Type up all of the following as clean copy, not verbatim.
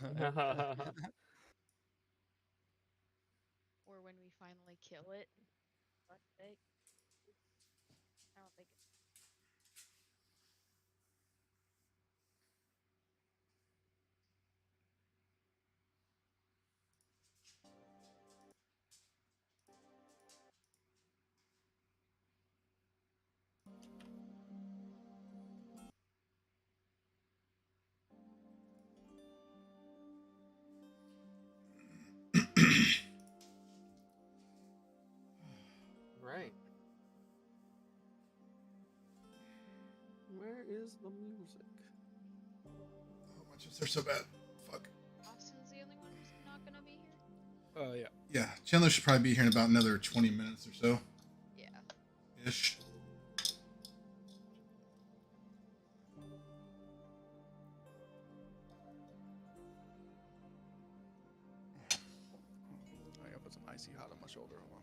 Or when we finally kill it. Let's say, I don't think Right. Where is the music? Oh, my chips are so bad. Fuck. Austin's the only one who's not gonna be here. Oh yeah. Yeah, Chandler should probably be here in about another 20 minutes or so. Yeah. Ish. I gotta put some icy hot on my shoulder. Hold on.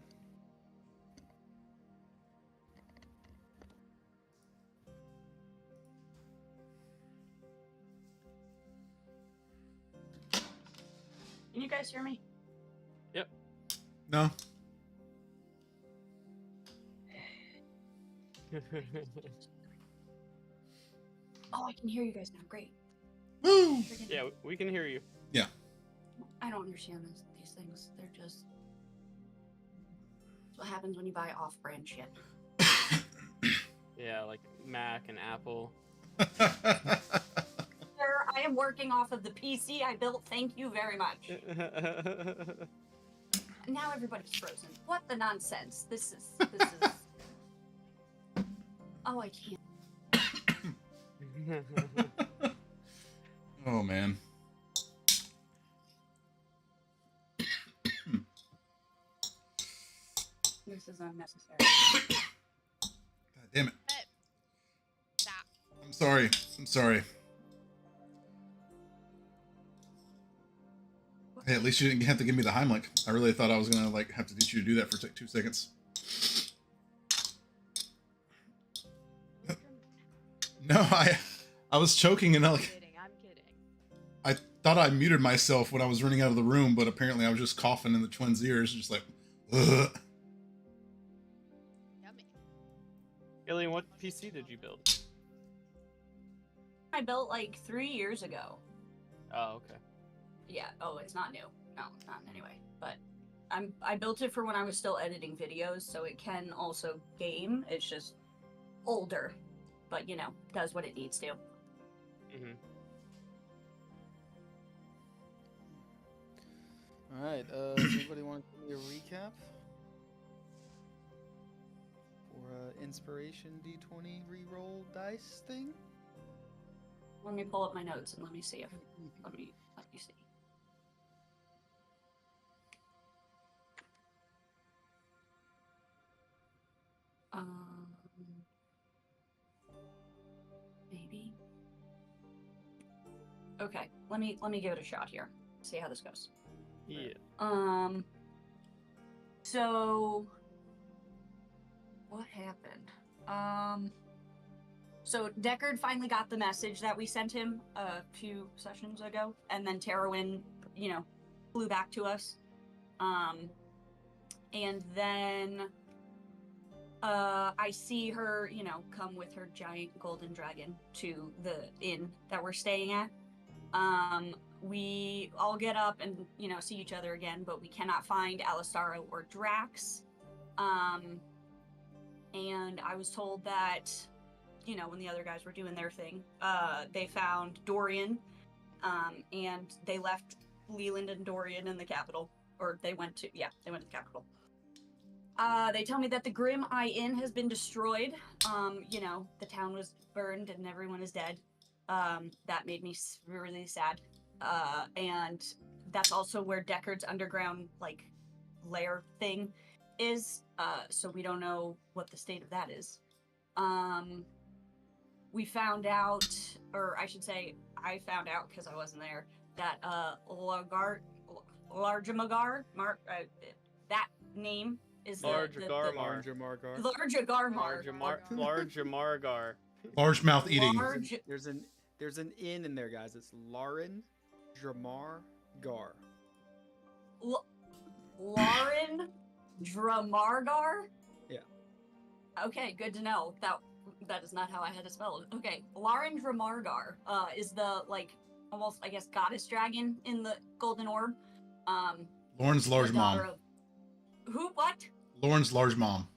Can you guys hear me? Yep. No. Oh, I can hear you guys now. Great. Woo! Freaking- Yeah, we can hear you. I don't understand these things. They're just. It's what happens when you buy off-brand shit. Yeah, like Mac and Apple. Sir, I am working off of the PC I built. Thank you very much. Now everybody's frozen. What the nonsense? This is. Oh, I can't. Oh, man. This is unnecessary. God damn it. Stop. I'm sorry. I'm sorry. Hey, at least you didn't have to give me the Heimlich. I really thought I was gonna like have to teach you to do that for 2 seconds. No, I was choking and I'm kidding. I'm kidding. I thought I muted myself when I was running out of the room, but apparently I was just coughing in the twins' ears, just like, ugh. Yummy. Alien, what PC did you build? I built like 3 years ago. Oh, okay. Yeah. Oh, it's not new. No, not in any way. But I built it for when I was still editing videos, so it can also game. It's just older, but you know, does what it needs to. Mm-hmm. All right. Does anybody want to give me a recap for inspiration D20 reroll dice thing? Let me pull up my notes and let me see if let me see. Um, maybe. Okay, let me give it a shot here. See how this goes. Yeah. So what happened? So Deckard finally got the message that we sent him a few sessions ago, and then Terrawin, you know, flew back to us. And then I see her, you know, come with her giant golden dragon to the inn that we're staying at. We all get up and, you know, see each other again, but we cannot find Alisara or Drax. And I was told that, you know, when the other guys were doing their thing, they found Dorian, and they left Leland and Dorian in the capital. Or they went to the capital. They tell me that the Grim Eye Inn has been destroyed. You know, the town was burned and everyone is dead. That made me really sad. And that's also where Deckard's underground, like, lair thing is. So we don't know what the state of that is. We found out, or I should say, I found out because I wasn't there, that Largamagar, that name is Largamargar. Largamargar. Largamargar. Large mouth eating. Large. There's an inn in there, guys. It's Lauren. Dramar Gar. Lauren Dramargar? Yeah. Okay, good to know. That is not how I had it spelled. Okay, Lauren Dramargar is the, like, almost, I guess, goddess dragon in the Golden Orb. Lauren's large the daughter mom. Of... Who? What? Lauren's large mom.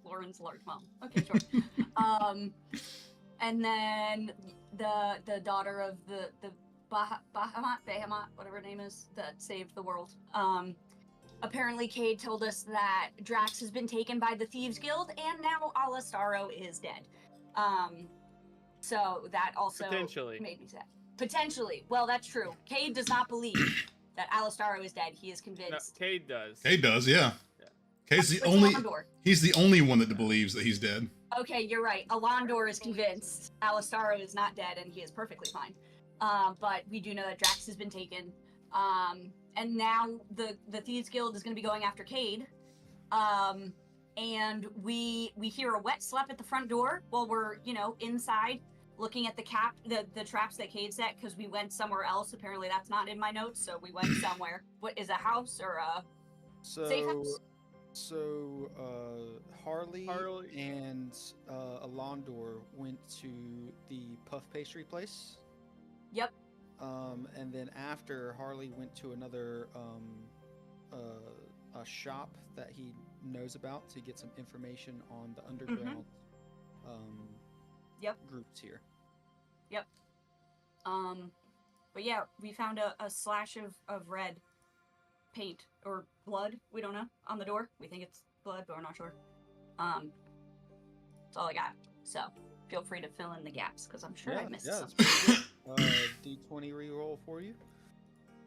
Lauren's large mom. Okay, sure. And then the daughter of the Bahamut, whatever her name is, that saved the world. Apparently, Cade told us that Drax has been taken by the Thieves Guild, and now Alastaro is dead. So that also Potentially. made me sad. Potentially. Well, that's true. Cade does not believe that Alastaro is dead. He is No, convinced. Cade does. Cade does, yeah. Yeah. Cade's the With only. Alondor. He's the only one that believes that he's dead. Okay, you're right. Alondor is convinced Alastaro is not dead, and he is perfectly fine. But we do know that Drax has been taken. And now the Thieves Guild is going to be going after Cade. And we hear a wet slap at the front door while we're, inside looking at the traps that Cade set, because we went somewhere else. Apparently that's not in my notes, so we went somewhere. What is a house or a safe house? So Harley and Alondor went to the puff pastry place. Yep. And then after, Harley went to another a shop that he knows about to get some information on the underground Yep. groups here. Yep. But yeah, we found a slash of red paint or blood, we don't know, on the door. We think it's blood, but we're not sure. That's all I got. So feel free to fill in the gaps, because I'm sure I missed It's something. pretty good. D20 reroll for you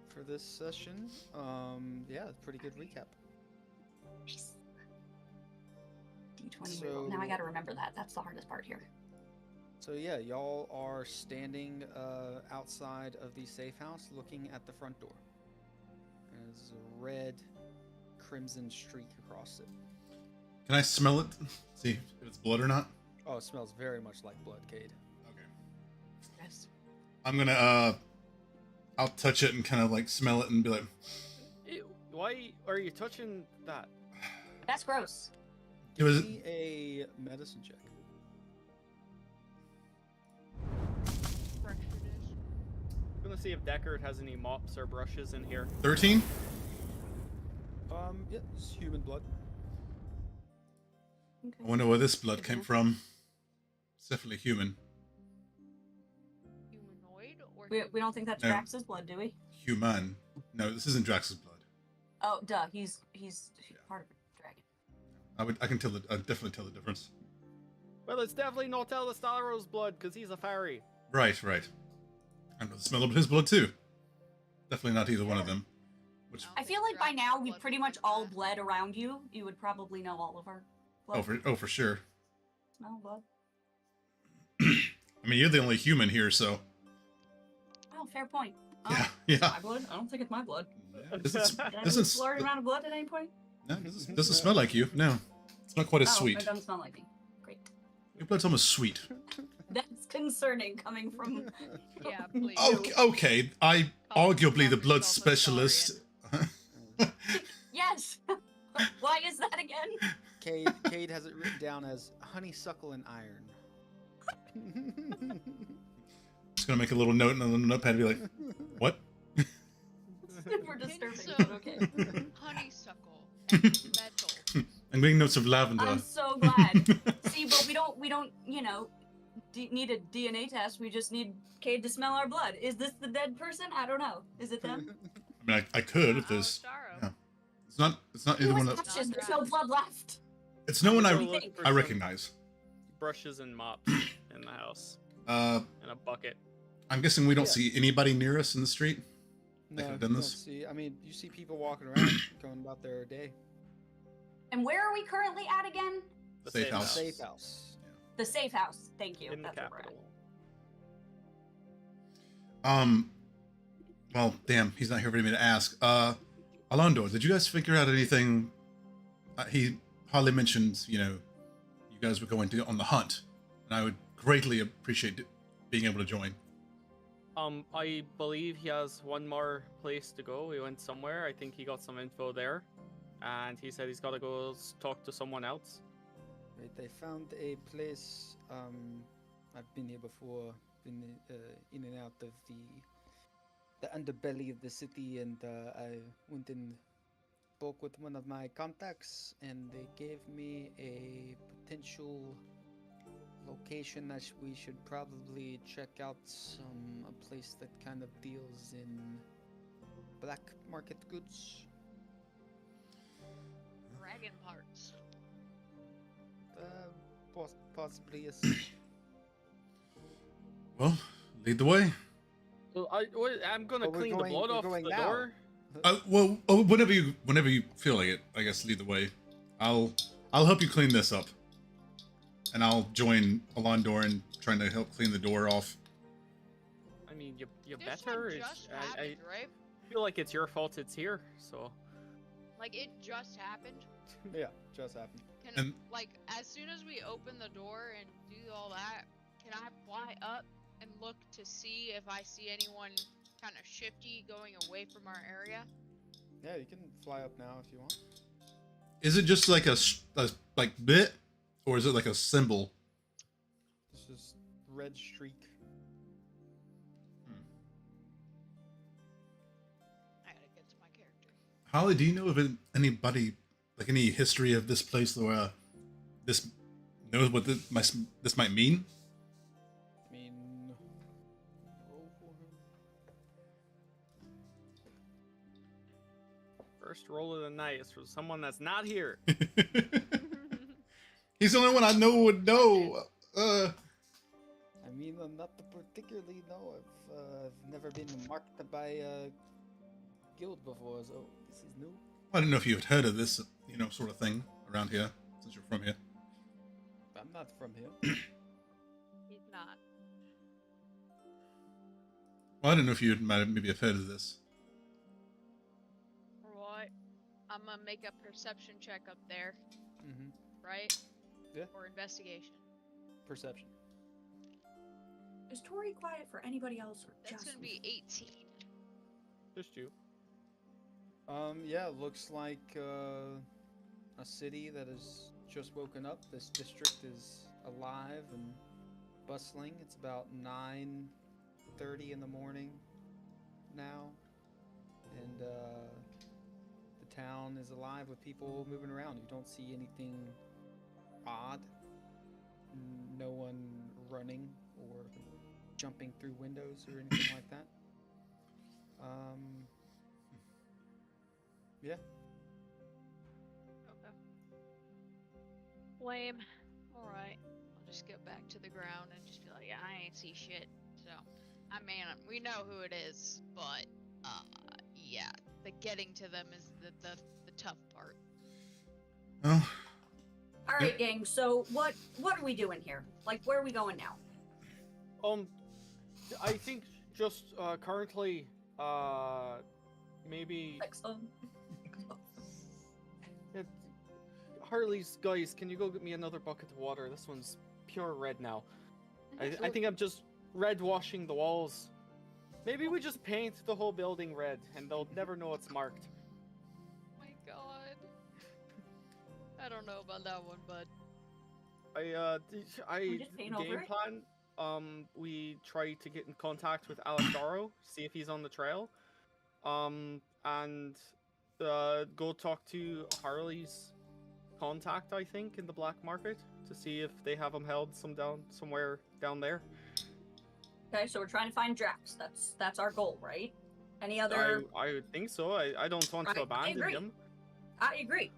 for this session. Yeah, pretty good recap. Nice. D20 reroll. Now I So- gotta remember that. That's the hardest part here. So yeah, y'all are standing outside of the safe house looking at the front door. There's a red crimson streak across it. Can I smell it? See if it's blood or not? Oh, it smells very much like blood, Cade. Okay. Yes. I'm gonna I'll touch it and kind of like smell it and be like, Ew, why are you touching that? That's gross. It was- Give me a medicine check. Fractured dish. I'm gonna see if Deckard has any mops or brushes in here. 13? Yeah, it's human blood. Okay. I wonder where this blood came from. It's definitely human. Humanoid or We don't think that's No. Drax's blood, do we? Human. No, this isn't Drax's blood. Oh, duh. He's part of a dragon. I can tell I'd definitely tell the difference. Well, it's definitely not Alastaro's blood, because he's a fairy. Right. I know the smell of his blood too. Definitely not either one of them. Which I feel like by now we've pretty much all bled around you. You would probably know all of our blood. for sure. Smell blood. I mean, you're the only human here, so Oh, fair point. yeah. My blood? I don't think it's my blood. Doesn't Did I doesn't have a large amount of blood at any point? no, doesn't smell like you. No, it's not quite as Oh, sweet. it doesn't smell like me. Great. Your blood's almost sweet. That's concerning coming from. Yeah, please. Okay. I Call- arguably the call blood yourself a specialist. Yes. Why is that again? Cade has it written down as honeysuckle and iron. Just gonna make a little note in the notepad and be like, "What?" Super disturbing, So- but okay. Honeysuckle and metal. I'm getting notes of lavender. I'm so glad. See, but we don't, need a DNA test. We just need Cade to smell our blood. Is this the dead person? I don't know. Is it them? I mean, I could if there's. Alastaro. Yeah. It's not Who either was one that. touched? There's no blood left. It's no one I'm I gonna look for I some recognize. Brushes and mops in the house, Uh, and a bucket. I'm guessing we don't Yeah. see anybody near us in the street. No, could've you done don't this. see. I mean, you see people walking around, going about their day. And where are we currently at again? The Safe house. Safe house. The safe house. Thank you. in the That's where we're at. capital. Well, damn, he's not here for me to ask. Alondor, did you guys figure out anything? He hardly mentioned, you guys were going to on the hunt, and I would greatly appreciate being able to join? I believe he has one more place to go. He went somewhere. I think he got some info there, and he said he's got to go talk to someone else. Right, they found a place. I've been here before. Been in and out of the underbelly of the city, and I went and spoke with one of my contacts, and they gave me a potential location that we should probably check out. A place that kind of deals in black market goods. Dragon parts. Possibly yes. Well, lead the way. So I'm gonna But we're clean the going- blood we're off going the now. door. Well, whenever you feel like it, I guess lead the way. I'll help you clean this up, and I'll join Alondor in trying to help clean the door off. I mean, you This better. one just I happened, right? feel like it's your fault it's here. So Like it just happened. Yeah, just happened. Can And- like as soon as we open the door and do all that, can I fly up and look to see if I see anyone kind of shifty going away from our area? Yeah, you can fly up now if you want. Is it just like a like bit, or is it like a symbol? It's just red streak. I gotta get to my character. Holly, do you know of anybody, like any history of this place where this knows what this might mean? I mean, roll for him. first roll of the night is for someone that's not here. He's the only one I know would know. I mean, I'm not particularly no. I've never been marked by a guild before, so this is new. I didn't know if you had heard of this, sort of thing around here, since you're from here. I'm not from here. He's not. Well, I didn't know if you had maybe have heard of this. Right. I'm gonna make a perception check up there, Mm-hmm. right? Yeah. Or investigation. Perception. Is Tori quiet for anybody else or That's just gonna be 18. Just you. Yeah, it looks like a city that has just woken up. This district is alive and bustling. It's about 9:30 in the morning now, and the town is alive with people moving around. You don't see anything odd. No one running or jumping through windows or anything like that. Yeah. Okay. Lame. Alright. I'll just get back to the ground and just be like, yeah, I ain't see shit. So, I mean, we know who it is, but, yeah, the getting to them is the tough part. Well, All right, gang. So what are we doing here? Like, where are we going now? I think just currently, maybe Excellent. Harley's guys, can you go get me another bucket of water? This one's pure red now. I think I'm just red washing the walls. Maybe we just paint the whole building red and they'll never know it's marked. Oh my god. I don't know about that one, but We just paint over game it? plan. We try to get in contact with Alessaro, see if he's on the trail. And go talk to Harley's contact, I think, in the black market to see if they have him held somewhere down there. Okay, so we're trying to find Drax. That's our goal, right? Any other? I would think so. I don't want Right, to I abandon agree. him. I agree.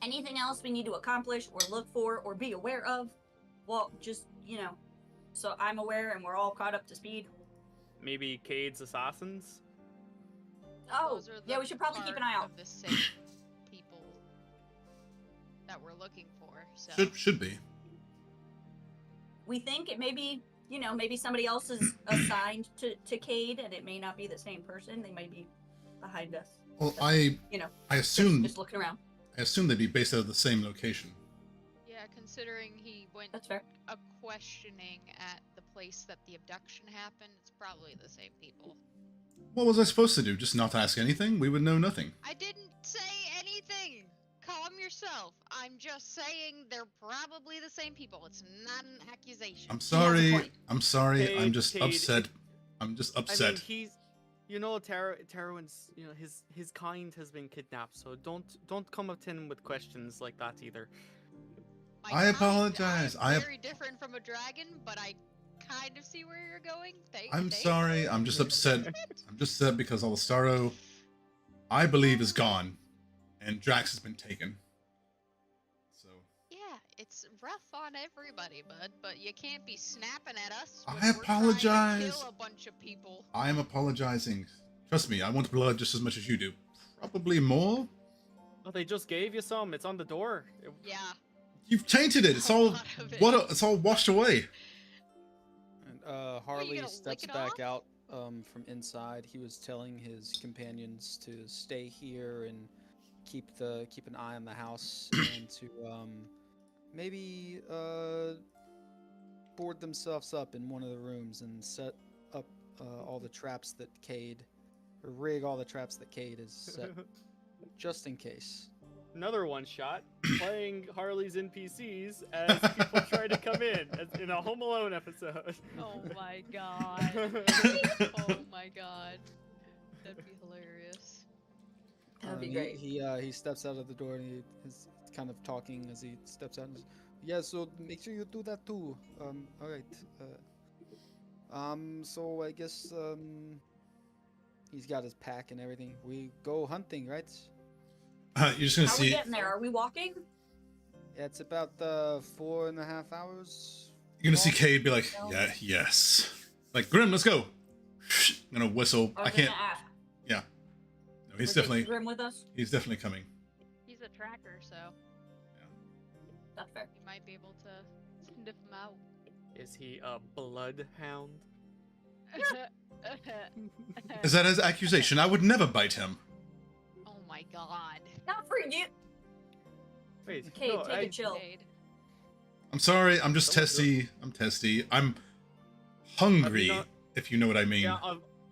Anything else we need to accomplish or look for or be aware of? Well, just so I'm aware and we're all caught up to speed. Maybe Cade's assassins. Oh, those are yeah, the we should probably keep an eye part out. of the same people that we're looking for. So should be. We think it may be, maybe somebody else is assigned to Cade, and it may not be the same person. They might be behind us. Well, I assume just looking around. they'd be based out of the same location. yeah, considering he went That's fair. a questioning at the place that the abduction happened, it's probably the same people. What was I supposed to do? Just not ask anything? We would know nothing. I didn't say anything. Calm yourself. I'm just saying they're probably the same people. It's not an accusation. I'm sorry. point. I'm sorry. I'm Cade, just Cade, upset. I'm just I mean, upset. he's, Terwin's, his kind has been kidnapped, so don't come up to him with questions like that either. My I apologize. I'm very different from a dragon, but I kind of see where you're going. I'm sorry. I'm just upset. I'm just upset because Alistaro, I believe, is gone, and Drax has been taken. So Yeah, it's rough on everybody, bud, but you can't be snapping at us. I when we're trying to apologize. kill a bunch of people. I am apologizing. Trust me, I want blood just as much as you do. Probably more. Oh, they just gave you some. It's on the door. Yeah. You've tainted it. It's A all lot of it. It's all washed away. And Harley gonna steps lick it back off? out from inside. He was telling his companions to stay here and keep an eye on the house and to maybe board themselves up in one of the rooms and set up all the traps that Cade, or rig all the traps that Cade has set, just in case. Another one shot, playing Harley's NPCs as people try to come in, as in a Home Alone episode. Oh my god. Oh my god. That'd be hilarious. That'd be He- great. He steps out of the door and he is kind of talking as he steps out. And says, yeah, so make sure you do that too. All right. So I guess he's got his pack and everything. We go hunting, right? You're just gonna How are we see. getting there? Are we walking? Yeah, it's about 4.5 hours. You're gonna see walk. Cade be like, No. yeah, yes. Like Grim, let's go. I'm gonna whistle. I I was can't. gonna ask. No, he's We're taking definitely. Grim with us. He's definitely coming. He's a tracker, so That's fair. you might be able to sniff him out. Is he a bloodhound? Is that his accusation? I would never bite him. Oh my god. Not for you. Wait, Cade, no, take a chill. Cade. I'm sorry. I'm just Don't do testy. I'm testy. I'm hungry, not- if you know what I mean. Yeah,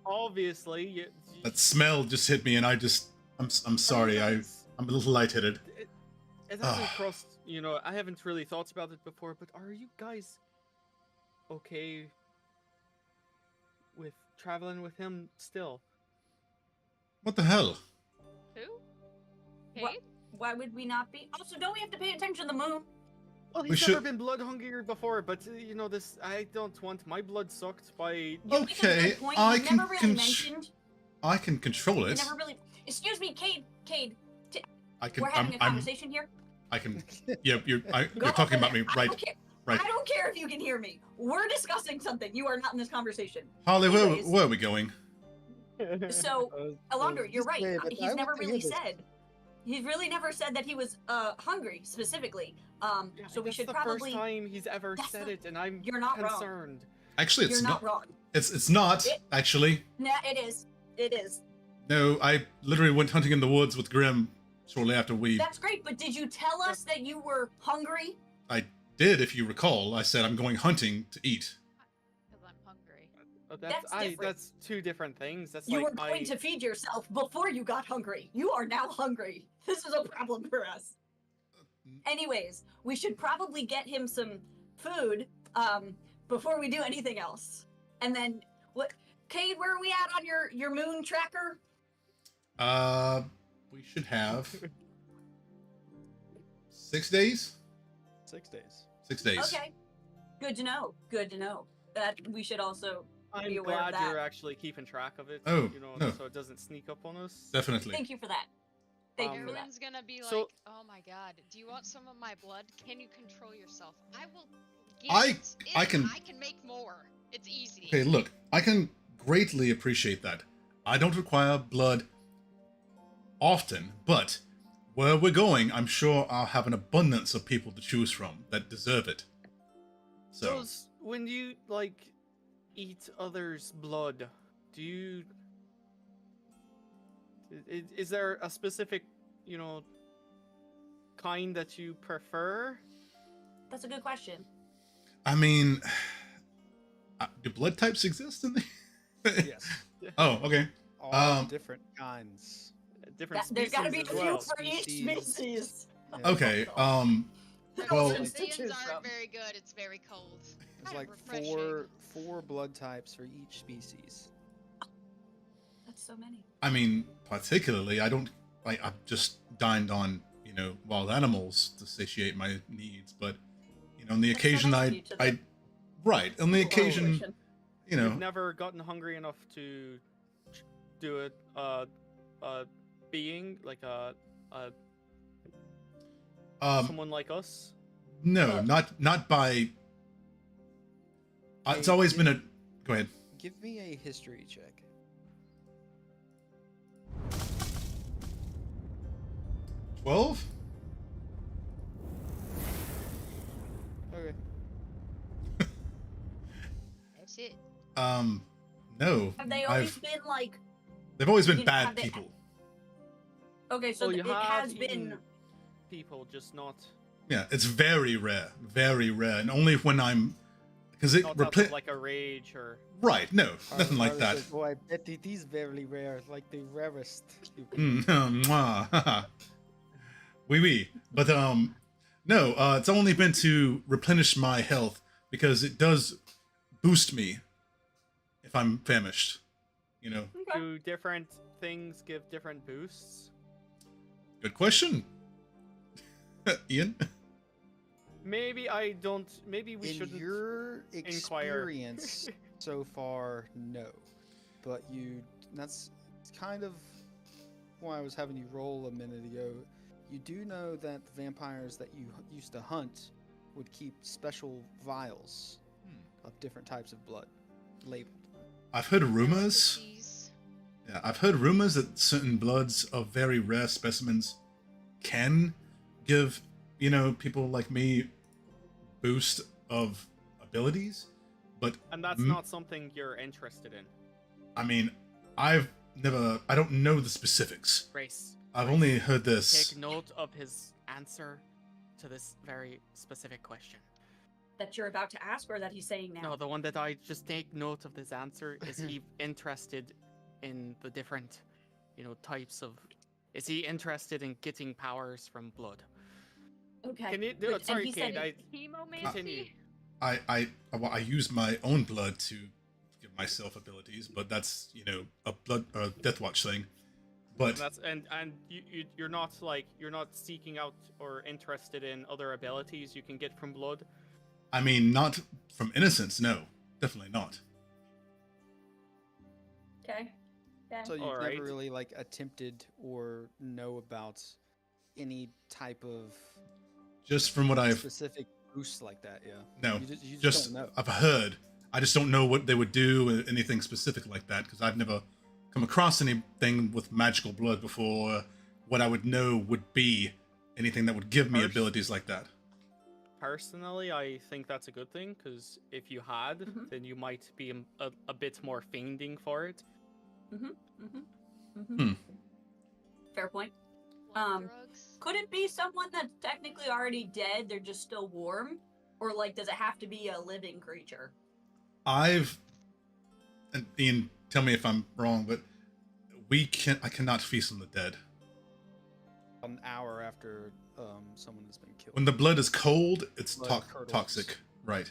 obviously. That smell just hit me, and I'm sorry. I'm a little lightheaded. It hasn't Ah. crossed, I haven't really thought about it before, but are you guys okay with traveling with him still? What the hell? Who? What? Cade? Why would we not be? Also, don't we have to pay attention to the moon? Well, We he's never should- been blood hungrier before, but this, I don't want my blood sucked by. You make a Okay, good point. I You can never really con- mentioned. I can control You it. never really. Excuse me, Cade. I can. We're having a I'm. conversation here. I can. Yep. You're Go talking over about me, there. I right? don't care. Right. I don't care if you can hear me. We're discussing something. You are not in this conversation. Harley, Anyways. where are we going? So, Alondra, you're right. Wait, but I He's want never to hear really this. said. He's really never said that he was hungry specifically. Yeah, So we that's should the probably. first time he's ever That's said the- it, and I'm You're not wrong. concerned. Actually, it's You're not wrong. It's not It- actually. Nah, it is. It is. No, I literally went hunting in the woods with Grim shortly after we That's great, but did you tell us that you were hungry? did. If you recall, I said I'm going hunting to eat. Because I'm hungry. That's different. That's two different things. That's You like were going to feed yourself before you got hungry. You are now hungry. This is a problem for us. Anyways, we should probably get him some food before we do anything else. And then, what, Cade? Where are we at on your moon tracker? We should have 6 days. 6 days. 6 days. Okay, good to know. Good to know. That we should also. I'm be aware of glad that. you're actually keeping track of it. Oh, no. So it doesn't sneak up on us. Definitely. Thank you for that. Thank you for that. Everyone's gonna be like, So- "Oh my god, do you want some of my blood? Can you control yourself? I will. I I can- make more. It's easy." Okay, look, I can greatly appreciate that. I don't require blood often, but where we're going, I'm sure I'll have an abundance of people to choose from that deserve it. So, Does when you eat others' blood, do you? Is there a specific, kind that you prefer? That's a good question. I mean, Do blood types exist in the? Yes. Oh, okay. All different kinds. Different There's species got to be a as few well. for each species. Yeah. Okay. The Well- Crimsons To choose aren't from. very good. It's very cold. There's Kind like of refreshing. four blood types for each species. That's so many. I mean, particularly, I don't like. I've just dined on wild animals to satiate my needs, but on the That's occasion so nice of you to right on the Cool occasion, evolution. You've never gotten hungry enough to do it. Being like someone like us. no, not by. It's Hey, always been a. Go ahead. Give me a history check. 12? Okay. That's it. No. Have they always been like? They've always been you know, bad have they- people. Okay, so Well, you it have has been. eaten people, just not Yeah, it's very rare, and only when I'm because it not out repli- of like a rage or. right. No, nothing like that. Oh, I bet it is very rare, like the rarest. Mwah. Oui. But no, it's only been to replenish my health because it does boost me if I'm famished. Okay. Do different things give different boosts? Good question, Ian. Maybe I don't. Maybe we In shouldn't. your inquire. experience so far, no. But that's kind of why I was having you roll a minute ago. You do know that the vampires that you used to hunt would keep special vials of different types of blood labeled. I've heard rumors. Delicacies. Yeah, I've heard rumors that certain bloods of very rare specimens can give, people like me boost of abilities, but And that's not something you're interested in. I mean, I don't know the specifics. Grace, I've only heard this. take note of his answer to this very specific question. That you're about to ask, or that he's saying now. No, the one that I just take note of this answer is he interested in the different, types of. Is he interested in getting powers from blood? Okay. Can you? good. And Sorry, he said Kate. Chemomancy? I use my own blood to give myself abilities, but that's a Death Watch thing. But That's and you're not seeking out or interested in other abilities you can get from blood. I mean, not from innocence. No, definitely not. Okay. Yeah. So you've Alright. never really attempted or know about any type of Just from what I've specific boost like that, yeah. no, You just just don't know. I've heard. I just don't know what they would do, anything specific like that, because I've never come across anything with magical blood before. What I would know would be anything that would give me First- abilities like that. Personally, I think that's a good thing because if you had, Mhm. then you might be a bit more fiending for it. Fair point. Want drugs? Could it be someone that's technically already dead? They're just still warm, or does it have to be a living creature? And Ian, tell me if I'm wrong, but I cannot feast on the dead. An hour after someone has been killed. When the blood is cold, it's Blood curdles. toxic. Right.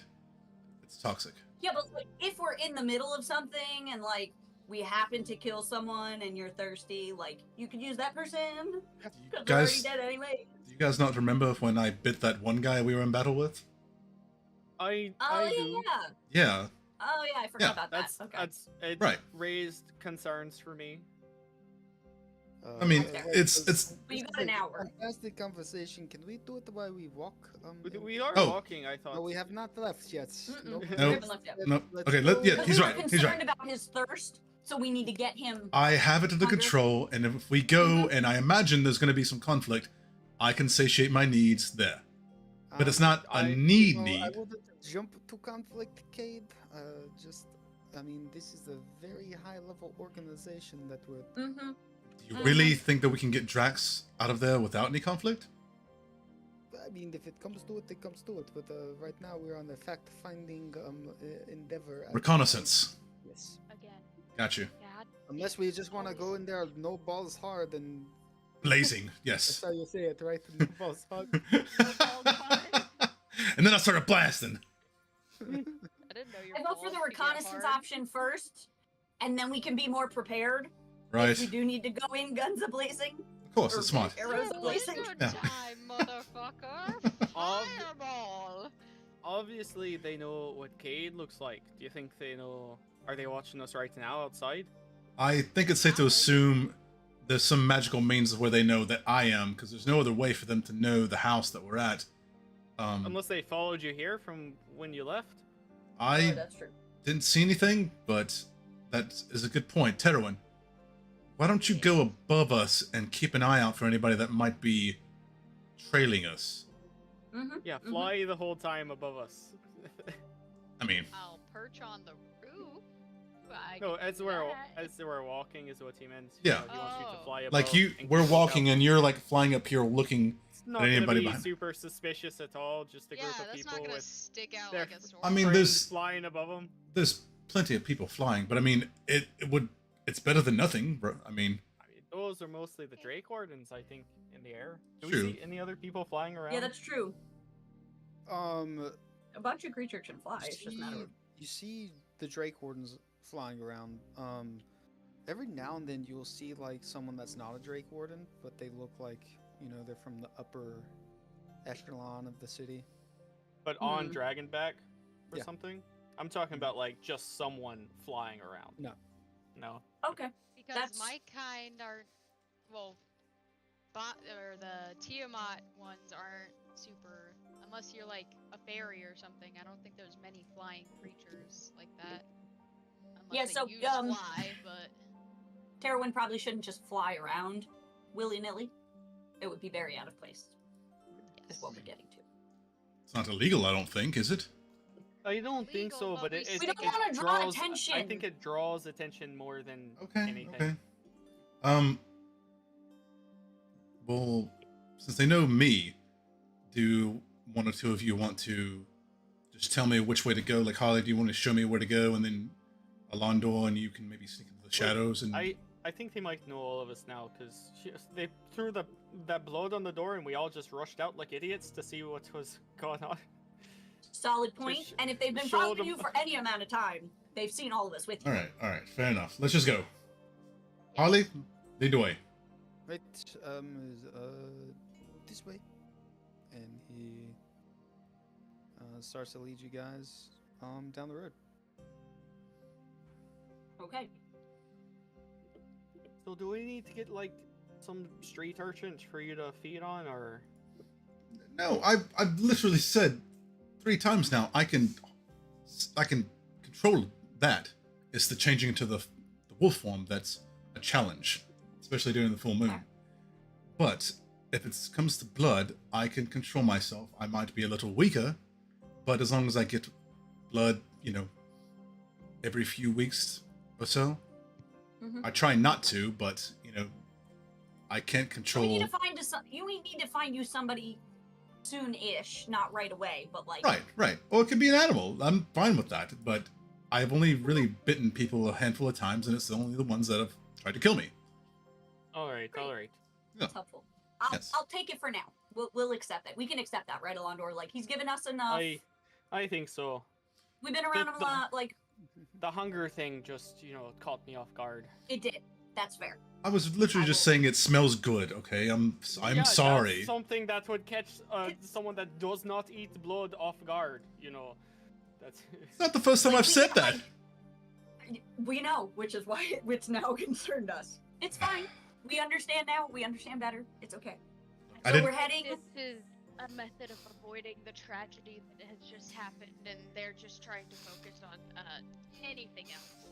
It's toxic. Yeah, but if we're in the middle of something and we happen to kill someone and you're thirsty, you could use that person because they're already Guys, dead anyway. do you guys not remember when I bit that one guy we were in battle with? I Oh do. yeah. Yeah. Oh yeah, I forgot Yeah, about That's that. Okay. it Right. raised concerns for me. I mean, Okay. it's But you got an hour. Fantastic conversation. Can we do it while we walk? We are Oh. walking. I thought. No, we have not left yet. Mm-mm. Nope. We No. haven't left yet. no. Let's Okay, go. yeah, But he's we right. were He's concerned right. about his thirst, so we need to get him. I have it under Hunger. control, and if we go, and I imagine there's going to be some conflict, I can satiate my needs there. But it's not a I- need. I wouldn't jump to conflict, Cade. I mean, this is a very high-level organization that would. Mm-hmm. Do you really think that we can get Drax out of there without any conflict? I I mean, if it comes to it, it comes to it. But right now we're on a fact-finding endeavor. Reconnaissance. Yes. Again. Got you. God. Unless we just want to go in there, no balls hard, and Blazing. that's Yes. how you say it, right? No balls hard. And then I started blasting. I didn't know your I vote for balls the could get reconnaissance hard. option first, and then we can be more prepared. Right. If we do need to go in guns a-blazing. Of course, or it's smart. Arrows It's a-blazing. wizard Yeah. time, motherfucker! Fireball! Obviously, they know what Cade looks like. Do you think they know? Are they watching us right now outside? I think it's safe to assume there's some magical means of where they know that I am, because there's no other way for them to know the house that we're at. Unless they followed you here from when you left. I that's true. didn't see anything, but that is a good point. Terwin, why don't you go above us and keep an eye out for anybody that might be trailing us? Mm-hmm. Yeah, fly the whole time above us. I mean, I'll perch on the roof. I No, can as do we're that. as we're walking is what he meant. Yeah. He wants you to Oh. fly above. like you, and we're keep a lookout. walking and you're like flying up here looking. It's not at gonna anybody be behind. super suspicious at all. Just a Yeah, group of that's people not gonna with stick out their like a storm. I mean, friends there's- flying above them. There's plenty of people flying, but I mean, it's better than nothing, bro. I mean, I mean, those are mostly the Drake Wardens, I think, in the air. Do True. we see any other people flying around? Yeah, that's true. A bunch of creatures can fly. It's just a matter of You see the Drake Wardens flying around. Every now and then you'll see like someone that's not a Drake Warden, but they look like, they're from the upper echelon of the city. But on Hmm. Dragonback or Yeah. something. I'm talking about like just someone flying around. No. No. okay. Because That's- my kind are, well, or the Tiamat ones aren't super. Unless you're like a fairy or something, I don't think there's many flying creatures like that. Unless Yeah, they so, use fly, but Terwin probably shouldn't just fly around willy-nilly. It would be very out of place. Is yes. what we're getting to. it's not illegal, I don't think, is it? I don't think Legal, so, but but we it, still- it, We don't it wanna draw draws, I attention. think it draws attention more than Okay, anything. okay. Well, since they know me, do one or two of you want to just tell me which way to go? Like, Harley, do you want to show me where to go, and then Alondor and you can maybe sneak into the shadows and... I think they might know all of us now because they threw that blood on the door and we all just rushed out like idiots to see what was going on. Solid point. Just And if they've been show following them- you for any amount of time, they've seen all of us with you. All right, fair enough. Let's just go. Harley, lead the way. Right, this way. And he starts to lead you guys down the road. Okay. So do we need to get like some street urchins for you to feed on, or No, I've literally said 3 times now. I can control that. It's the changing into the wolf form that's a challenge, especially during the full moon. But if it comes to blood, I can control myself. I might be a little weaker, but as long as I get blood, every few weeks or so, Mhm. I try not to, but I can't So control. we need to find you somebody soon-ish, not right away, but like Right. Or it could be an animal. I'm fine with that, but I've only really bitten people a handful of times, and it's only the ones that have tried to kill me. all right. it's helpful. I'll Yes. I'll take it for now. We'll accept that. We can accept that, right, Alondor? Like he's given us enough. I think so. We've been around him a the- lot. Like The hunger thing just caught me off guard. it did. That's fair. I was literally just saying it smells good. Okay, I'm Yeah, sorry. That's something that would catch someone that does not eat blood off guard. That's It's not the first time Like, I've said that. We know, which is why it's now concerned us. It's fine. We understand now. We understand better. It's okay. I So didn't- we're heading. This is a method of avoiding the tragedy that has just happened, and they're just trying to focus on anything else.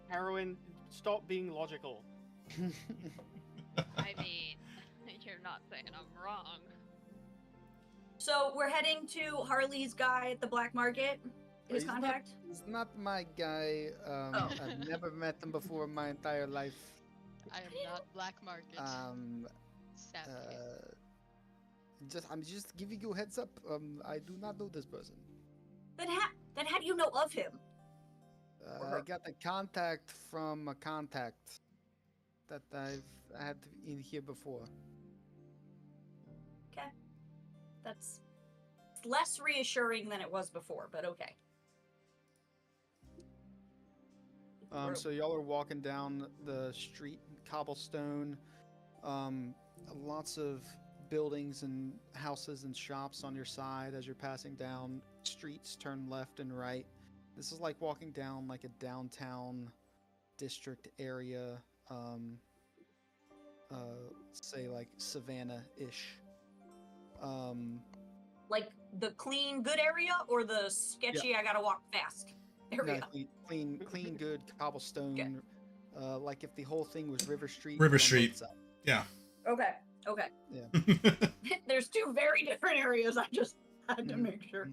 Heroin. Stop being logical. I mean, you're not saying I'm wrong. So we're heading to Harley's guy at the black market. His He's not- contact. He's not my guy. Oh. I've never met him before in my entire life. I am not black market. Um, Sad. I'm just giving you a heads up. I do not know this person. Then how do you know of him? I got the contact from a contact that I've had in here before. Okay. That's less reassuring than it was before, but okay. So y'all are walking down the street, cobblestone. Lots of buildings and houses and shops on your side as you're passing down streets. Turn left and right. This is like walking down like a downtown district area. Say like Savannah-ish. Like the clean, good area, or the sketchy, I gotta walk fast area? No, clean, good cobblestone. Like if the whole thing was River Street. River on both Street. sides. Yeah. Okay. There's two very different areas. I just had to make sure.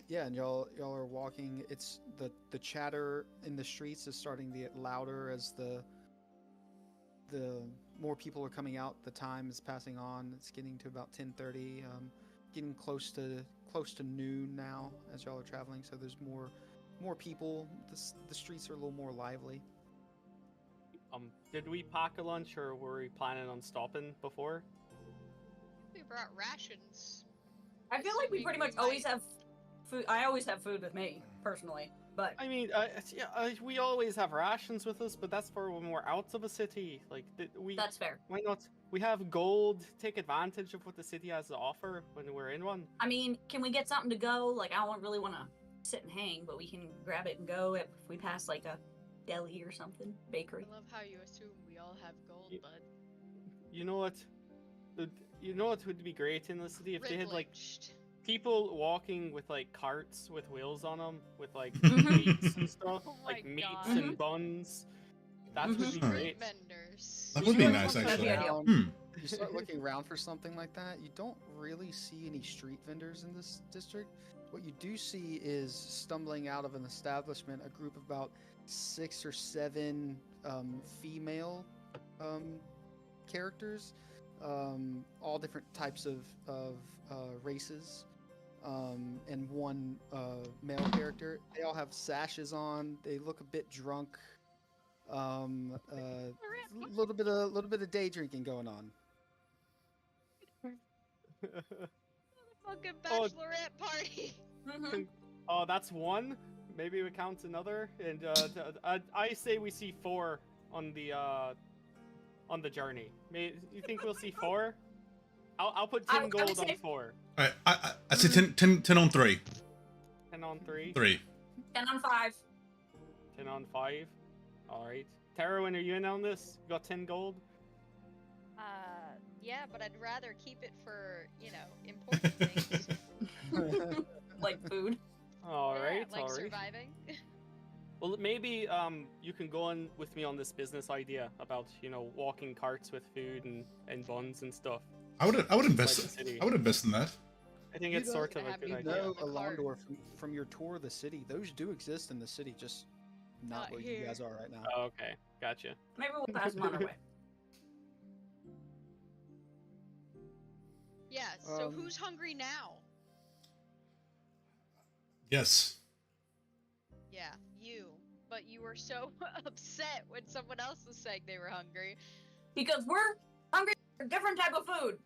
Yeah, and y'all are walking. It's the chatter in the streets is starting to get louder as the more people are coming out. The time is passing on. It's getting to about 10:30. Getting close to noon now as y'all are traveling. So there's more people. The streets are a little more lively. Did we pack a lunch, or were we planning on stopping before? We brought rations. I feel like we pretty much always have food. I always have food with me, personally. But I mean, we always have rations with us, but that's for when we're out of a city. Like, that's fair. why not? We have gold. Take advantage of what the city has to offer when we're in one. I mean, can we get something to go? Like, I don't really want to sit and hang, but we can grab it and go if we pass like a deli or something, bakery. I love how you assume we all have gold, bud. You know what? You know what would be great in the city if they had like Privileged. people walking with like carts with wheels on them with like Mhm. meats and stuff, Oh my like meats God. and buns. That would be Street great. vendors. That would be You nice, start actually. That'd be looking ideal. around- You start looking around for something like that. You don't really see any street vendors in this district. What you do see is stumbling out of an establishment a group of about 6 or 7 female characters, all different types of races, and one male character. They all have sashes on. They look a bit drunk. A little bit of day drinking going on. Fucking Oh. bachelorette party. Mhm. Oh, that's one. Maybe we count another, and I say we see 4 on the journey. You think we'll see 4? I'll put 10 I would gold say- on 4. All right, I say 10 on 3. 10 on 3. 3. 10 on 5. 10 on 5. All right. Terowin, are you in on this? You got 10 gold? Yeah, but I'd rather keep it for, important things. Like food. All right. Like all right. surviving. Well, maybe you can go on with me on this business idea about walking carts with food and buns and stuff. I would the invest. city. I would invest in that. I think You it's know- sort of a have good you idea. No, The cart. Alondor, from your tour of the city, those do exist in the city, just not Not where here. you guys are right now. Oh, okay, gotcha. Maybe we'll pass them on our way. Yeah, so Um, who's hungry now? Yes. Yeah, you. But you were so upset when someone else was saying they were hungry. Because we're hungry for a different type of food.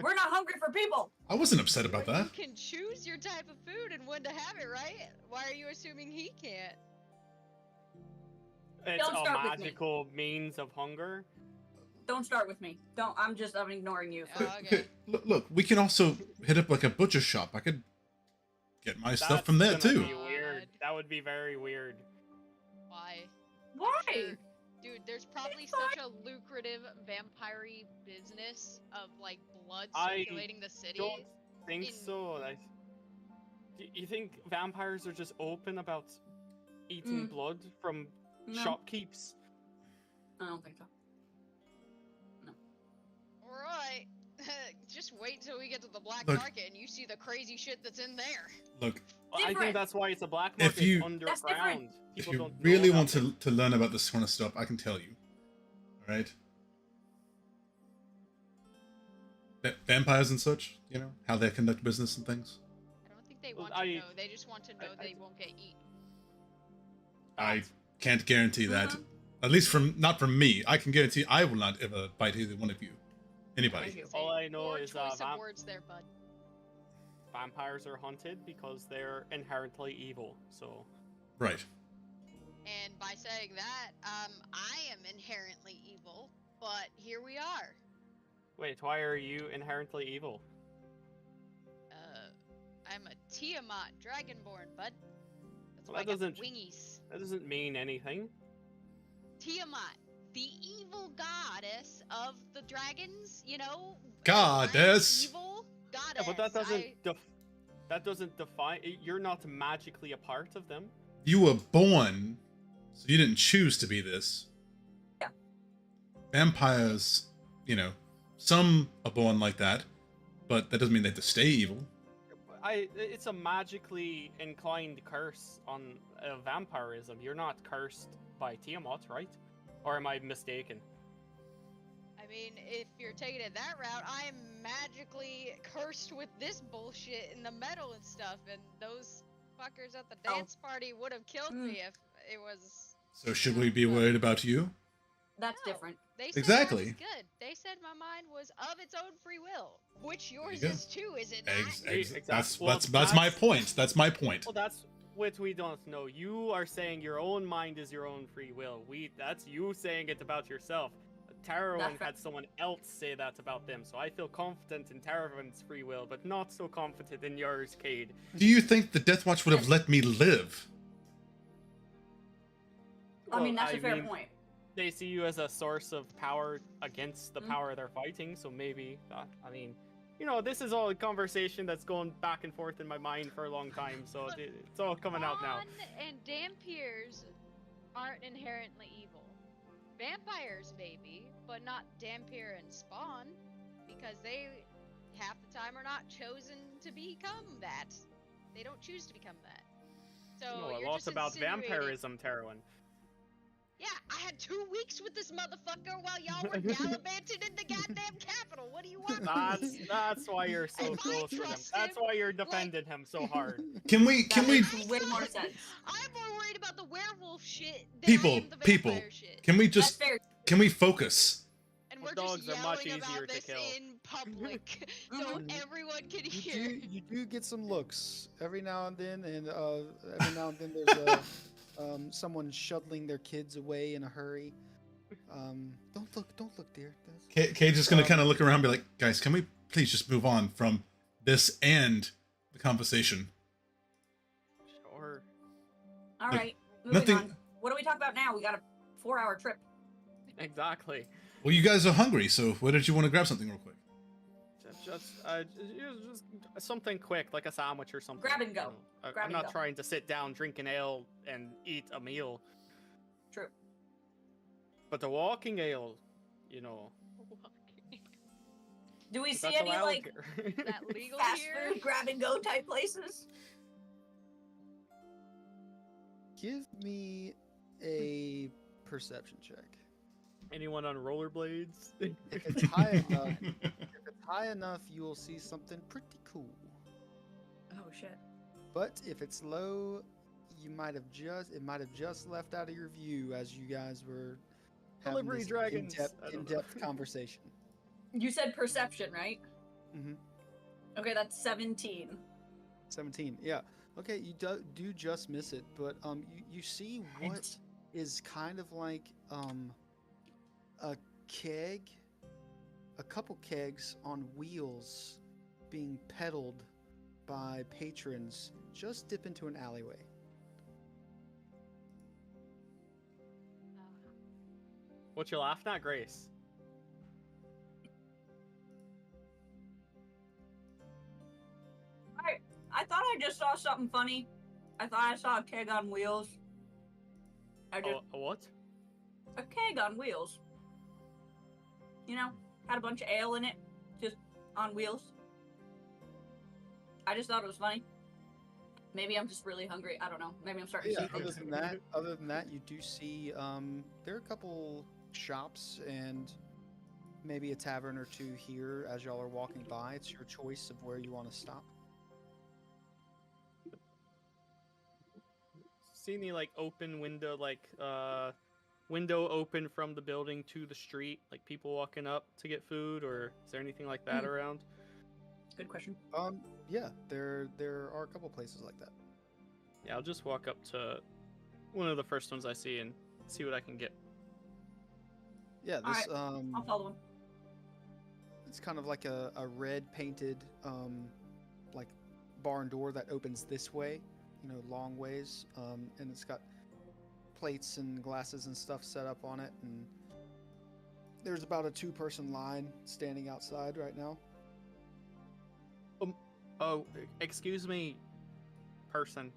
We're not hungry for people. I wasn't upset about But that. You can choose your type of food and when to have it, right? Why are you assuming he can't? It's Don't a start with me. magical means of hunger. Don't start with me. Don't. I'm ignoring you. Oh, okay. Look, we can also hit up like a butcher shop. I could get my stuff from there That's gonna too. be weird. God. That would be very weird. Why? Why? Sure. Dude, there's probably such a lucrative vampire-y business of like blood I circulating the city. Don't think in- so. You think vampires are just open about eating blood from No, shopkeepers? I don't think so. Alright. Just wait till we get to the black Look. market and you see the crazy shit that's in there. Look, Well, I think Different. that's why it's a black If market you- That's different. underground. if People you don't know really about want it. to learn about this kind of stuff, I can tell you. All right. vampires and such, you know, how they conduct business and things. I don't think they Well, want to know. They just want to know they won't get eaten. I can't guarantee that. Mhm. At least not from me. I can guarantee I will not ever bite either one of you. I Anybody. was gonna say, All I know poor is, choice of words there, bud. vampires are hunted because they're inherently evil. So Right. And by saying that, I am inherently evil, but here we are. wait, why are you inherently evil? I'm a Tiamat dragonborn, bud. That's Well, why I that got the doesn't- wingies. That doesn't mean anything. Tiamat, the evil goddess of the dragons, you know? Goddess? Evil goddess. Yeah, but that doesn't define. You're not magically a part of them. You were born, so you didn't choose to be this. Yeah. Vampires, you know, some are born like that, but that doesn't mean they have to stay evil. It's a magically inclined curse on vampirism. You're not cursed by Tiamat, right? Or am I mistaken? I mean, if you're taking it that route, I am magically cursed with this bullshit and the metal and stuff, and those fuckers at the Oh. dance party would have killed Mm. me if it was. So should we be worried about you? That's No. different. They said Exactly. That was good. They said my mind was of its own free will, which yours you go. is too, is it not? That's my point. That's my point. Well, that's what we don't know. You are saying your own mind is your own free will. That's you saying it about yourself. Tarrowin That's right. had someone else say that about them, so I feel confident in Tarrowin's free will, but not so confident in yours, Cade. Do you think the Death Watch would have let me live? I mean, Well, that's a fair point. They see you as a source of power against the Mm. power they're fighting, so maybe that, I mean, you know, this is all a conversation that's going back and forth in my mind for a long time, so it's all coming out now. Vaughn and Dampiers aren't inherently evil. Vampires, maybe, but not Dampier and Spawn, because they half the time are not chosen to become that. They don't choose to become that. So You know a you're lot just about insinuating- vampirism, Tarrowin. Yeah, I had 2 weeks with this motherfucker while y'all were gallivanting in the goddamn capital. What do you want? That's why you're so If I close to him. trust That's him, why you're defending him so hard. Can we That makes way I more thought- sense. I'm more worried about the werewolf shit than I People, am the people, vampire shit. can we That's just fair. can we focus? And Well, we're just dogs are much yelling easier about to this kill. in public, so Mhm. everyone can You hear. you do get some looks every now and then, and every now and then there's someone shuttling their kids away in a hurry. Don't look, dear. Cage is gonna Um, kind of look around and be like, guys, can we please just move on from this and the conversation? Sure. All Look, right, moving nothing- on. What do we talk about now? We got a 4-hour trip. Exactly. Well, you guys are hungry, so where did you want to grab something real quick? Just something quick, like a sandwich or something. Grab and go. you know. Grab I'm and not go. trying to sit down, drink an ale, and eat a meal. True. But the walking ale, you know. Do we see that's any allowed like here. Is that legal fast here? food grab and go type places? Give me a perception check. Anyone on rollerblades? If it's high enough, you will see something pretty cool. Oh shit. But if it's low, it might have just left out of your view as you guys were having Delivery this dragons. I don't know. in-depth conversation. You said perception, right? Mhm. Okay, that's 17. 17. Yeah. Okay, you do just miss it, but you see what is kind of like a keg, a couple kegs on wheels being pedaled by patrons just dip into an alleyway. What you laughing at, Grace? I thought I just saw something funny. I thought I saw a keg on wheels. I just A what? a keg on wheels. You know, had a bunch of ale in it, just on wheels. I just thought it was funny. Maybe I'm just really hungry. I don't know. Maybe I'm starting to Yeah, see other things. than that, you do see there are a couple shops and maybe a tavern or two here as y'all are walking by. It's your choice of where you want to stop. See any like open window, like window open from the building to the street, like people walking up to get food, or is there anything like that around? Good question. Yeah, there are a couple places like that. Yeah, I'll just walk up to one of the first ones I see and see what I can get. Yeah, All this I'll follow him. it's kind of like a red painted like barn door that opens this way, long ways, and it's got plates and glasses and stuff set up on it, and there's about a 2-person line standing outside right now. Oh, excuse me, person.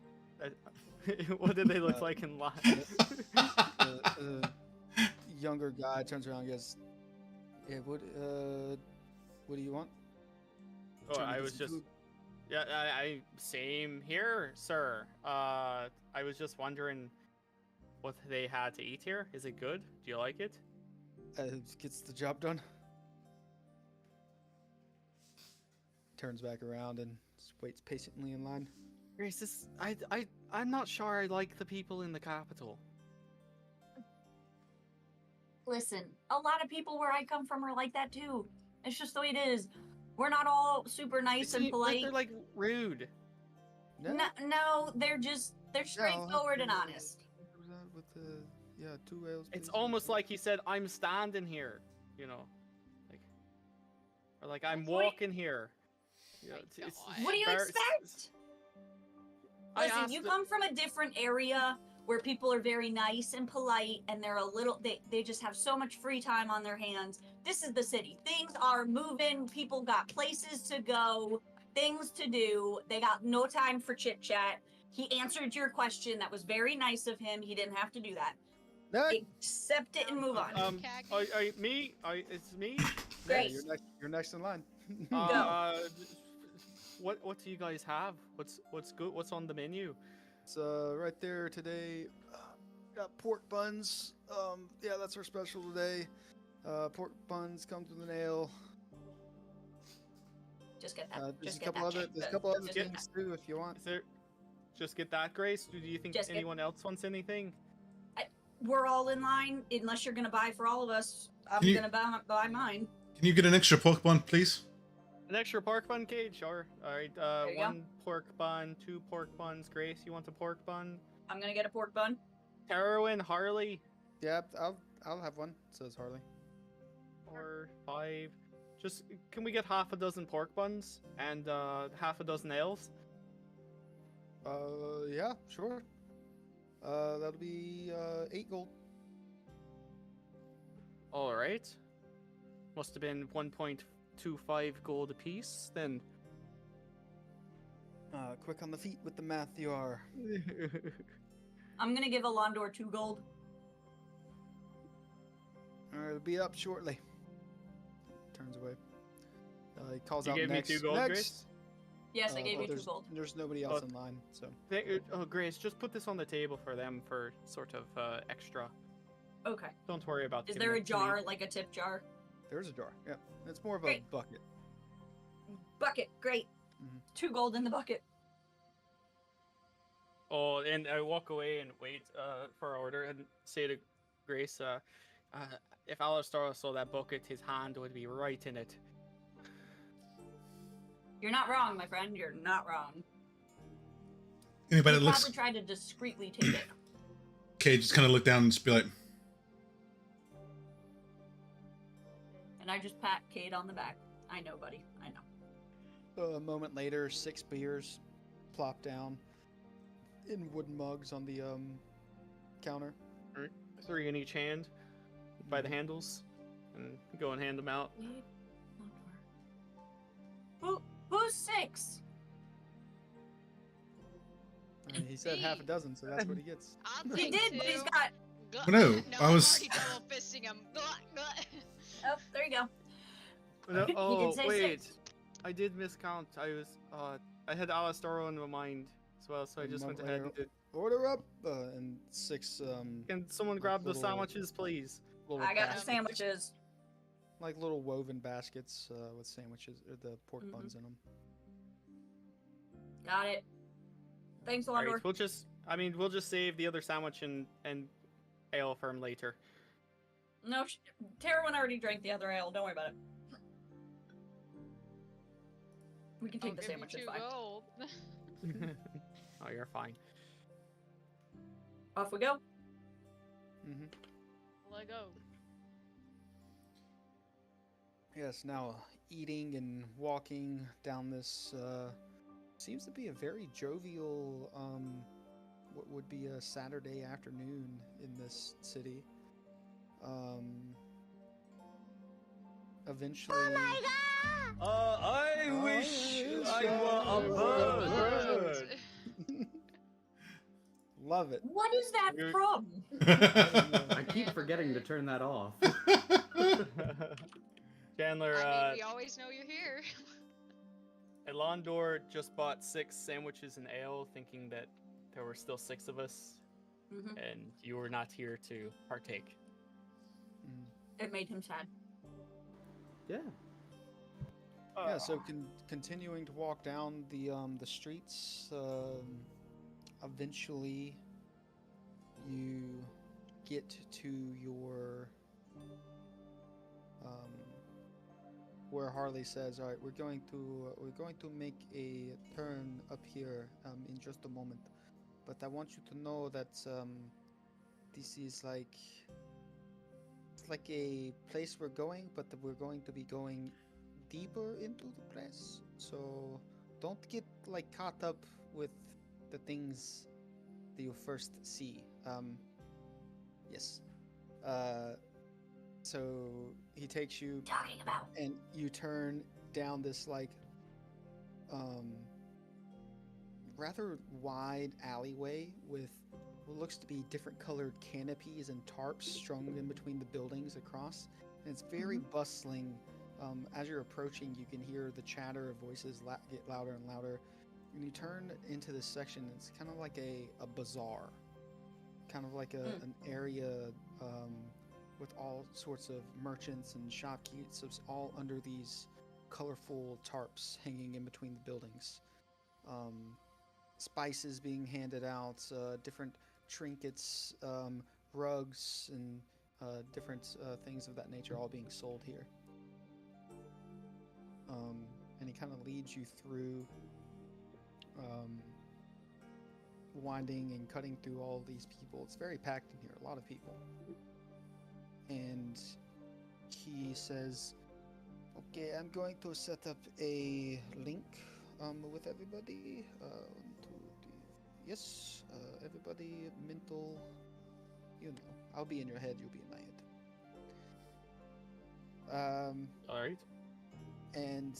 What did they look like in line? The younger guy turns around and goes, "Yeah, what do you want?" Oh, Trying to I get was some just. food. Yeah, I same here, sir. I was just wondering what they had to eat here. Is it good? Do you like it? Gets the job done. Turns back around and just waits patiently in line. Grace, I'm not sure I like the people in the capital. Listen, a lot of people where I come from are like that too. It's just the way it is. We're not all super nice and polite. They're like rude. No, they're straightforward and honest. With the 2 ales. It's please. almost like he said, "I'm standing here," like, or like I'm What? walking here. My It's God. What do you very- expect? I Listen, asked you the- come from a different area where people are very nice and polite and they're they just have so much free time on their hands. This is the city. Things are moving, people got places to go, things to do. They got no time for chit chat. He answered your question. That was very nice of him. He didn't have to do that. No, Accept it and move on. It's me. yeah, Great. you're next in line. What do you guys have? What's good? What's on the menu? It's right there today. Got pork buns. Yeah, that's our special today. Pork buns comes with an ale. Just get that. There's Just a get couple that. other check. there's a couple other Just get things too if you want. Is there? Just get that, Grace. Do you think Just get- anyone else wants anything? We're all in line. Unless you're gonna buy for all of us, I'm Can you- gonna buy mine. Can you get an extra pork bun, please? An extra pork bun, Cage? Sure. All right. you go. 1 pork bun, 2 pork buns. Grace, you want a pork bun? I'm gonna get a pork bun. Heroin, Harley, Yeah, I'll have one. Says Harley. 4, 5. Just can we get half a dozen pork buns and half a dozen ales? Yeah, sure. That'll be 8 gold. All right. Must have been 1.25 gold apiece then. Quick on the feet with the math you are. I'm gonna give Alondor 2 gold. Alright, it'll be up shortly. Turns away. He calls You out gave next. me 2 gold, next! Grace? Yes, I gave you 2 there's, gold. There's nobody else Oh. in line, so. Oh, Grace, just put this on the table for them for sort of extra. Okay. Don't worry about Is giving there a it to me. jar, like a tip jar? There's a jar. Yeah, it's more of a Great. bucket. Bucket, great. Mhm. 2 gold in the bucket. Oh, and I walk away and wait for our order and say to Grace, if Alistar saw that bucket, his hand would be right in it. You're not wrong, my friend. You're not wrong. Anybody You that looks probably tried to discreetly take it. okay, just kind of look down and just be like, And I just pat Cade on the back. I know, buddy. I know. A moment later, 6 beers plop down in wooden mugs on the counter. 3 in each hand by the handles and go and hand them out. Wait, who's 6? He said half a dozen, so that's what he gets. I'll He take did, 2. but he's got. No, I I'm was- already double fisting him. Oh, there you go. No, He oh, did say wait. 6. I did miscount. I had Alistar in my mind as well, so I A just went moment ahead later. and did. Order up! And 6 Can someone grab the little- sandwiches, please? little I got the baskets. sandwiches. Like little woven baskets with sandwiches or the pork Mhm. buns in them. Got it. Thanks, All right, Londor. we'll just save the other sandwich and ale for him later. No, Terwin already drank the other ale. Don't worry about it. We can take I'll the give you sandwich. It's 2 fine. gold. Oh, you're fine. Off we go. Mm-hmm. Let go. Yes, now eating and walking down this seems to be a very jovial, what would be a Saturday afternoon in this city. Eventually. I wish I I were were a bird. Love it. What is that You're- from? I keep forgetting to turn that off. Chandler, I mean, we always know you're here. Elondor just bought 6 sandwiches and ale, thinking that there were still 6 of us, Mm-hmm. and you were not here to partake. Mm. It made him sad. Yeah. Yeah, so continuing to walk down the streets, eventually you get to your where Harley says, "All right, we're going to make a turn up here in just a moment, but I want you to know that this is like it's like a place we're going, but that we're going to be going deeper into the place. So don't get like caught up with the things that you first see. Yes. So he takes you Talking about. and you turn down this like rather wide alleyway with what looks to be different colored canopies and tarps strung in between the buildings across, and it's very bustling. As you're approaching, you can hear the chatter of voices get louder and louder. When you turn into this section, it's kind of like a bazaar, kind of like an area with all sorts of merchants and shopkeepers, all under these colorful tarps hanging in between the buildings. Spices being handed out, different trinkets, rugs, and different things of that nature all being sold here. And he kind of leads you through, winding and cutting through all of these people. It's very packed in here, a lot of people. And he says, "Okay, I'm going to set up a link with everybody. Yes, everybody mental, I'll be in your head, you'll be in my head." All right. And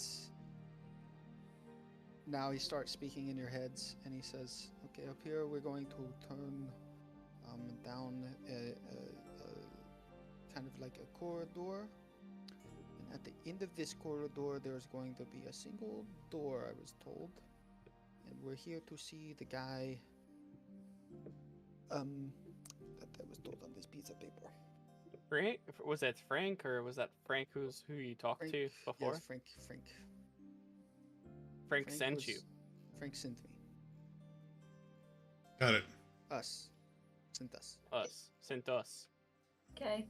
now he starts speaking in your heads, and he says, "Okay, up here we're going to turn down a kind of like a corridor. And at the end of this corridor, there's going to be a single door, I was told. And we're here to see the guy that I was told on this piece of paper." Frank? Was that Frank, or was that Frank who you talked to before? Yes, Frank. Frank sent was- you. Frank sent me. Got it. Us. Sent us. Us. Sent us. Okay.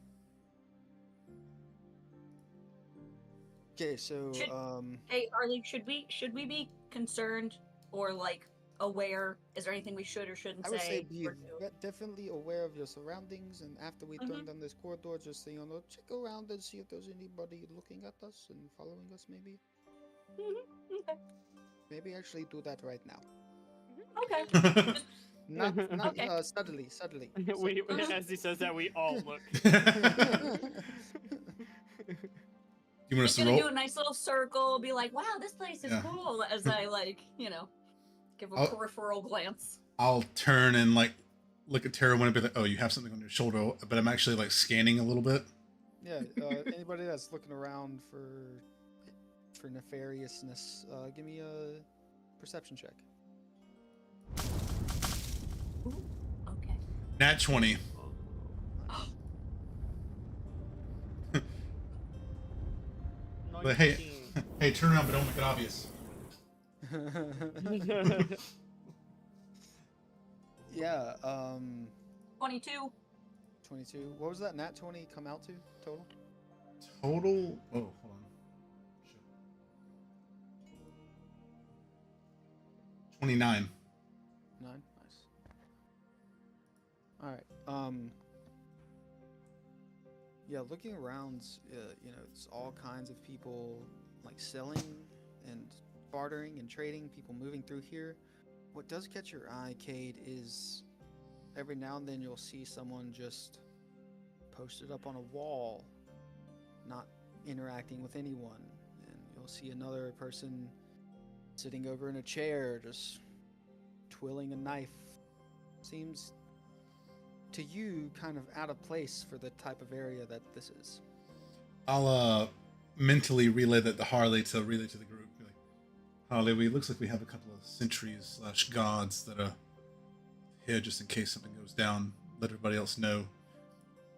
Okay, so Should- Hey, Harley, should we be concerned or like aware? Is there anything we should or shouldn't I would say be or do? definitely aware of your surroundings, and after we turn Mhm. down this corridor, just check around and see if there's anybody looking at us and following us. Maybe, Okay. maybe actually do that right now. Okay. Not Okay. subtly. we, as he says that, we all look. You want us Just to gonna do roll? a nice little circle, be like, "Wow, this place is Yeah. cool," as I give a I'll- peripheral glance. I'll turn and like look at Tara and be like, "Oh, you have something on your shoulder," but I'm actually like scanning a little bit. Yeah. Anybody that's looking around for nefariousness, give me a perception check. Ooh, okay. Nat 20. But hey, 19. hey, turn around, but don't make it obvious. Yeah, 22. 22. What was that nat 20 come out to total? Total. Oh, hold on. Shit. 29. 9. Nice. All right. Yeah, looking around, it's all kinds of people like selling and bartering and trading. People moving through here. What does catch your eye, Cade, is every now and then you'll see someone just posted up on a wall, not interacting with anyone, and you'll see another person sitting over in a chair, just twirling a knife. Seems to you kind of out of place for the type of area that this is. I'll mentally relay that to Harley to relay to the group. Be like, Harley, looks like we have a couple of sentries / guards that are here just in case something goes down. Let everybody else know.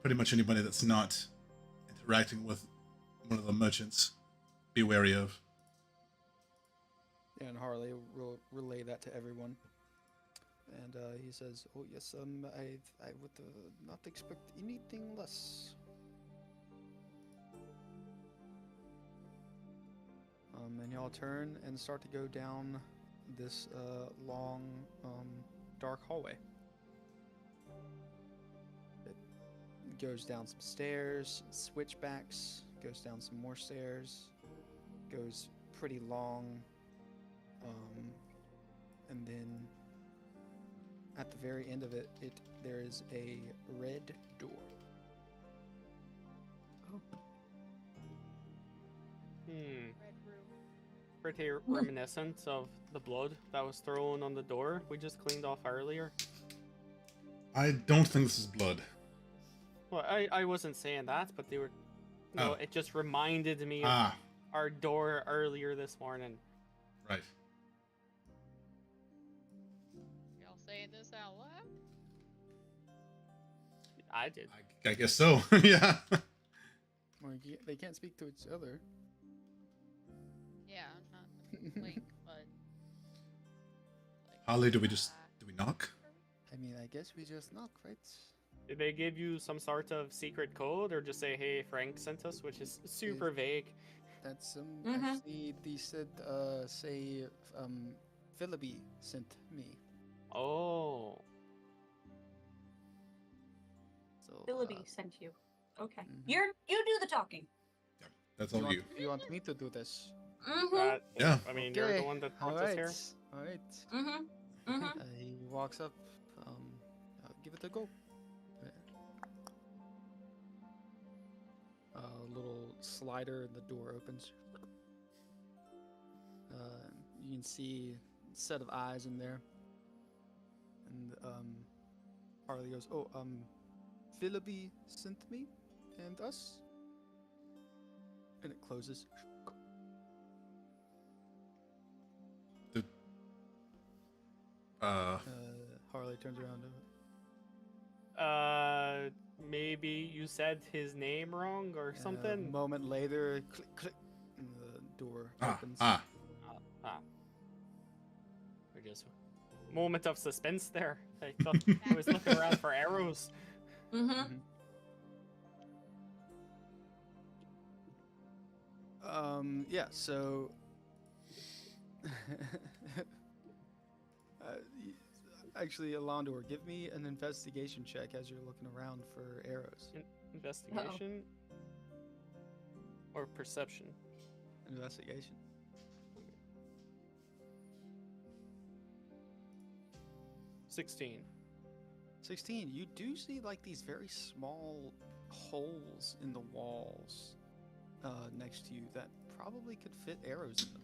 Pretty much anybody that's not interacting with one of the merchants, be wary of. And Harley will relay that to everyone. And he says, "Oh yes, I would not expect anything less." And y'all turn and start to go down this long, dark hallway. It goes down some stairs, switchbacks, goes down some more stairs, goes pretty long, and then at the very end of it, there is a red door. Red room. Pretty reminiscent of the blood that was thrown on the door we just cleaned off earlier. I don't think this is blood. Well, I wasn't saying that, but they were. No, Oh. it just reminded me of Ah, our door earlier this morning. right. Y'all saying this out loud? I did. I guess so. Yeah. Well, they can't speak to each other. Yeah, not Link, but. Like, Harley, do we knock? I mean, I guess we just knock, right? Did they give you some sort of secret code, or just say, "Hey, Frank sent us," which is super vague? That's Mhm. actually they said say Philippi sent me. Oh, So Philippi sent you. Okay. Mhm. You do the talking. That's you all want, you. you want me to do this? Mm-hmm. Yeah. I mean, you're the one that brought us here. All right. Mm-hmm. Mm-hmm. He walks up. Give it a go. A little slider and the door opens. You can see a set of eyes in there. And Harley goes, "Oh, Philippi sent me and us." And it closes. Harley turns around to Maybe you said his name wrong or A something. moment later, click, click, and the door Ah, opens. Ah. Or just moment of suspense there. I thought I was looking around for arrows. Mm-hmm. Yeah, so actually, Alondor, give me an investigation check as you're looking around for arrows. Investigation or perception. Investigation. 16. 16. You do see like these very small holes in the walls next to you that probably could fit arrows in them.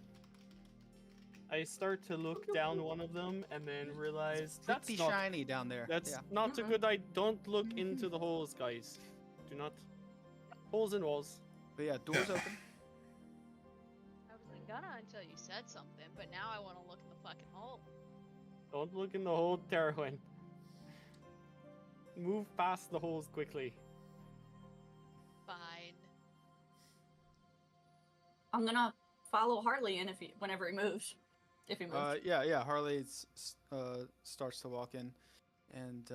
I start to look down one of them and then realize that's Pretty not shiny down there. that's Yeah. not a good idea. Don't look into the holes, guys. Do not. Holes in walls. But yeah, doors open. I wasn't gonna until you said something, but now I want to look in the fucking hole. Don't look in the hole, Terwin. Move past the holes quickly. Fine. I'm gonna follow Harley in whenever he moves. If he moves. Yeah. Harley starts to walk in, and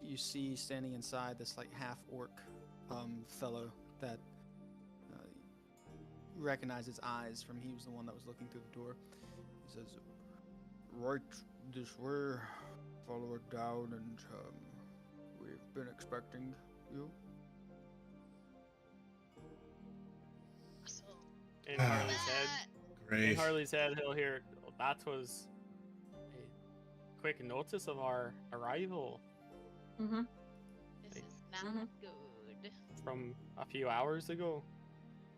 you see standing inside this like half orc fellow that you recognize his eyes from he was the one that was looking through the door. He says, "Right this way, follow it down, and we've been expecting you." In Harley's head, in Great. Harley's head, he'll hear, "Oh, that was a quick notice of our arrival Mm-hmm. This is not Mhm. good. from a few hours ago."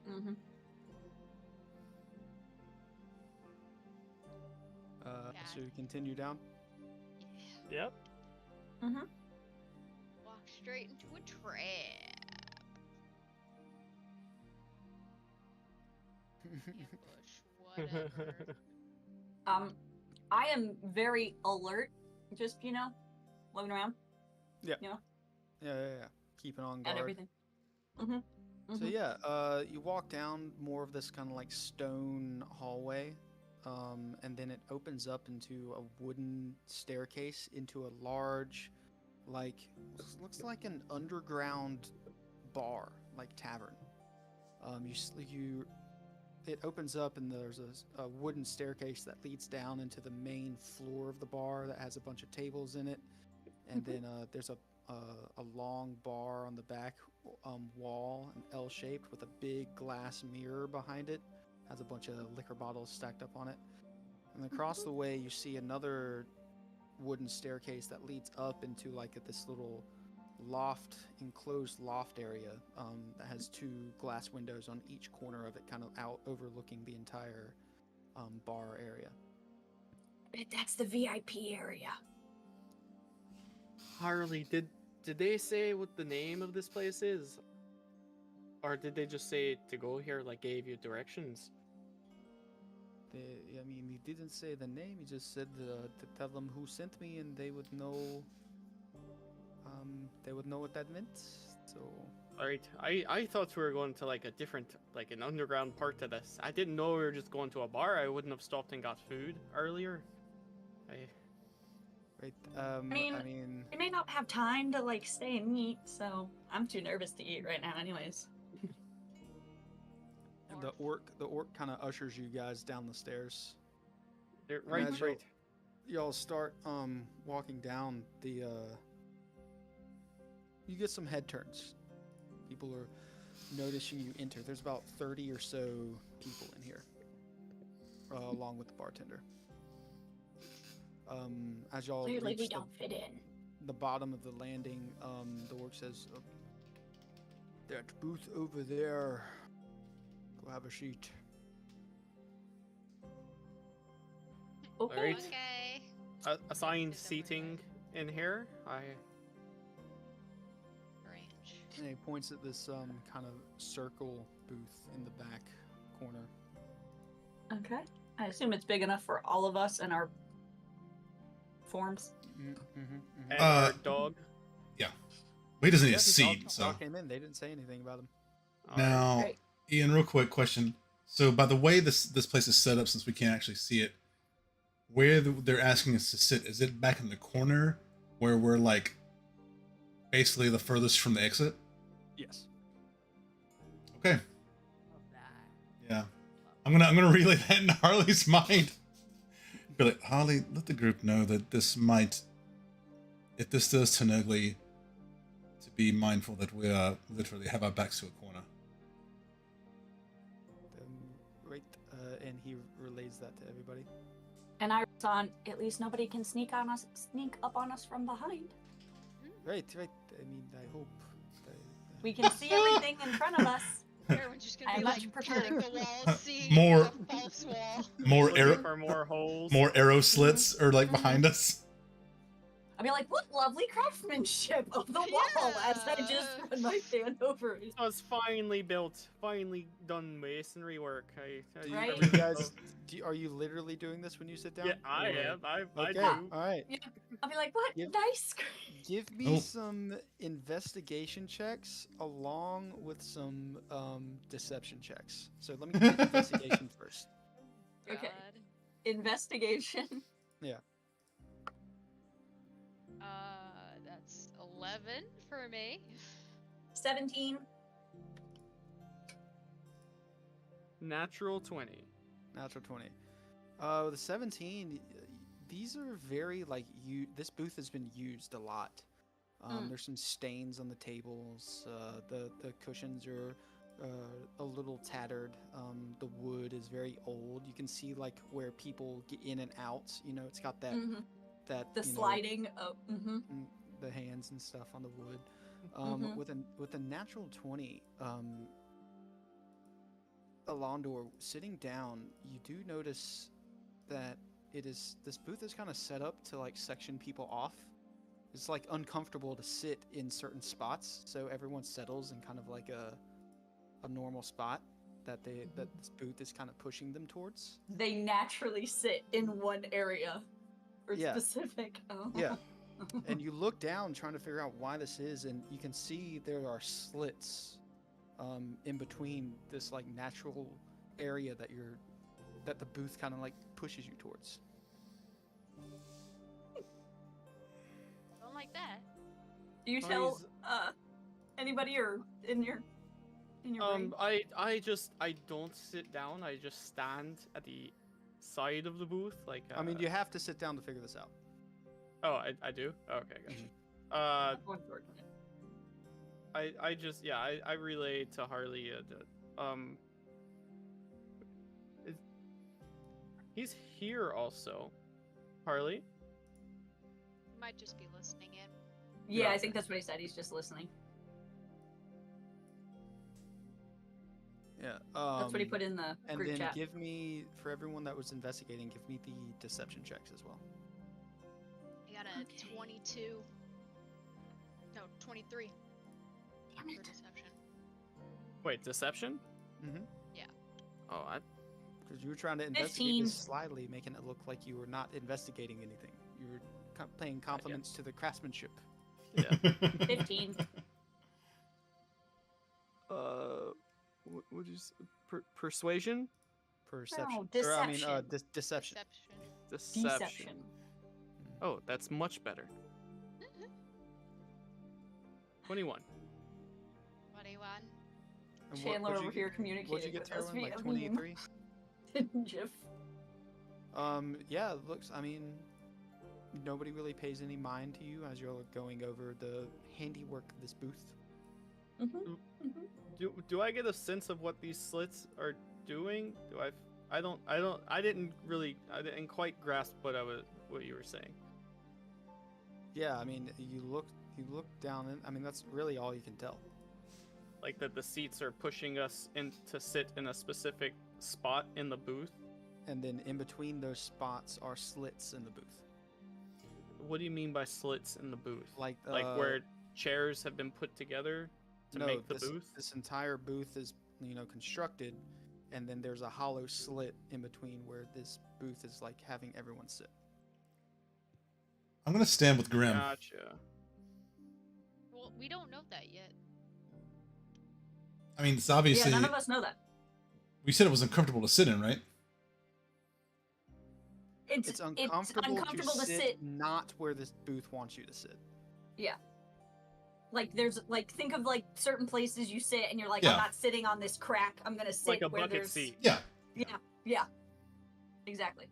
Mm-hmm. So you continue down. Yep. Mm-hmm. Walk straight into a trap. Ambush, whatever. I am very alert. Just looking around Yeah. Keeping on at guard. everything. Mm-hmm. So yeah, you walk down more of this kind of like stone hallway, and then it opens up into a wooden staircase into a large, looks like an underground bar, like tavern. It opens up and there's a wooden staircase that leads down into the main floor of the bar that has a bunch of tables in it, and then there's a long bar on the back wall, an L-shaped with a big glass mirror behind it. Has a bunch of liquor bottles stacked up on it. And across the way, you see another wooden staircase that leads up into this little enclosed loft area that has 2 glass windows on each corner of it, kind of out overlooking the entire bar area. That's the VIP area. Harley, did they say what the name of this place is? Or did they just say to go here, like gave you directions? He didn't say the name. He just said to tell them who sent me, and they would know. They would know what that meant. So. Alright, I thought we were going to like a different, like an underground part to this. I didn't know we were just going to a bar. I wouldn't have stopped and got food earlier. Right. mean- We may not have time to stay and eat, so I'm too nervous to eat right now, anyways. The orc kind of ushers you guys down the stairs. Right, as right. Y'all start walking down the. You get some head turns. People are noticing you enter. There's about 30 or so people in here, along with the bartender. As y'all Clearly, we reach don't fit in. the bottom of the landing, the orc says, "That booth over there. Go have a seat." Okay. Alright. Okay. Assigned Sit over seating in here. Range. And he points at this kind of circle booth in the back corner. Okay. I assume it's big enough for all of us and our forms. And our dog. Well, he doesn't need Yeah, a the seat, dog so. came in. They didn't say anything about him. Now, Great. Ian, real quick question. So, by the way this place is set up, since we can't actually see it, where they're asking us to sit, is it back in the corner where we're basically the furthest from the exit? Yes. Okay. Yeah. I'm gonna relay that in Harley's mind. Be like, Harley, let the group know that this might, if this does turn ugly, to be mindful that we literally have our backs to a corner. Right. And he relays that to everybody. And I on at least nobody can sneak up on us from behind. Right. I mean, I hope. We can see everything in front of us. Everyone's just gonna I be much prefer- turning the walls, seeing More- a false wall. More Looking arrow, for more holes. more arrow slits are behind us. I'll be like, what lovely craftsmanship of the wall as I just Yeah. run my hand over it. So it's finally built, finally done masonry work. Right? Are you guys? Are you literally doing this when you sit down? Yeah, I Or- am. I Okay. do. All right. I'll be like, what Give- nice. Give me Oh. some investigation checks along with some deception checks. So let me get investigation first. Okay. God. Investigation. That's 11 for me. 17. Natural 20. Natural 20. The 17. These are very like you. This booth has been used a lot. There's some stains on the tables. The cushions are a little tattered. The wood is very old. You can see like where people get in and out. You know, it's got that Mhm. that The you know, sliding. Oh, the hands and stuff on the wood. Mhm. With a natural 20, Alondor, sitting down, you do notice that this booth is kind of set up to like section people off. It's like uncomfortable to sit in certain spots, so everyone settles in kind of like a normal spot that this booth is kind of pushing them towards. they naturally sit in one area. Or Yeah. specific. Oh. Yeah. And you look down trying to figure out why this is, and you can see there are slits in between this like natural area that the booth kind of like pushes you towards. Don't like that. Do you Oh, tell he's- anybody or in your brain? I don't sit down. I just stand at the side of the booth, like. I mean, you have to sit down to figure this out. Oh, I do. Okay, gotcha. One sword. I relay to Harley. He's here also. Harley. Might just be listening in. Yeah, Yeah. I think that's what he said. He's just listening. Yeah. That's what he put in the And group then chat. give me, for everyone that was investigating, give me the deception checks as well. I got a Okay. 22. No, 23 Damn for it. deception. Wait, deception? Mm-hmm. Oh, Because you were trying to investigate 15. this slyly, making it look like you were not investigating anything. You were paying compliments to the craftsmanship. yeah. 15. Would you persuasion? Perception. deception. Deception. Deception. Deception. Oh, that's much better. 21. 21. And Chandler what'd you over here communicating What'd you get, with us Terwin? Like via 23? meme. GIF. Yeah, it looks, I mean, nobody really pays any mind to you as you're going over the handiwork of this booth. Mm-hmm. Do I get a sense of what these slits are doing? I didn't quite grasp what you were saying. Yeah, I mean, you look down, and I mean, that's really all you can tell. Like that the seats are pushing us in to sit in a specific spot in the booth. And then in between those spots are slits in the booth. What do you mean by slits in the booth? Like Where chairs have been put together to make the booth? This entire booth is, constructed, and then there's a hollow slit in between where this booth is like having everyone sit. I'm gonna stand with Grim. Gotcha. Well, we don't know that yet. I mean, it's obviously Yeah, none of us know that. we said it was uncomfortable to sit in, right? It's uncomfortable, uncomfortable to to sit, sit. not where this booth wants you to sit. Yeah. Like there's like think of like certain places you sit and you're like, Yeah. I'm not sitting on this crack. I'm gonna sit Like a where bucket there's seat. Yeah. Yeah. Exactly.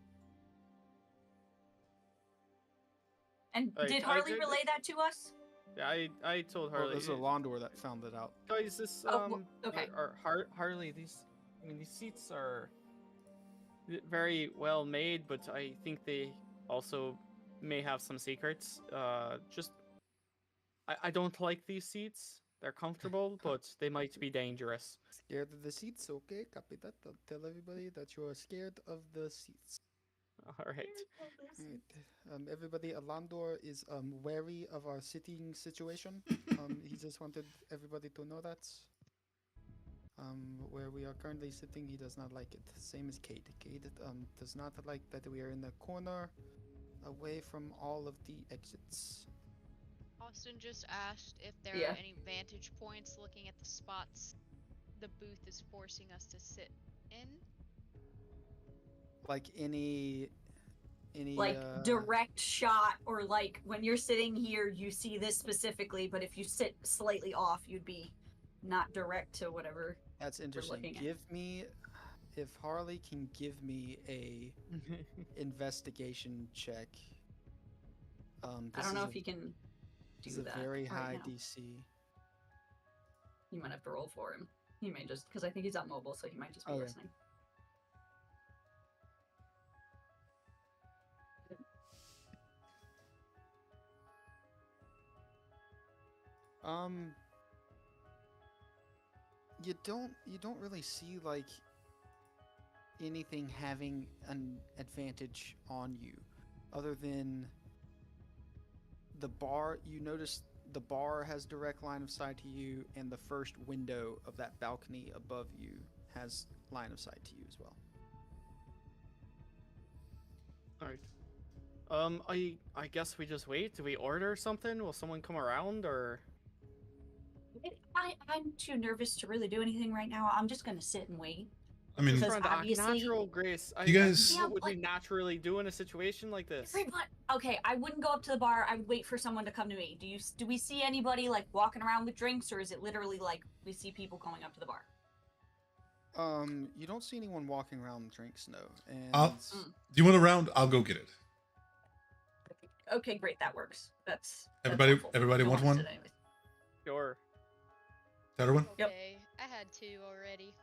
And Like, did I Harley did- relay that to us? Yeah, I told Well, Harley. there's a Londor that found it out. Guys, this Oh, okay. Harley. These seats are very well made, but I think they also may have some secrets. I don't like these seats. They're comfortable, but they might be dangerous. Scared of the seats? Okay, copy that. Don't tell everybody that you are scared of the seats. All right. Alright, everybody, Alandor is wary of our sitting situation. He just wanted everybody to know that. Where we are currently sitting, he does not like it. Same as Cade. Cade does not like that we are in the corner, away from all of the exits. Austin just asked if there Yeah. are any vantage points looking at the spots the booth is forcing us to sit in. Like any Like direct shot, or like when you're sitting here, you see this specifically, but if you sit slightly off, you'd be not direct to whatever. That's interesting. looking at. Give me, if Harley can give me a investigation check. I this don't know is if you can This do is a that. very right high now. DC. You might have to roll for him. He may just, because I think he's on mobile, so he might just be Okay. listening. You don't really see like anything having an advantage on you, other than the bar. You notice the bar has direct line of sight to you, and the first window of that balcony above you has line of sight to you as well. All right. I guess we just wait. Do we order something? Will someone come around or? I'm too nervous to really do anything right now. I'm just gonna sit and wait. I mean, Because Trying to act obviously- natural, Grace. You guys- Yeah, What would we but- naturally do in a situation like this? Everyone, okay, I wouldn't go up to the bar. I would wait for someone to come to me. Do we see anybody like walking around with drinks, or is it literally like we see people going up to the bar? You don't see anyone walking around with drinks, no. And Mm. do you want a round? I'll go get it. Okay, great, that works. That's Everybody helpful. want No one? sit anyways. Sure. Everyone? Yep. Okay, I had 2 already.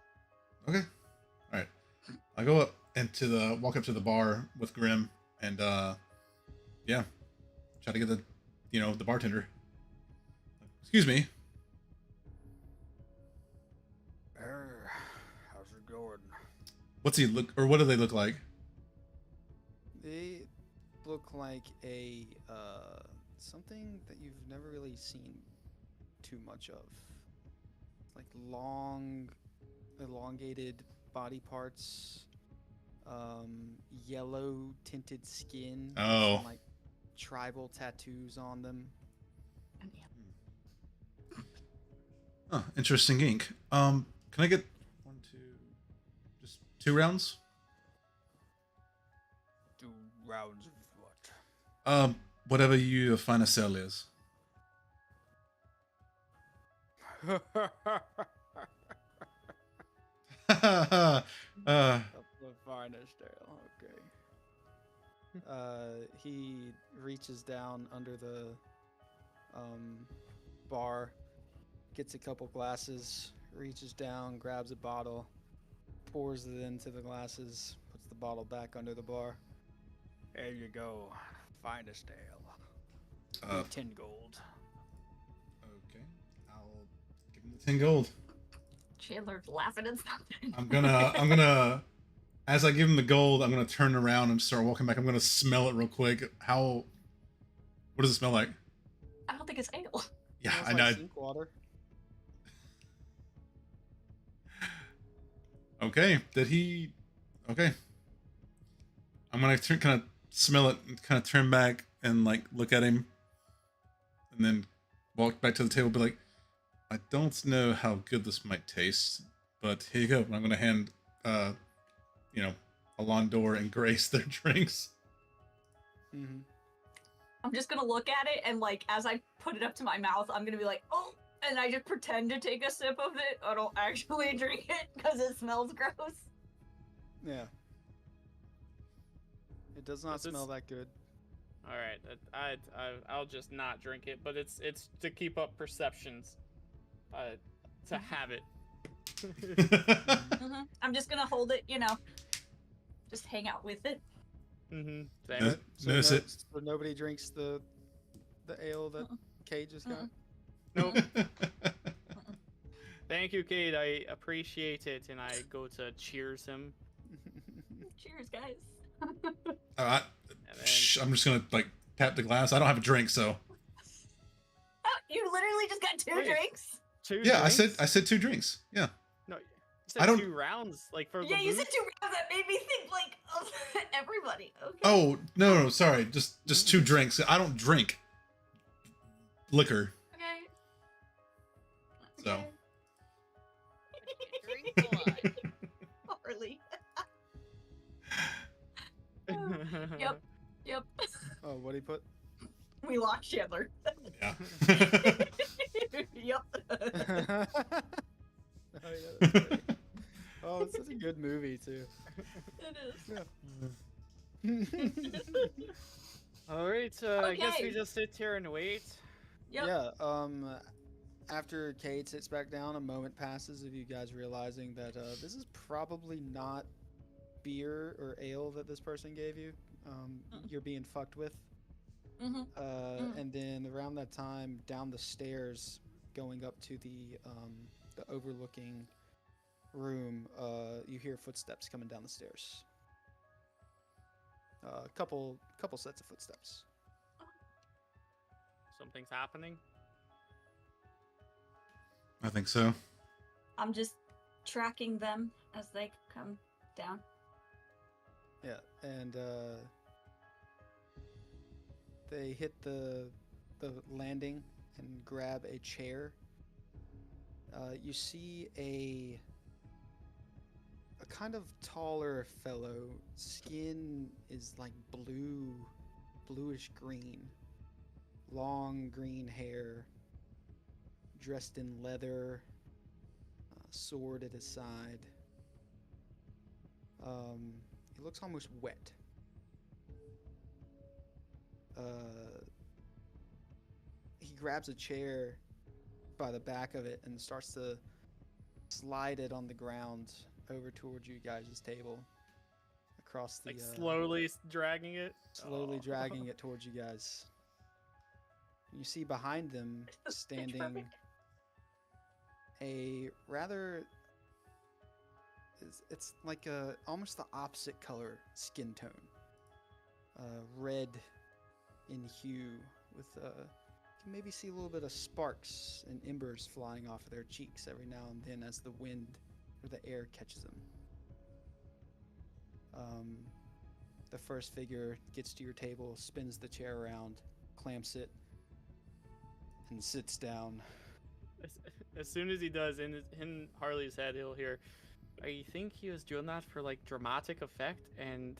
Okay. All right. I go up into walk up to the bar with Grim, and yeah, try to get the bartender. Excuse me. How's it going? What's he look, or what do they look like? They look like a something that you've never really seen too much of. Like long, elongated body parts, yellow tinted skin, with Oh. some, like tribal tattoos on them. Oh, interesting ink. Can I get 1, 2, just 2 rounds? 2 rounds of what? Whatever you find a sale is. The finest ale, okay. He reaches down under the bar, gets a couple glasses, reaches down, grabs a bottle, pours it into the glasses, puts the bottle back under the bar. There you go, finest ale. 10 gold. Okay, I'll give him the 10 gold. Chandler's laughing at something. I'm gonna, as I give him the gold, I'm gonna turn around and start walking back. I'm gonna smell it real quick. What does it smell like? I don't think it's ale. Yeah, Smells I like know. sink water. Okay, okay. I'm gonna kind of smell it and kind of turn back and like look at him, and then walk back to the table. Be like, I don't know how good this might taste, but here you go. I'm gonna hand, Alondor and Grace their drinks. Mm-hmm. I'm just gonna look at it, and like as I put it up to my mouth, I'm gonna be like, oh, and I just pretend to take a sip of it. I don't actually drink it because it smells gross. Yeah. It does not This is- smell that good. All right. I'll just not drink it, but it's to keep up perceptions. To have it. I'm just gonna hold it, just hang out with it. Mhm. No- Same. Notice it. So nobody drinks the ale that Kay just got. Nope. Thank you, Kate. I appreciate it, and I go to cheers him. Cheers, guys. Uh, And then, I'm just gonna like tap the glass. I don't have a drink, so You literally just got 2 Wait. drinks? 2 yeah. drinks? I said 2 drinks. Yeah. No, you I said don't- 2 rounds, like for Yeah, the you booze? said 2 rounds. That made me think like of everybody. Okay. Oh no, sorry. Just 2 drinks. I don't drink liquor, Okay. so. Okay. Drink a lot. Harley. Yep. Yep. Oh, what do he put? We lost Chandler. Yeah. Yep. Oh, yeah, that's great. Oh, it's such a good movie too. It is. All right, I guess we Okay. just sit here and wait. Yep. Yeah. After Cade sits back down, a moment passes of you guys realizing that this is probably not beer or ale that this person gave you. You're being fucked with. Mm-hmm. And then around that time, down the stairs, going up to the overlooking room, you hear footsteps coming down the stairs. Couple sets of footsteps. Something's happening. I think so. I'm just tracking them as they come down. Yeah, and they hit the landing and grab a chair. You see a kind of taller fellow. Skin is like bluish green, long green hair, dressed in leather, sword at his side. He looks almost wet. He grabs a chair by the back of it and starts to slide it on the ground over towards you guys' table, across the Like slowly dragging it. slowly Oh. dragging it towards you guys. You see behind them standing perfect. a rather it's like a almost the opposite color skin tone, red in hue, with you can maybe see a little bit of sparks and embers flying off of their cheeks every now and then as the wind or the air catches them. The first figure gets to your table, spins the chair around, clamps it, and sits down. As soon as he does, in Harley's head, he'll hear, I think he was doing that for like dramatic effect, and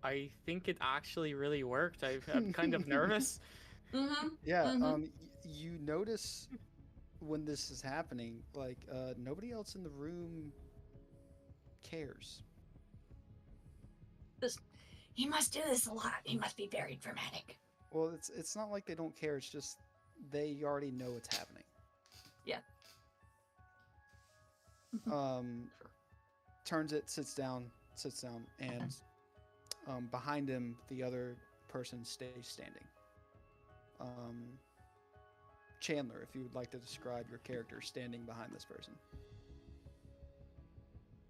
I think it actually really worked. I'm kind of nervous. Mm-hmm. Yeah, Mhm. You notice when this is happening, like, nobody else in the room cares. He must do this a lot. He must be very dramatic. Well, it's not like they don't care, it's just they already know what's happening. Yeah. Turns it, sits down, and behind him, the other person stays standing. Chandler, if you would like to describe your character standing behind this person.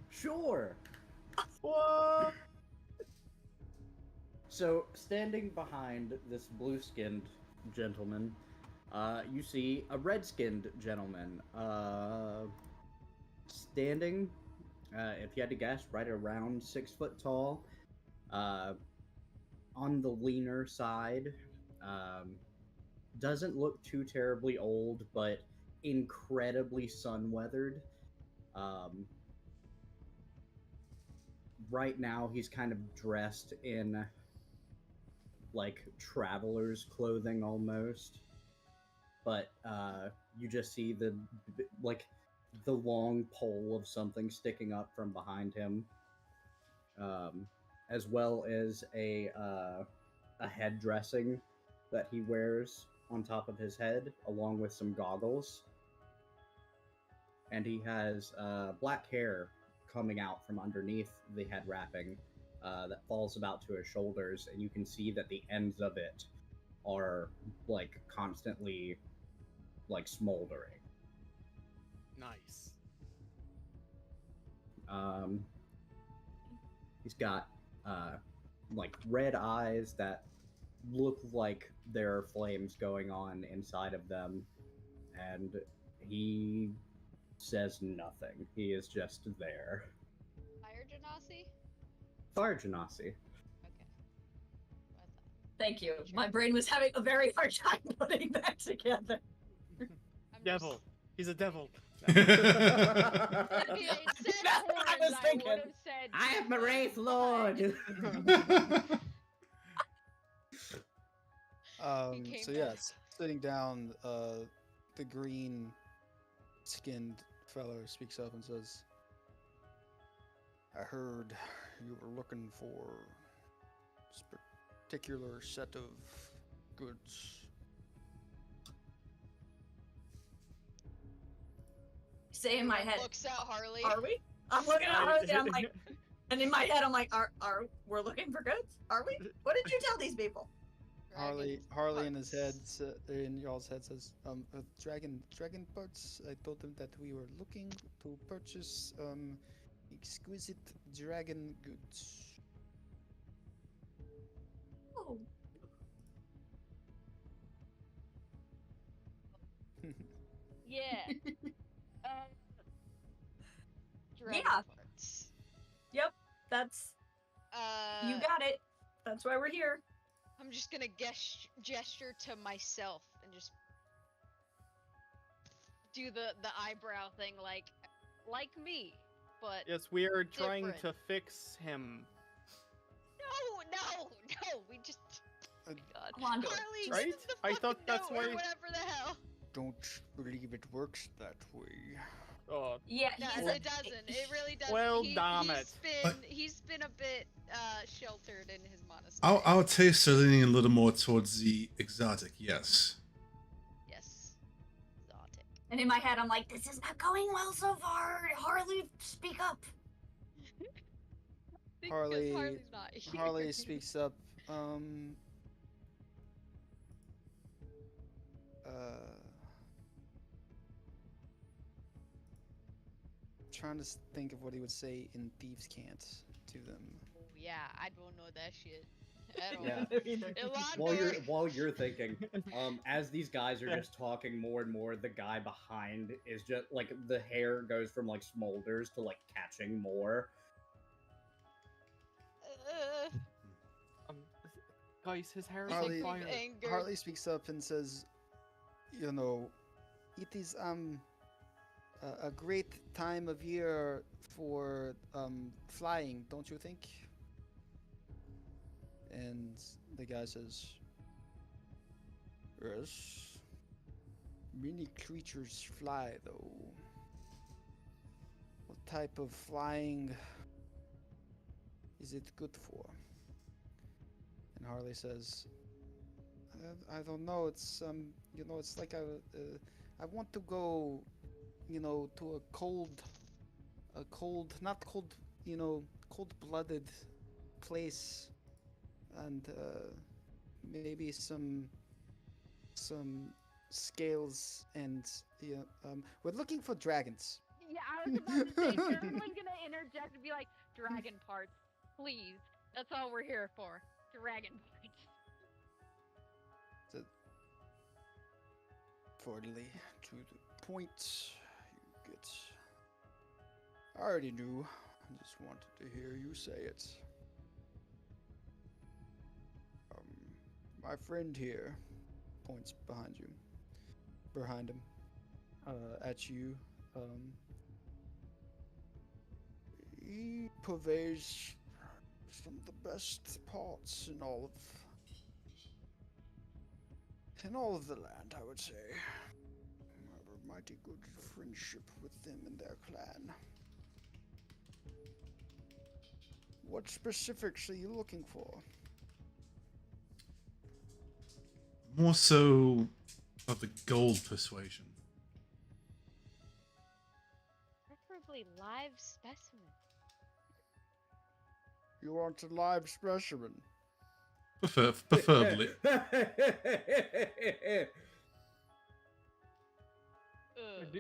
Sure. What? So, standing behind this blue-skinned gentleman, you see a red-skinned gentleman, standing, if you had to guess, right around 6 foot tall, on the leaner side, doesn't look too terribly old, but incredibly sun-weathered. Right now, he's kind of dressed in like traveler's clothing almost, but you just see the long pole of something sticking up from behind him, as well as a head dressing that he wears on top of his head, along with some goggles, and he has black hair coming out from underneath the head wrapping that falls about to his shoulders, and you can see that the ends of it are like constantly like smoldering. Nice. He's got like red eyes that look like there are flames going on inside of them, and he says nothing. He is just there. Fire Genasi? Fire Genasi. Okay. What I thought. Thank you. Sure. My brain was having a very hard time putting that together. I'm Devil. Just, He's a devil. if it said That's what I horns, was I thinking. would have said. I am devil, Wraith but- Lord. came So back. yes, sitting down, the green-skinned fellow speaks up and says, "I heard you were looking for this particular set of goods." Say in my head, Looks at Harley. are we? I'm looking at Harley and I'm like, and in my head I'm like, are we're looking for goods? Are we? What did you tell these people? Harley in his head, parts. in y'all's head says, dragon parts. I told them that we were looking to purchase, exquisite dragon goods." Oh, Yeah. Dragon Yeah. parts. that's Uh, you got it. That's why we're here. I'm just gonna gesture to myself and just do the eyebrow thing, like me, but Yes, we are trying to Different. fix him. no, we just. Oh Uh, my God. Come on, Harley, Right? give us the I thought fucking that's note or why- whatever the hell. Don't believe it works that way. Oh, Yeah, No, he's it doesn't. It really doesn't. Well, damn He's been a bit sheltered in his monastery. Our tastes are leaning a little more towards the exotic, yes. Yes. Exotic. And in my head I'm like, this is not going well so far. Harley, speak up. Because Harley- Harley's not here. Harley speaks up. Trying to think of what he would say in Thieves' Cant to them. Oh, yeah, I don't know that shit. At all. Yeah. Elondor. While you're thinking, as these guys are just talking more and more, the guy behind is just like the hair goes from like smolders to like catching more. Guys, his hair is Harley- on fire. Anger. Harley speaks up and says, "You know, it is a great time of year for flying, don't you think?" And the guy says, "Yes. Many creatures fly, though. What type of flying is it good for?" And Harley says, I don't know. It's you know, it's like I want to go, you know, to a cold, not cold, you know, cold-blooded place, and maybe some scales, and yeah, we're looking for dragons. Yeah, I was about to say, Jeremy's gonna interject and be like, dragon parts, please. That's all we're here for. Dragon parts. Finally, to the point you get. I already knew. I just wanted to hear you say it. My friend here points behind him, at you. He purveys some of the best parts in all of the land, I would say. I have a mighty good friendship with them and their clan. What specifics are you looking for? More so of the gold persuasion. Preferably live specimen. You want a live specimen? Preferably.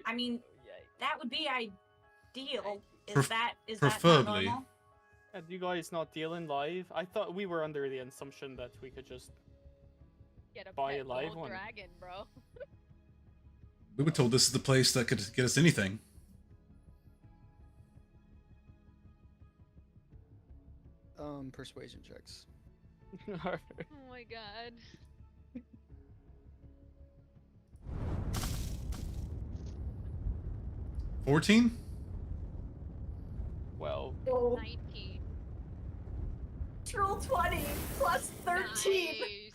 I mean, that would be ideal. Is Pref- that not preferably. normal? And you guys not dealing live? I thought we were under the assumption that we could just. Get a Buy a pet live gold one. dragon, bro. We were told this is the place that could get us anything. Persuasion checks. Oh my god. $14? Well, Oh, 19. roll 20 plus 13. Nice.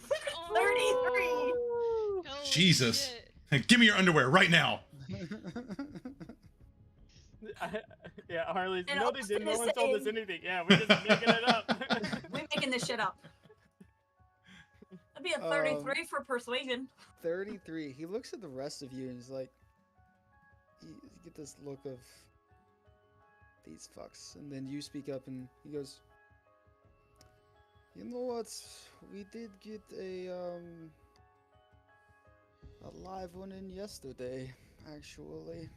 33. Holy Jesus. shit. Give me your underwear right now. yeah, Harley's. And No, I they was didn't. No gonna one told us say- anything. Yeah, we're just making it up. We're making this shit up. That'd be a 33 for persuasion. 33. He looks at the rest of you and he's like, you get this look of these fucks, and then you speak up and he goes, you know what? We did get a live one in yesterday, actually.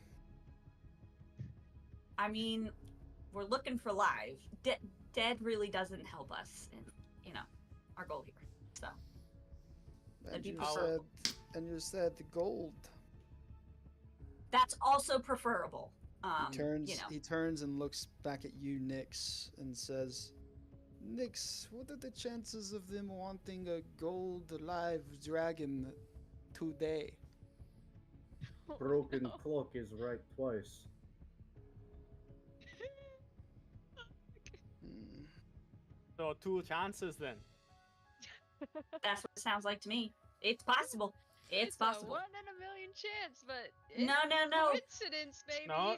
I mean, we're looking for live. Dead really doesn't help us in, our goal here. So, That'd And be you preferable. said gold. that's also preferable. He turns and looks back at you, Nyx, and says, Nyx, what are the chances of them wanting a gold live dragon today? Broken clock is right twice. Hmm. So 2 chances then. That's what it sounds like to me. It's possible. It's a possible. 1 in a million chance, but No, it's no, no. coincidence, baby. No,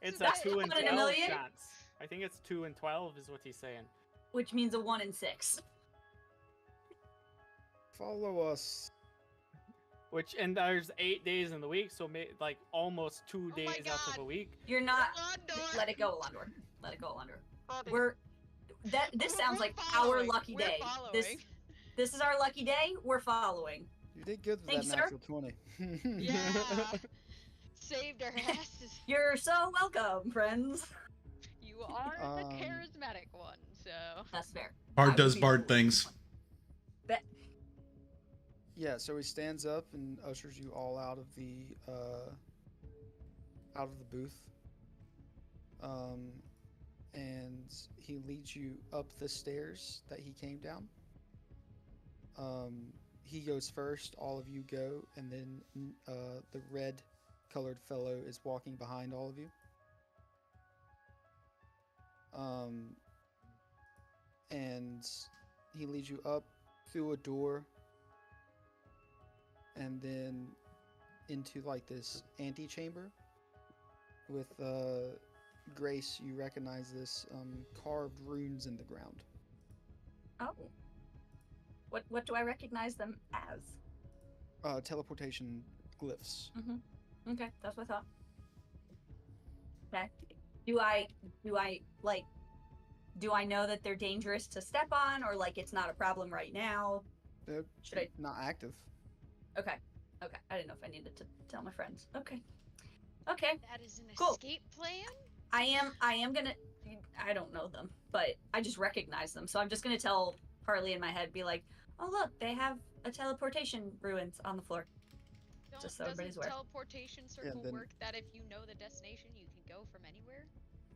it's a That's 2 in 1 in a 12 million? chance. I think it's 2 in 12 is what he's saying. Which means a 1 in 6. Follow us. And there's 8 days in the week, so like almost 2 Oh my days out of God. a week. You're not. Alondor. Let it go, Alondor. Let it go, Alondor. We're- This sounds we're like our following. lucky We're day. following. This is our lucky day. We're following. You did good with Thanks, that sir. natural 20. Yeah. Saved our asses. You're so welcome, friends. You are the Um, charismatic one, so. That's fair. Bard I does would be Bard cool. things. Yeah, so he stands up and ushers you all out of the booth. And he leads you up the stairs that he came down. He goes first, all of you go, and then the red colored fellow is walking behind all of you. And he leads you up through a door and then into like this antechamber with Grace. You recognize this carved runes in the ground. Oh. What do I recognize them as? Teleportation glyphs. Okay, that's what I thought. Okay. Do I know that they're dangerous to step on, or like it's not a problem right now? They're Should I? not active. Okay. Okay. I didn't know if I needed to tell my friends. Okay. Okay. That is an Cool. escape plan? I am gonna. I don't know them, but I just recognize them, so I'm just gonna tell Harley in my head, be like, "Oh look, they have a teleportation ruins on the floor." Just so everybody's doesn't aware. teleportation circle then- work that if you know the destination, you can go from anywhere?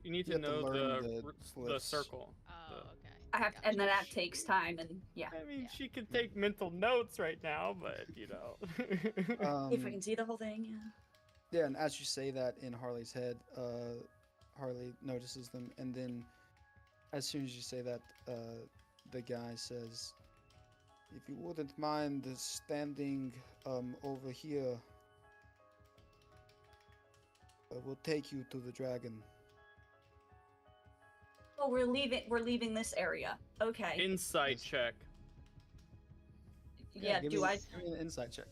You need You to have to know learn the the the glyphs. circle. Oh, okay. I have, and then Gotcha. that takes time, and yeah. I mean, Yeah. she can take mental notes right now, but If I can see the whole thing, yeah. Yeah, and as you say that in Harley's head, Harley notices them, and then as soon as you say that, the guy says, "If you wouldn't mind standing over here, I will take you to the dragon." Oh, we're leaving this area. Okay. Inside check. Yeah. give Do me, I give me an insight check?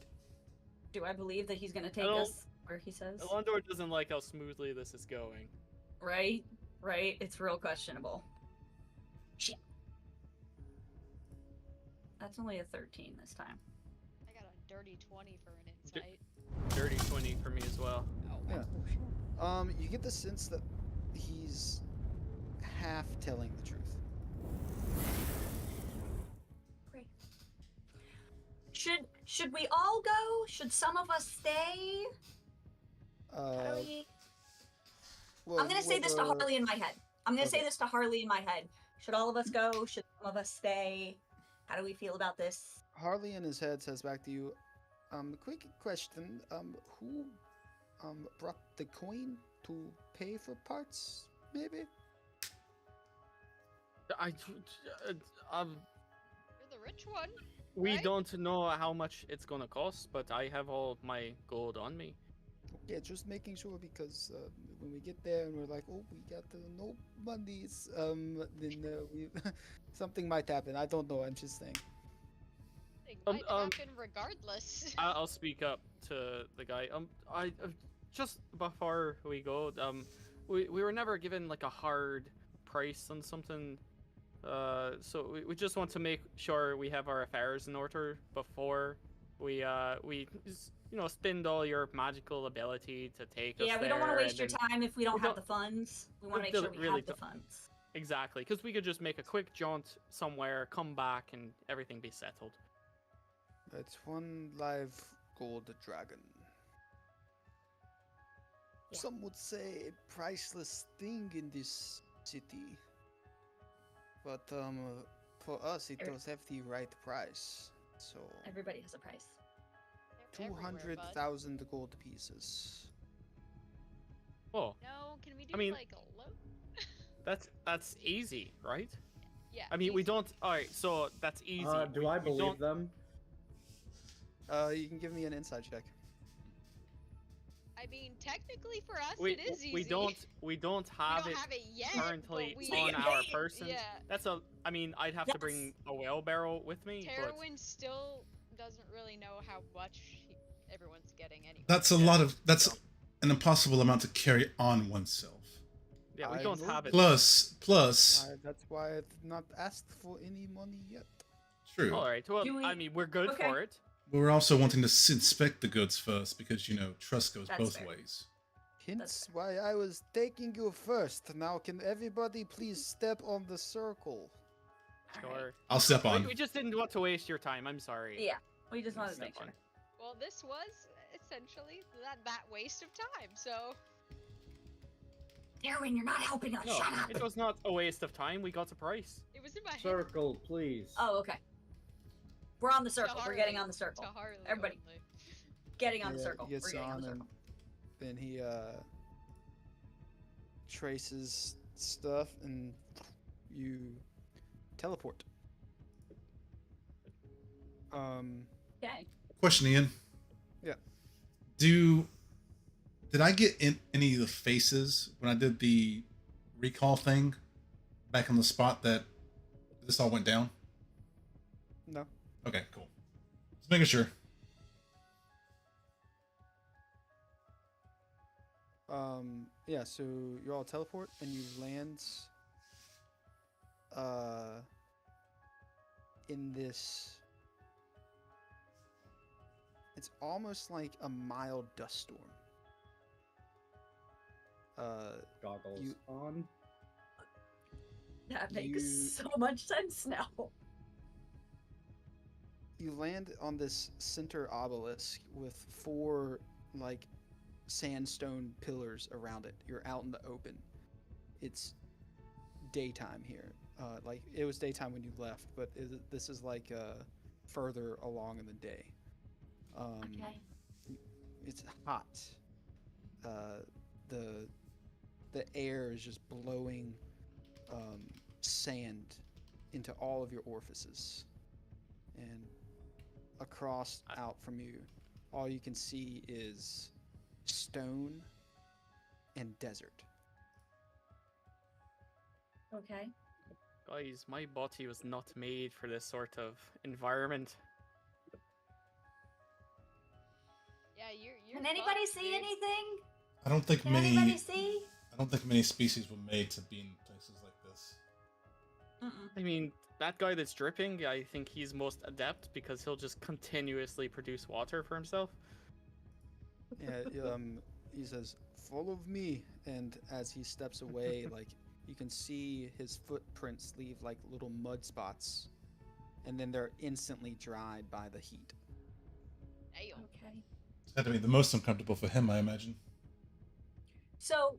believe that he's gonna take don't- us where he says? Elondor doesn't like how smoothly this is going. Right. Right. It's real questionable. Shit. That's only a 13 this time. I got a dirty 20 for an insight. Dirty 20 for me as well. Oh, Yeah. You get the sense that he's half telling the truth. Great. Should we all go? Should some of us stay? How do we... Well, I'm gonna say this to Harley in my head. I'm gonna say Okay. this to Harley in my head. Should all of us go? Should some of us stay? How do we feel about this? Harley in his head says back to you, quick question, who, brought the coin to pay for parts, maybe? Um, You're the rich one. we Right? don't know how much it's gonna cost, but I have all my gold on me. Okay, just making sure because, when we get there and we're like, oh, we got no monies, then, we, something might happen, I don't know, I'm just saying. It Um, might um, happen regardless. I'll speak up to the guy. I just before we go, we were never given like a hard price on something. So we just want to make sure we have our affairs in order before we spend all your magical ability to take us Yeah, we don't want to there waste your and then- time if we don't we have don't- the funds. We want to make don't sure we really have the don't- funds. Exactly, because we could just make a quick jaunt somewhere, come back, and everything be settled. It's one live gold dragon. Yeah. Some would say a priceless thing in this city. But for us it Every- does have the right price. So Everybody has a price. They're two everywhere, hundred bud. thousand gold pieces. Oh, No, can we do mean- like a low? that's easy, right? Yeah. I mean, we easy. don't. All right, so that's easy. Do We- I we believe don't- them? You can give me an insight check. I mean, technically for us We, it is easy. we don't We have don't it have it yet. currently but we, on our person. Yeah. That's a. I mean, I'd have to bring a whale barrel with me, but Terwin still doesn't really know how much everyone's getting anyway. That's a lot of. That's an impossible amount to carry on oneself. yeah, we I don't will have it. Plus, That's why I've not asked for any money yet. true. All right. Well, Do we- I mean, we're good Okay. for it. We're also wanting to inspect the goods first because trust goes That's both fair. ways. Hence why I was taking you first. Now can everybody please step on the circle? All right. Sure. I'll step on. We just didn't want to waste your time. I'm sorry. Yeah, we just wanted to Step make sure. on. Well, this was essentially that waste of time. So Darwin, you're not helping us. No, Shut up. it was not a waste of time. We got a price. it was in my head Circle, please. Oh, okay. We're on the circle. We're getting Harley. on the circle. to Harley. Everybody. only. Getting on the Yeah, circle. he gets We're getting on the on circle. and then he traces stuff and you teleport. Okay. Question, Ian. Yeah. Did I get in any of the faces when I did the recall thing back on the spot that this all went down? No. Okay, cool. Just making sure. Yeah, so you all teleport and you land in this, it's almost like a mild dust storm. Goggles you- on. That makes You- so much sense now. You land on this center obelisk with four like sandstone pillars around it. You're out in the open. It's daytime here. Like it was daytime when you left, but this is like further along in the day. Okay. It's hot. The air is just blowing sand into all of your orifices, and across out from you, all you can see is stone and desert. Okay. Guys, my body was not made for this sort of environment. Yeah, you're. Can anybody fucked, see dude. anything? I don't think Can many. anybody see? I don't think many species were made to be in places like this. Mm-mm. I mean, that guy that's dripping, I think he's most adept because he'll just continuously produce water for himself. Yeah, he says, "Follow me," and as he steps away, like you can see his footprints leave like little mud spots, and then they're instantly dried by the heat. Ayo. Okay. It's had to be the most uncomfortable for him, I imagine. So,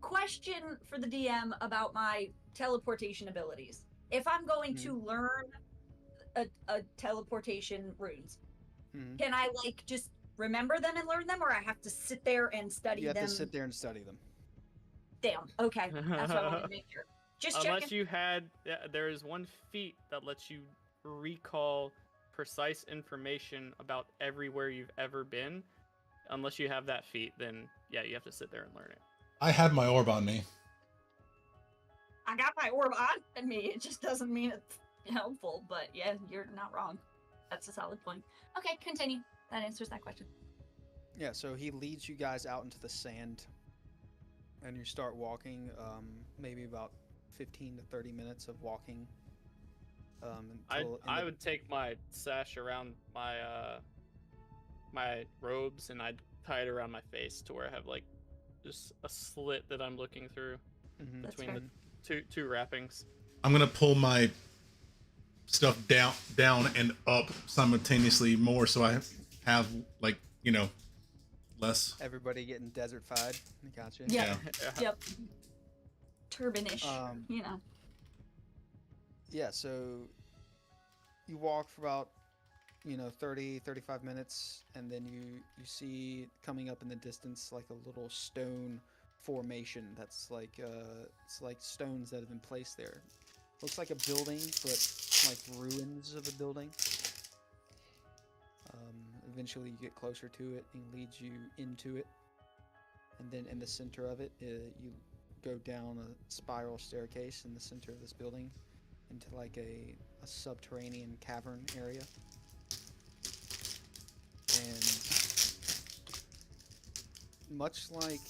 question for the DM about my teleportation abilities. If I'm going to learn a teleportation runes, Mhm. can I like just remember them and learn them, or I have to sit there and study You have them? to sit there and study them. Damn. Okay, that's what I wanted to make sure. Just Unless checking. you had, there is one feat that lets you recall precise information about everywhere you've ever been. Unless you have that feat, then yeah, you have to sit there and learn it. I had my orb on me. I got my orb on me. It just doesn't mean it's helpful, but yeah, you're not wrong. That's a solid point. Okay, continue. That answers that question. Yeah, so he leads you guys out into the sand, and you start walking. Maybe about 15 to 30 minutes of walking. Until I would take my sash around my my robes and I'd tie it around my face to where I have like just a slit that I'm looking through Mhm. That's between fair. the two wrappings. I'm gonna pull my stuff down and up simultaneously more, so I have like less. Everybody getting desert-fied. I gotcha. Yeah. Yeah. Yep. Turbanish. Um, You know. Yeah, so you walk for about 30 35 minutes, and then you see coming up in the distance like a little stone formation that's like it's like stones that have been placed there. Looks like a building, but like ruins of a building. Eventually you get closer to it and leads you into it, and then in the center of it, you go down a spiral staircase in the center of this building into like a subterranean cavern area. And much like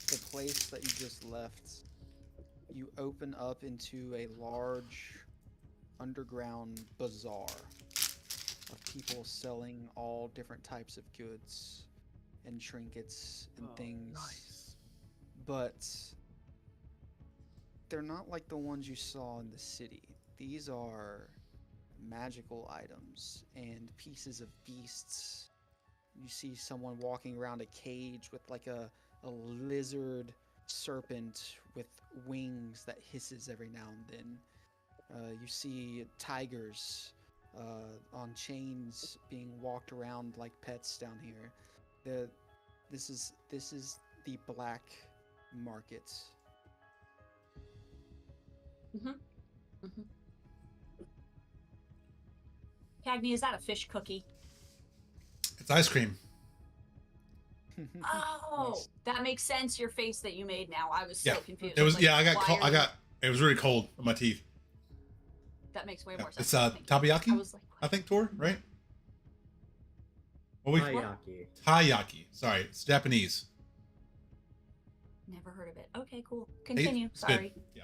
the place that you just left, you open up into a large underground bazaar of people selling all different types of goods and trinkets and things. Nice. But they're not like the ones you saw in the city. These are magical items and pieces of beasts. You see someone walking around a cage with like a lizard serpent with wings that hisses every now and then. You see tigers on chains being walked around like pets down here. This is the black market. Cagney, is that a fish cookie? It's ice cream. Oh, Nice. that makes sense. Your face that you made now. I was so Yeah, confused. it was. Like, Yeah, I got. why are I you- got. It was really cold on my teeth. That makes way Yeah, more sense. it's Thank you. takoyaki. I was like, I think Tor, right? What we Hayaki. taiyaki. Sorry, it's Japanese. never heard of it. Okay, cool. Continue. It's good. Sorry. Yeah.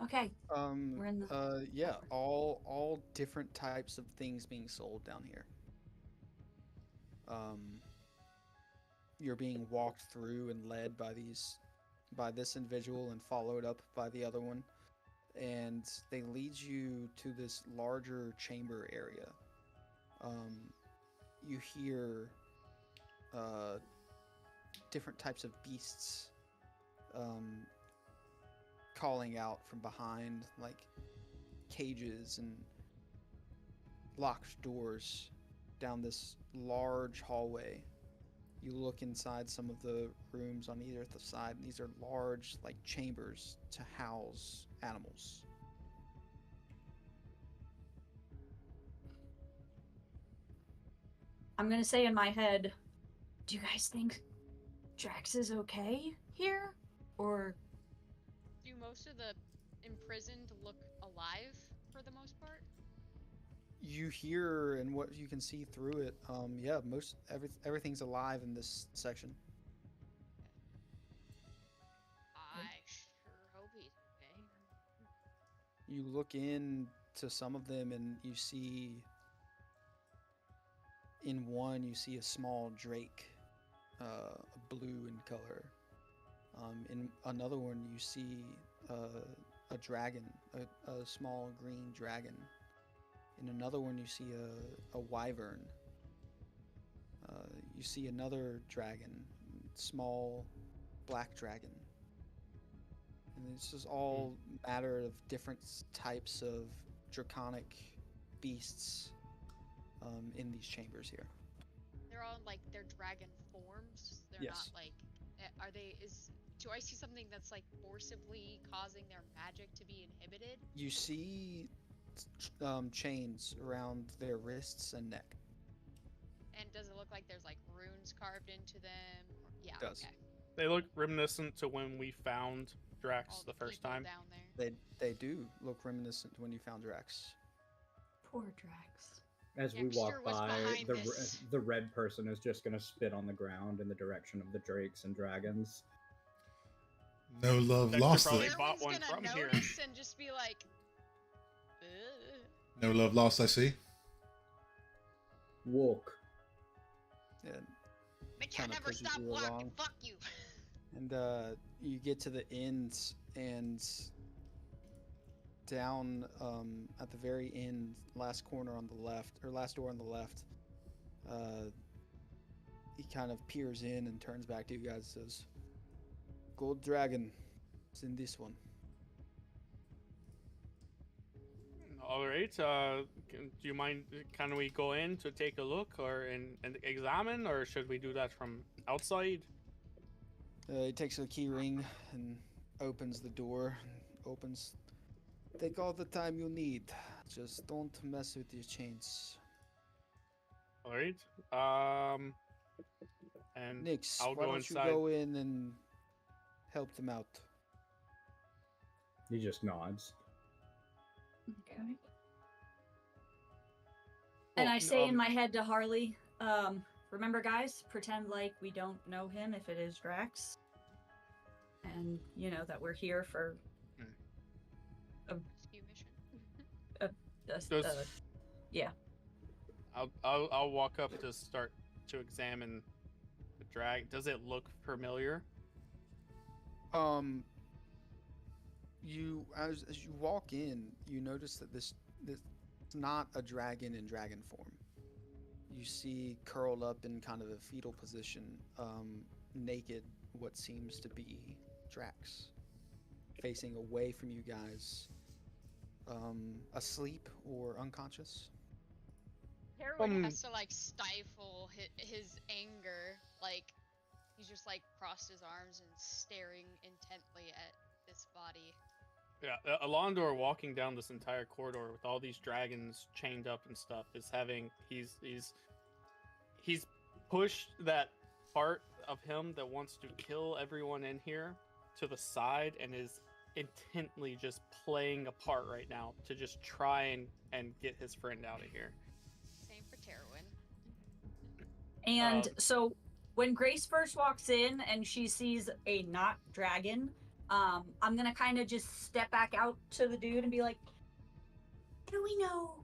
Okay, Um, we're in the. yeah, all different types of things being sold down here. You're being walked through and led by this individual and followed up by the other one, and they lead you to this larger chamber area. You hear different types of beasts calling out from behind, like cages and locked doors down this large hallway. You look inside some of the rooms on either side, and these are large, like, chambers to house animals. I'm gonna say in my head, do you guys think Drax is okay here? Or Do most of the imprisoned look alive for the most part? You hear, and what you can see through it, yeah, everything's alive in this section. I sure hope he's okay. You look in to some of them, and you see in one you see a small drake, blue in color, In another one, you see a dragon, a small green dragon. In another one, you see a wyvern. You see another dragon, small black dragon. And this is all matter of different types of draconic beasts in these chambers here. They're all in, like, their dragon forms. They're Yes. not like. Are they? Do I see something that's like forcibly causing their magic to be inhibited? You see chains around their wrists and neck. And does it look like there's like runes carved into them? Yeah. Does. Okay. They look reminiscent to when we found Drax All the first people time. down there. They do look reminiscent when you found Drax. Poor Drax. As Yeah, we I'm sure walk what's by, behind this. the red person is just gonna spit on the ground in the direction of the drakes and dragons. No love Dexter lost. probably I- bought Everyone's one gonna from here. notice and just be like, "Ugh." No love lost, I see. Walk. And Mitch, I Kinda never pushes stop you walking. along. Fuck you. And you get to the ends, and down at the very end, last corner on the left, or last door on the left, he kind of peers in and turns back to you guys and says, "Gold dragon, it's in this one." All right. Do you mind? Can we go in to take a look or and examine, or should we do that from outside? He takes a key ring and opens the door. Take all the time you need. Just don't mess with your chains. All right. And Nix, I'll why go don't inside. you go in and help them out? He just nods. Okay. And I say in um, my head to Harley, remember guys, pretend like we don't know him if it is Drax. And, you know, that we're here for Rescue mission. Does- yeah. I'll walk up to start to examine the drag. Does it look familiar? You as you walk in, you notice that this it's not a dragon in dragon form. You see curled up in kind of a fetal position, naked, what seems to be Drax, facing away from you guys, asleep or unconscious. Heroin has to like stifle his anger. Like he's just like crossed his arms and staring intently at this body. Yeah, Alondor walking down this entire corridor with all these dragons chained up and stuff is having he's pushed that part of him that wants to kill everyone in here to the side and is intently just playing a part right now to just try and get his friend out of here. Same for Terwin. And so when Grace first walks in and she sees a not dragon, I'm gonna kind of just step back out to the dude and be like, "How do we know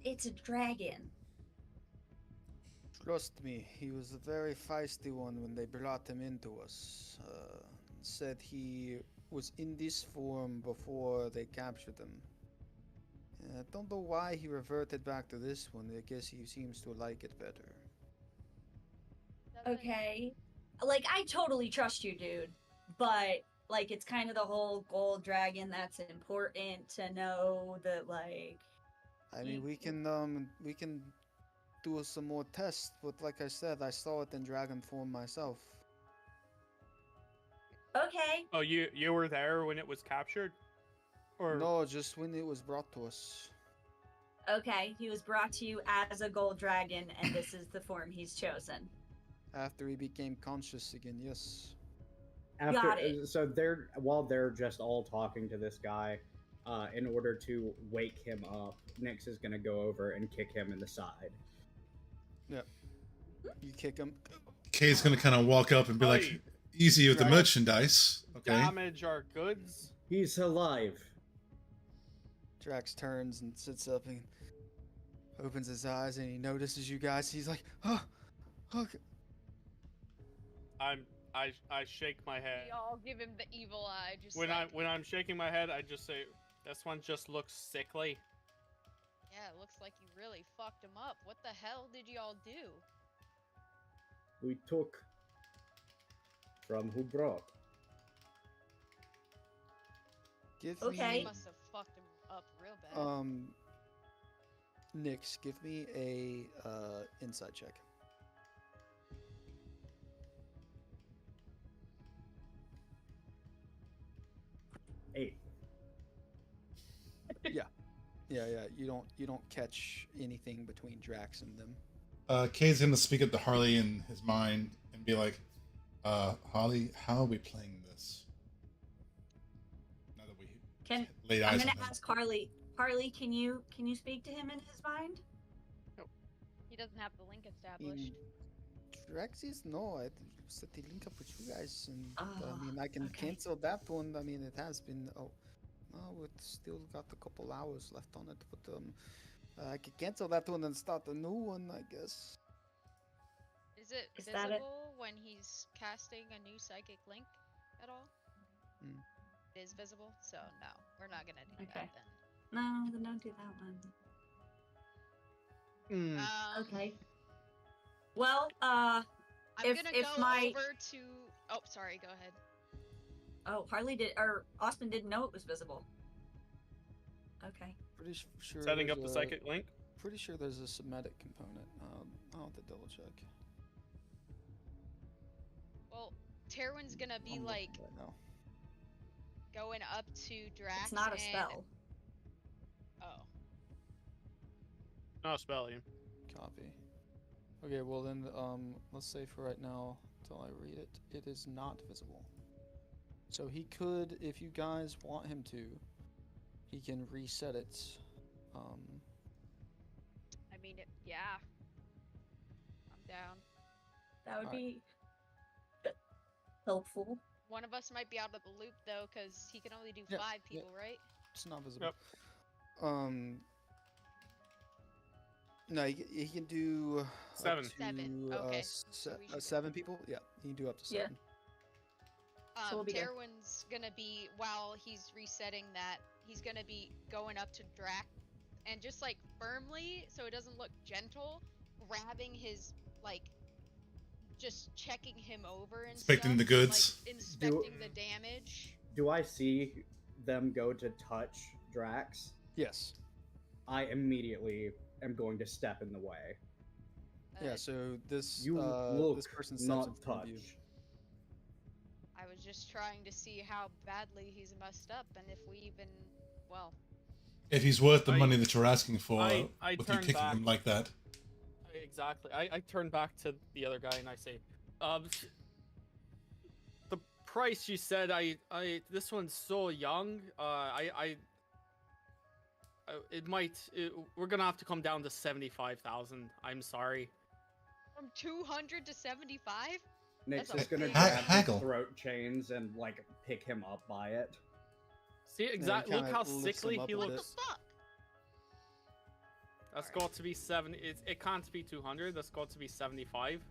it's a dragon?" Trust me, he was a very feisty one when they brought him into us. Said he was in this form before they captured him. I don't know why he reverted back to this one. I guess he seems to like it better. Okay. Like, I totally trust you, dude. But, like, it's kind of the whole gold dragon that's important to know that, like... I mean, we can do some more tests, but like I said, I saw it in dragon form myself. Okay. Oh, you were there when it was captured? Or No, just when it was brought to us. Okay, he was brought to you as a gold dragon, and this is the form he's chosen. After he became conscious again, yes. Got it. So while they're just all talking to this guy, in order to wake him up, Nyx is gonna go over and kick him in the side. You kick him. Kay's gonna kind of walk up and be like, Hey, "Easy with the Right. merchandise." Okay. damage our goods? He's alive. Drax turns and sits up and opens his eyes, and he notices you guys. He's like, "Oh, okay." I shake my head. We all give him the evil eye. Just When like, I'm shaking my head, I just say, "This one just looks sickly." yeah, it looks like you really fucked him up. What the hell did y'all do? We took from who brought. Give Okay. You me must have fucked him up real bad. Nix, give me a insight check. Eight. Yeah. You don't catch anything between Drax and them. Kay's gonna speak up to Harley in his mind and be like, Harley, how are we playing this? Now that we Can laid I'm eyes gonna on him. ask Harley. Harley, can you speak to him in his mind? He doesn't have the link established. Draxis? No, I set the link up with you guys, and I Oh, mean I can okay. cancel that one. I mean it has been. Oh, no, it's still got a couple hours left on it, but I can cancel that one and start a new one, I guess. Is it Is that it? visible when he's casting a new psychic link at all? Mm. It is visible, so no, we're not gonna do Okay. that then. No, then don't do that one. Okay. Well, I'm if- gonna if go my- over to. Oh, sorry. Go ahead. oh, Harley did, or Austin didn't know it was visible. Okay. Pretty sure. Setting there's up the a- psychic link. Pretty sure there's a Semitic component. I'll have to double check. Well, Terwin's gonna be I'm looking like right now. going up to Drax. It's not a and- spell. Oh. Not a spell, Ian. Copy. Okay, well then, let's say for right now, till I read it, it is not visible. So he could, if you guys want him to, he can reset it. I mean, yeah. I'm down. That would Alright. be helpful. One of us might be out of the loop though, because he can only do Yeah, 5 yeah. people, right? It's not visible. No, he can do up 7. to, 7, okay. So we should be 7 people. Yeah, he can do up to Yeah. 7. So we'll be good. Terwin's gonna be, while he's resetting that, he's gonna be going up to Drax and just like firmly, so it doesn't look gentle, grabbing his like, just checking him over and Inspecting stuff, the goods. like, inspecting the damage. Do I see them go to touch Drax? Yes. I immediately am going to step in the way. Yeah. So this You look this person steps not in front of you. touch. I was just trying to see how badly he's messed up, and if we even, well, If he's worth the I- money that you're asking for, I with you turn kicking back. him like that. Exactly. I turn back to the other guy and I say, the price you said, this one's so young. We're gonna have to come down to 75,000. I'm sorry. from 200 to 75? Nick's That's just gonna okay. grab Haggle. his throat chains and like pick him up by it. See, exactly. Look kinda how lifts sickly him up he a What bit. the looks. fuck? That's Alright. got to be 70. It can't be 200. That's got to be 75.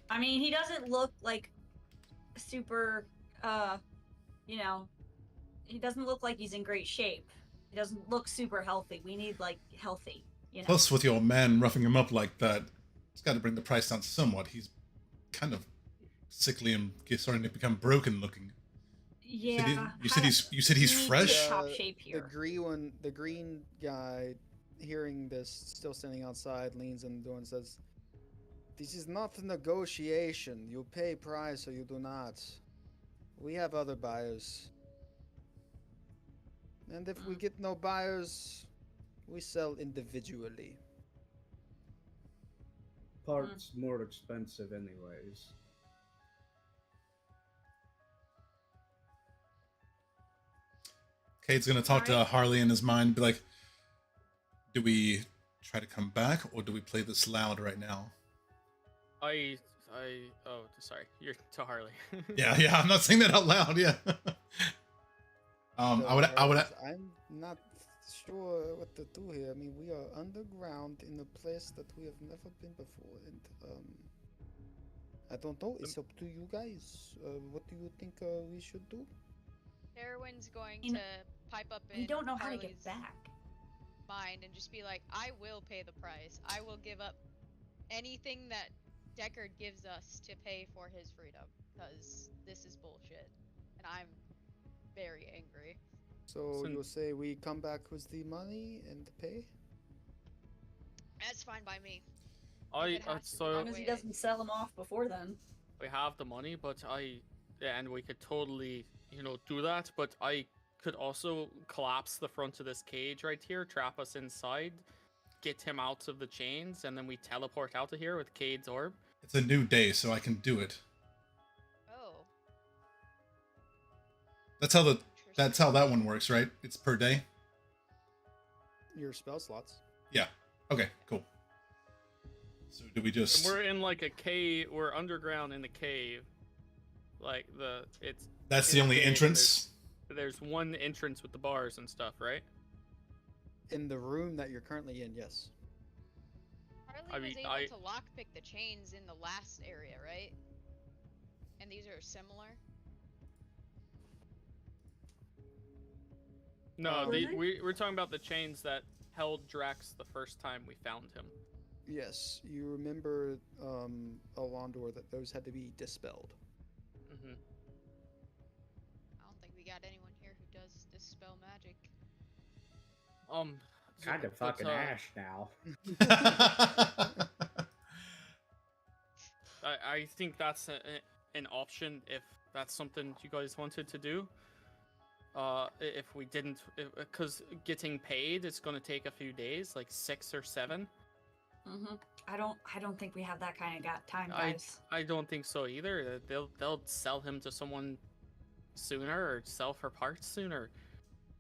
I mean, he doesn't look like super, you know, he doesn't look like he's in great shape. He doesn't look super healthy. We need like healthy, you know. Plus, with your man roughing him up like that, it's got to bring the price down somewhat. He's kind of sickly and starting to become broken looking. Yeah. You said he's we need fresh. top shape here. The green guy, hearing this, still standing outside, leans in the door and says, "This is not a negotiation. You pay price or you do not. We have other buyers. And if we get no buyers, we sell individually." Parts more expensive anyways. Cade's gonna talk to Alright. Harley in his mind, be like, "Do we try to come back, or do we play this loud right now?" Oh, sorry. You're to Harley. Yeah. I'm not saying that out loud. Yeah. I would. I'm not sure what to do here. I mean, we are underground in a place that we have never been before, and I don't know. It's up to you guys. What do you think we should do? Darwin's going You know, to pipe up in We don't know how to get Harley's back. mind and just be like, I will pay the price. I will give up anything that Deckard gives us to pay for his freedom, because this is bullshit. And I'm very angry. So So- you'll say we come back with the money and the pay? That's fine by me. I it has to be As so long as he doesn't sell them off before then. we have the money, but and we could totally, do that. But I could also collapse the front of this cage right here, trap us inside, get him out of the chains, and then we teleport out of here with Cade's orb. It's a new day, so I can do it. Oh, That's how interesting. that one works, right? It's per day. Your spell slots. Yeah. Okay. Cool. So do we And just? we're in like a cave. We're underground in the cave. Like That's in the only cave, entrance. There's one entrance with the bars and stuff, right? In the room that you're currently in, yes. Harley I was mean, able to lockpick the chains in the last area, right? And these are similar? No, Were they? we're talking about the chains that held Drax the first time we found him. Yes, you remember, Alondor, that those had to be dispelled. Hmm I don't think we got anyone here who does dispel magic. Kind of but, fucking Ash now. I think that's an option if that's something you guys wanted to do. If we didn't, because getting paid is going to take a few days, like 6 or 7. Mm-hmm. I don't think we have that kind of time, guys. I don't think so either. They'll sell him to someone sooner, or sell for parts sooner.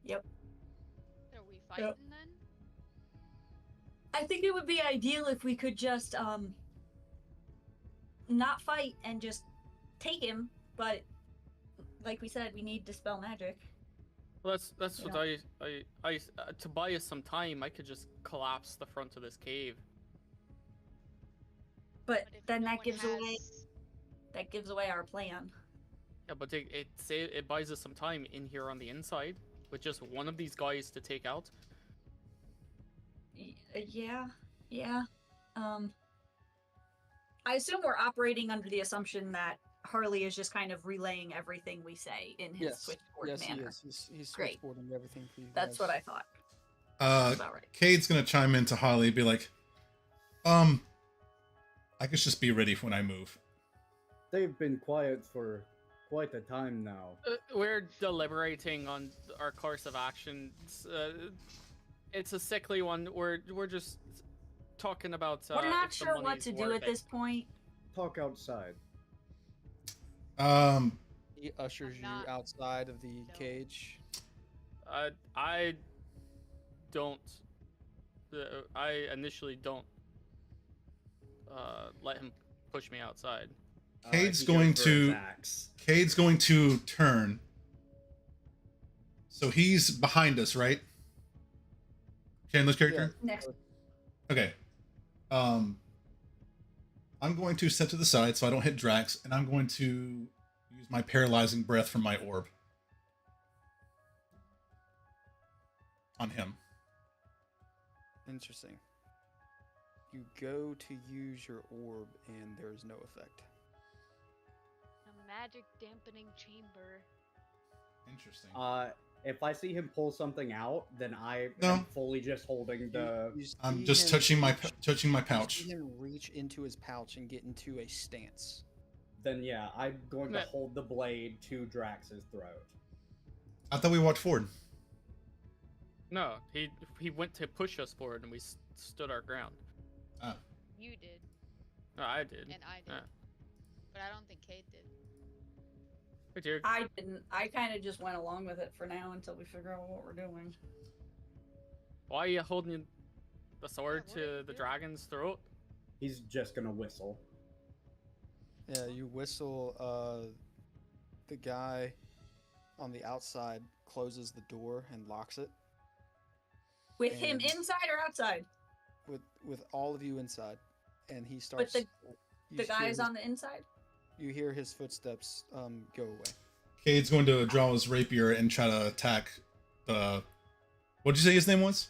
Yep. Are we fighting then? I think it would be ideal if we could just not fight and just take him, but like we said, we need dispel magic. Well, that's Yeah. what I to buy us some time. I could just collapse the front of this cave. But But if then no that one gives away our plan. Yeah, but it buys us some time in here on the inside with just one of these guys to take out. Yeah. I assume we're operating under the assumption that Harley is just kind of relaying everything we say in his Yes. switchboard Yes, manner. he is. He's Great. switchboarding everything for you That's guys. what I thought. Uh, About right. Cade's gonna chime in to Harley and be like, I guess just be ready for when I move. They've been quiet for quite a time now. We're deliberating on our course of action. It's a sickly one. We're just talking about. We're not if the sure what money's to do worth at it. this point. Talk outside. He ushers you not- outside of the No. cage. I don't. I initially don't let him push me outside. Cade's He going goes for his to- axe. Cade's going to turn. So he's behind us, right? Chandler's character? Next. Okay. I'm going to step to the side so I don't hit Drax, and I'm going to use my paralyzing breath from my orb on him. Interesting. You go to use your orb, and there's no effect. A magic dampening chamber. Interesting. If I see him pull something out, then I No. am fully just holding the. You I'm see just him touching my reach- touching my you pouch. see him reach into his pouch and get into a stance. Then yeah, I'm going to Yeah. hold the blade to Drax's throat. I thought we walked forward. No, he went to push us forward, and we stood our ground. You did, No, I did. and I did. Yeah. But I don't think Kate did. Right here. I didn't. I kind of just went along with it for now until we figure out what we're doing. Why are you holding the sword what are you to the doing? dragon's throat? He's just gonna whistle. Yeah, you whistle. The guy on the outside closes the door and locks it, With him And- inside or outside? with all of you inside, and he starts. the you The hear guy is his- on the inside. you hear his footsteps go away. Cade's going to draw his rapier and try to attack the. What'd you say his name was?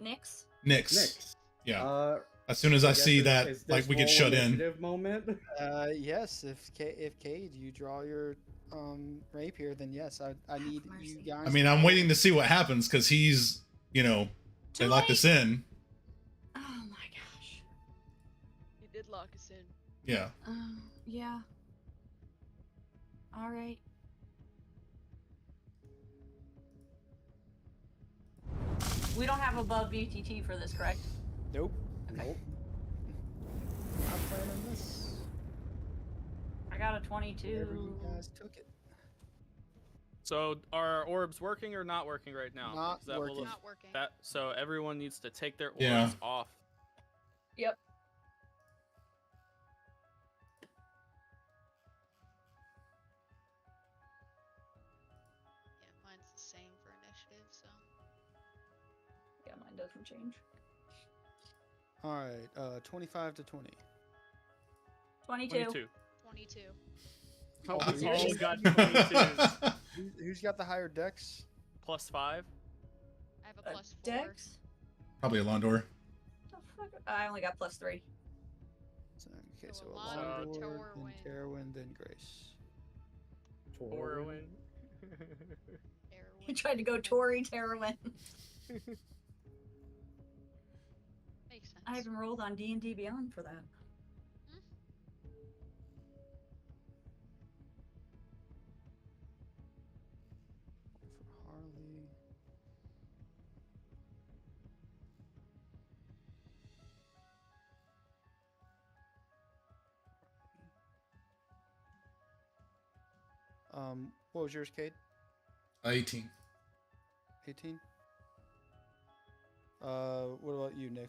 Nyx. Nyx. Nyx. Yeah. As soon as I guess see is that, this like we get roll shut in. initiative moment. Yes. If Cade, you draw your rapier, then yes, I need you Mercy. guys. I mean, I'm waiting to see what happens because he's, they Too locked late. us in. Oh my gosh. You did lock us in. Yeah. Yeah. All right. We don't have above VTT for this, correct? Nope. Nope. Not planning this. I got a Wherever 22. you guys took it. So are orbs working or not working right now? Not 'Cause that will working. look- Not working. So everyone needs to take their orbs Yeah. off. Yep. Yeah, mine's the same for initiative, so. Yeah, mine doesn't change. All right. 25 to 20. 22. 22. 22. Oh, Oh, we yeah. all got 22s. Who's got the higher dex? +5. I have a +4. Dex? Probably Alondor. The fuck? I only got +3. Okay, So so Alondor, Alondor, then Torwin. Terwin, then Grace. Orwin. He tried to go Tori Terwin. Makes sense. I haven't rolled on D&D Beyond for that. For Harley. What was yours, Cade? 18. 18. What about you, Nyx?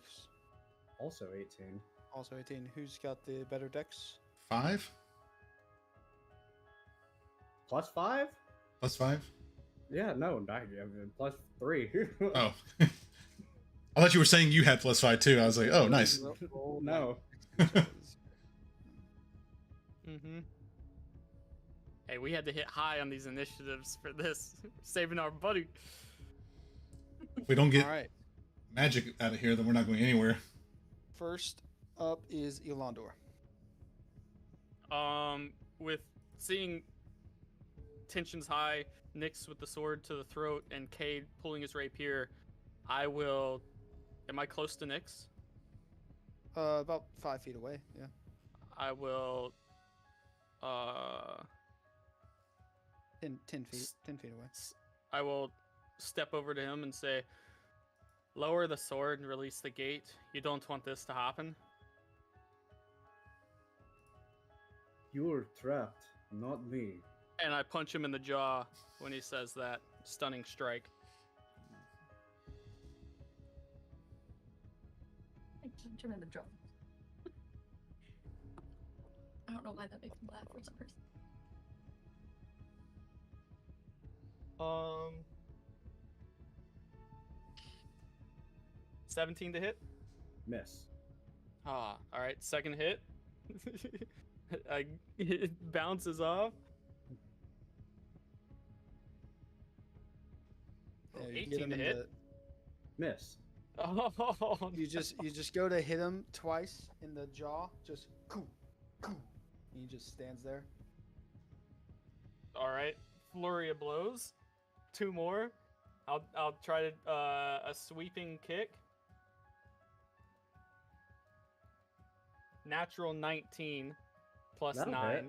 Also 18. Also 18. Who's got the better dex? 5? +5? +5? Yeah, no, I mean, +3. Oh. I thought you were saying you had +5 too. I was like, oh, nice. Roll No. Mm-hmm. Hey, we had to hit high on these initiatives for this. Saving our buddy. If we don't get All right. magic out of here, then we're not going anywhere. First up is Elandor. With seeing tensions high, Nyx with the sword to the throat, and Cade pulling his rapier, I will. Am I close to Nyx? About 5 feet away. Yeah. I will. 10 feet. 10 feet away. I will step over to him and say, "Lower the sword and release the gate. You don't want this to happen." You're trapped, not me. And I punch him in the jaw when he says that. Stunning strike. I jumped him in the drum. I don't know why that makes me laugh for some reason. 17 to hit. Miss. Ah, all right. Second hit. It bounces off. Yeah, you 18 get him to in hit. Miss. Oh, You just go to hit him twice in the jaw. Just coo, coo. And he just stands there. all right. Flurry of blows. 2 more. I'll try to a sweeping kick. Natural 19 plus That'll 9. hit.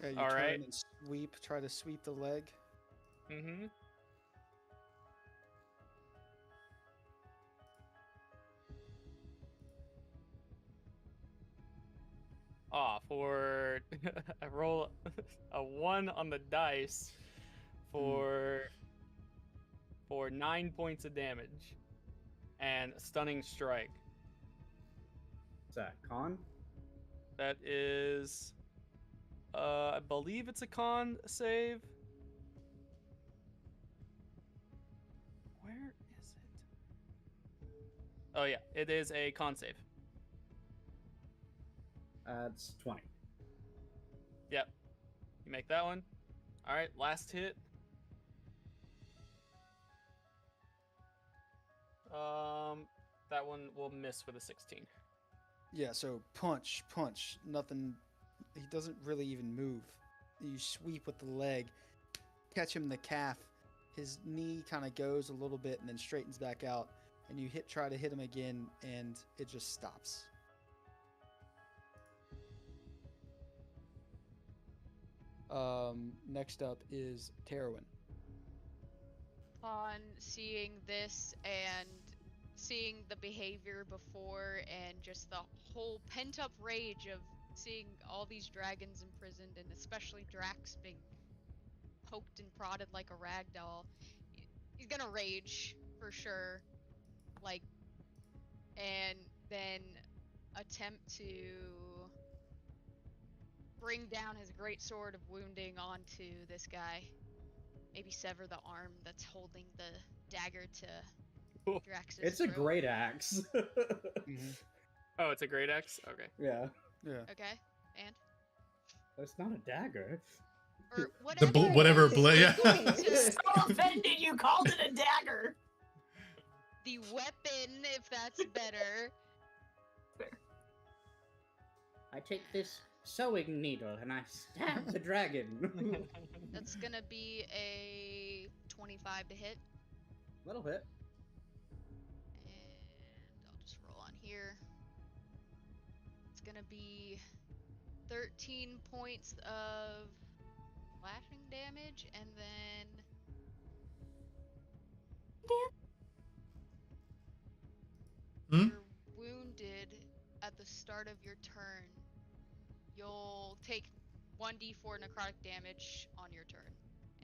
Yeah, you All turn right. and sweep. Try to sweep the leg. Mm-hmm. For I roll a 1 on the dice for 9 points of damage and stunning strike. What's that? Con? That is, I believe it's a con save. Where is it? Oh yeah, it is a con save. That's 20. Yep. You make that one. All right, last hit. That one will miss with a 16. Yeah, so punch, nothing. He doesn't really even move. You sweep with the leg, catch him in the calf. His knee kind of goes a little bit and then straightens back out. And you try to hit him again, and it just stops. Next up is Terwin. On seeing this and seeing the behavior before and just the whole pent-up rage of seeing all these dragons imprisoned and especially Drax being poked and prodded like a rag doll, he's gonna rage for sure, like, and then attempt to bring down his great sword of wounding onto this guy. Maybe sever the arm that's holding the dagger to Drax's It's a throat. great axe. Oh, it's a great X? Okay. Yeah. Yeah. Okay, and That's not a dagger. or The whatever. whatever it is, blade. I'm going to- So offended you called it a dagger. the weapon, if that's better. I take this sewing needle and I stab the dragon. That's gonna be a 25 to hit, Little hit. and I'll just roll on here. It's gonna be 13 points of slashing damage, and then Hmm? you're wounded at the start of your turn. You'll take 1d4 necrotic damage on your turn,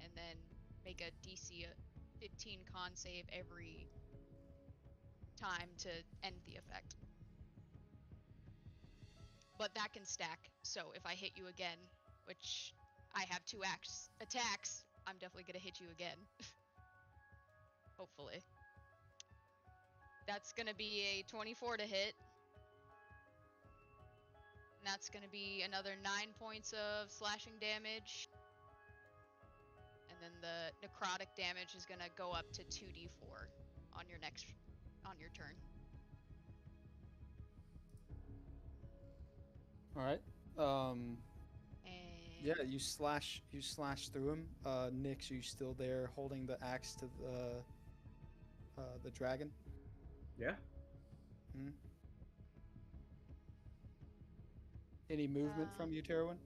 and then make a DC 15 con save every time to end the effect. But that can stack, so if I hit you again, which I have 2 attacks, I'm definitely gonna hit you again. Hopefully. That's gonna be a 24 to hit. And that's gonna be another 9 points of slashing damage. And then the necrotic damage is gonna go up to 2d4 on your turn. All right. And Yeah, you slash through him. Nyx, are you still there holding the axe to the dragon? Yeah. Hmm? Any movement from you, Terwin?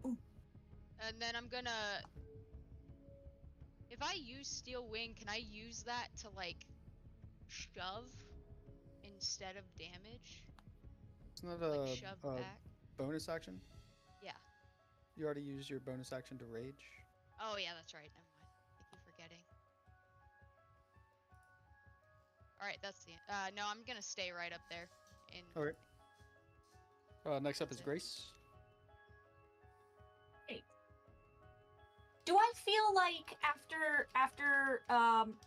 And then I'm gonna... If I use Steel Wing, can I use that to, like, shove instead of damage? It's not Like, a shove back? bonus action. Yeah. You already used your bonus action to rage. Oh, yeah, that's right. Never mind. I keep forgetting. Alright, that's the... no, I'm gonna stay right up there. In... Okay. Next up is That's it. Grace. Do I feel like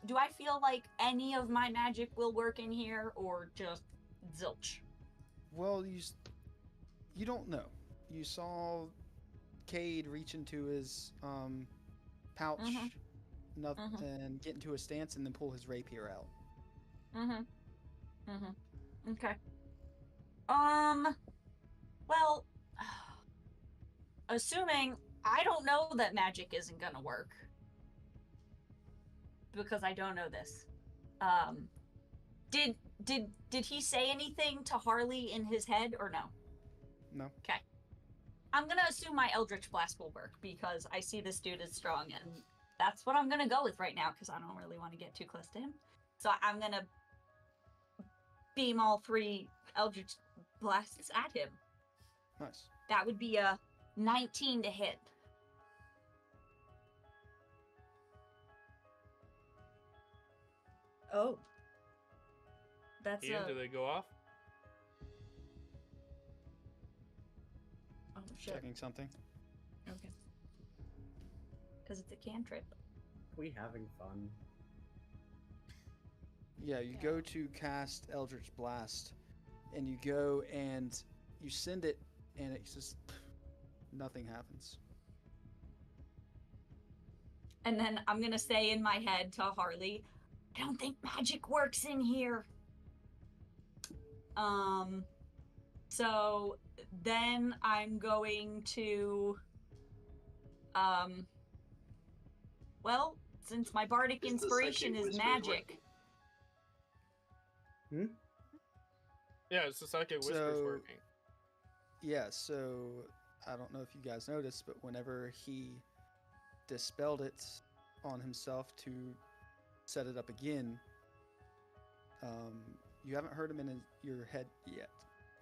do I feel like any of my magic will work in here, or just zilch? Well, you don't know. You saw Cade reach into his pouch, Mhm. and get into a stance, and then pull his rapier out. Okay. Well, assuming I don't know that magic isn't gonna work, because I don't know this. Did he say anything to Harley in his head, or no? No. Okay. I'm gonna assume my Eldritch Blast will work, because I see this dude is strong, and that's what I'm gonna go with right now, because I don't really want to get too close to him. So I'm gonna beam all 3 Eldritch Blasts at him. Nice. That would be a 19 to hit. Oh. That's Ian, do they go off? Oh, shit. Checking something. Okay. Because it's a cantrip. We having fun. Yeah, you go to cast Eldritch Blast, and you go and you send it, and it's just nothing happens. And then I'm gonna say in my head to Harley, I don't think magic works in here. So then I'm going to, well, since my bardic Is the inspiration psychic is whispers magic, working? Yeah, it's the psychic whispers So- working. Yeah, so I don't know if you guys noticed, but whenever he dispelled it on himself to set it up again, you haven't heard him in your head yet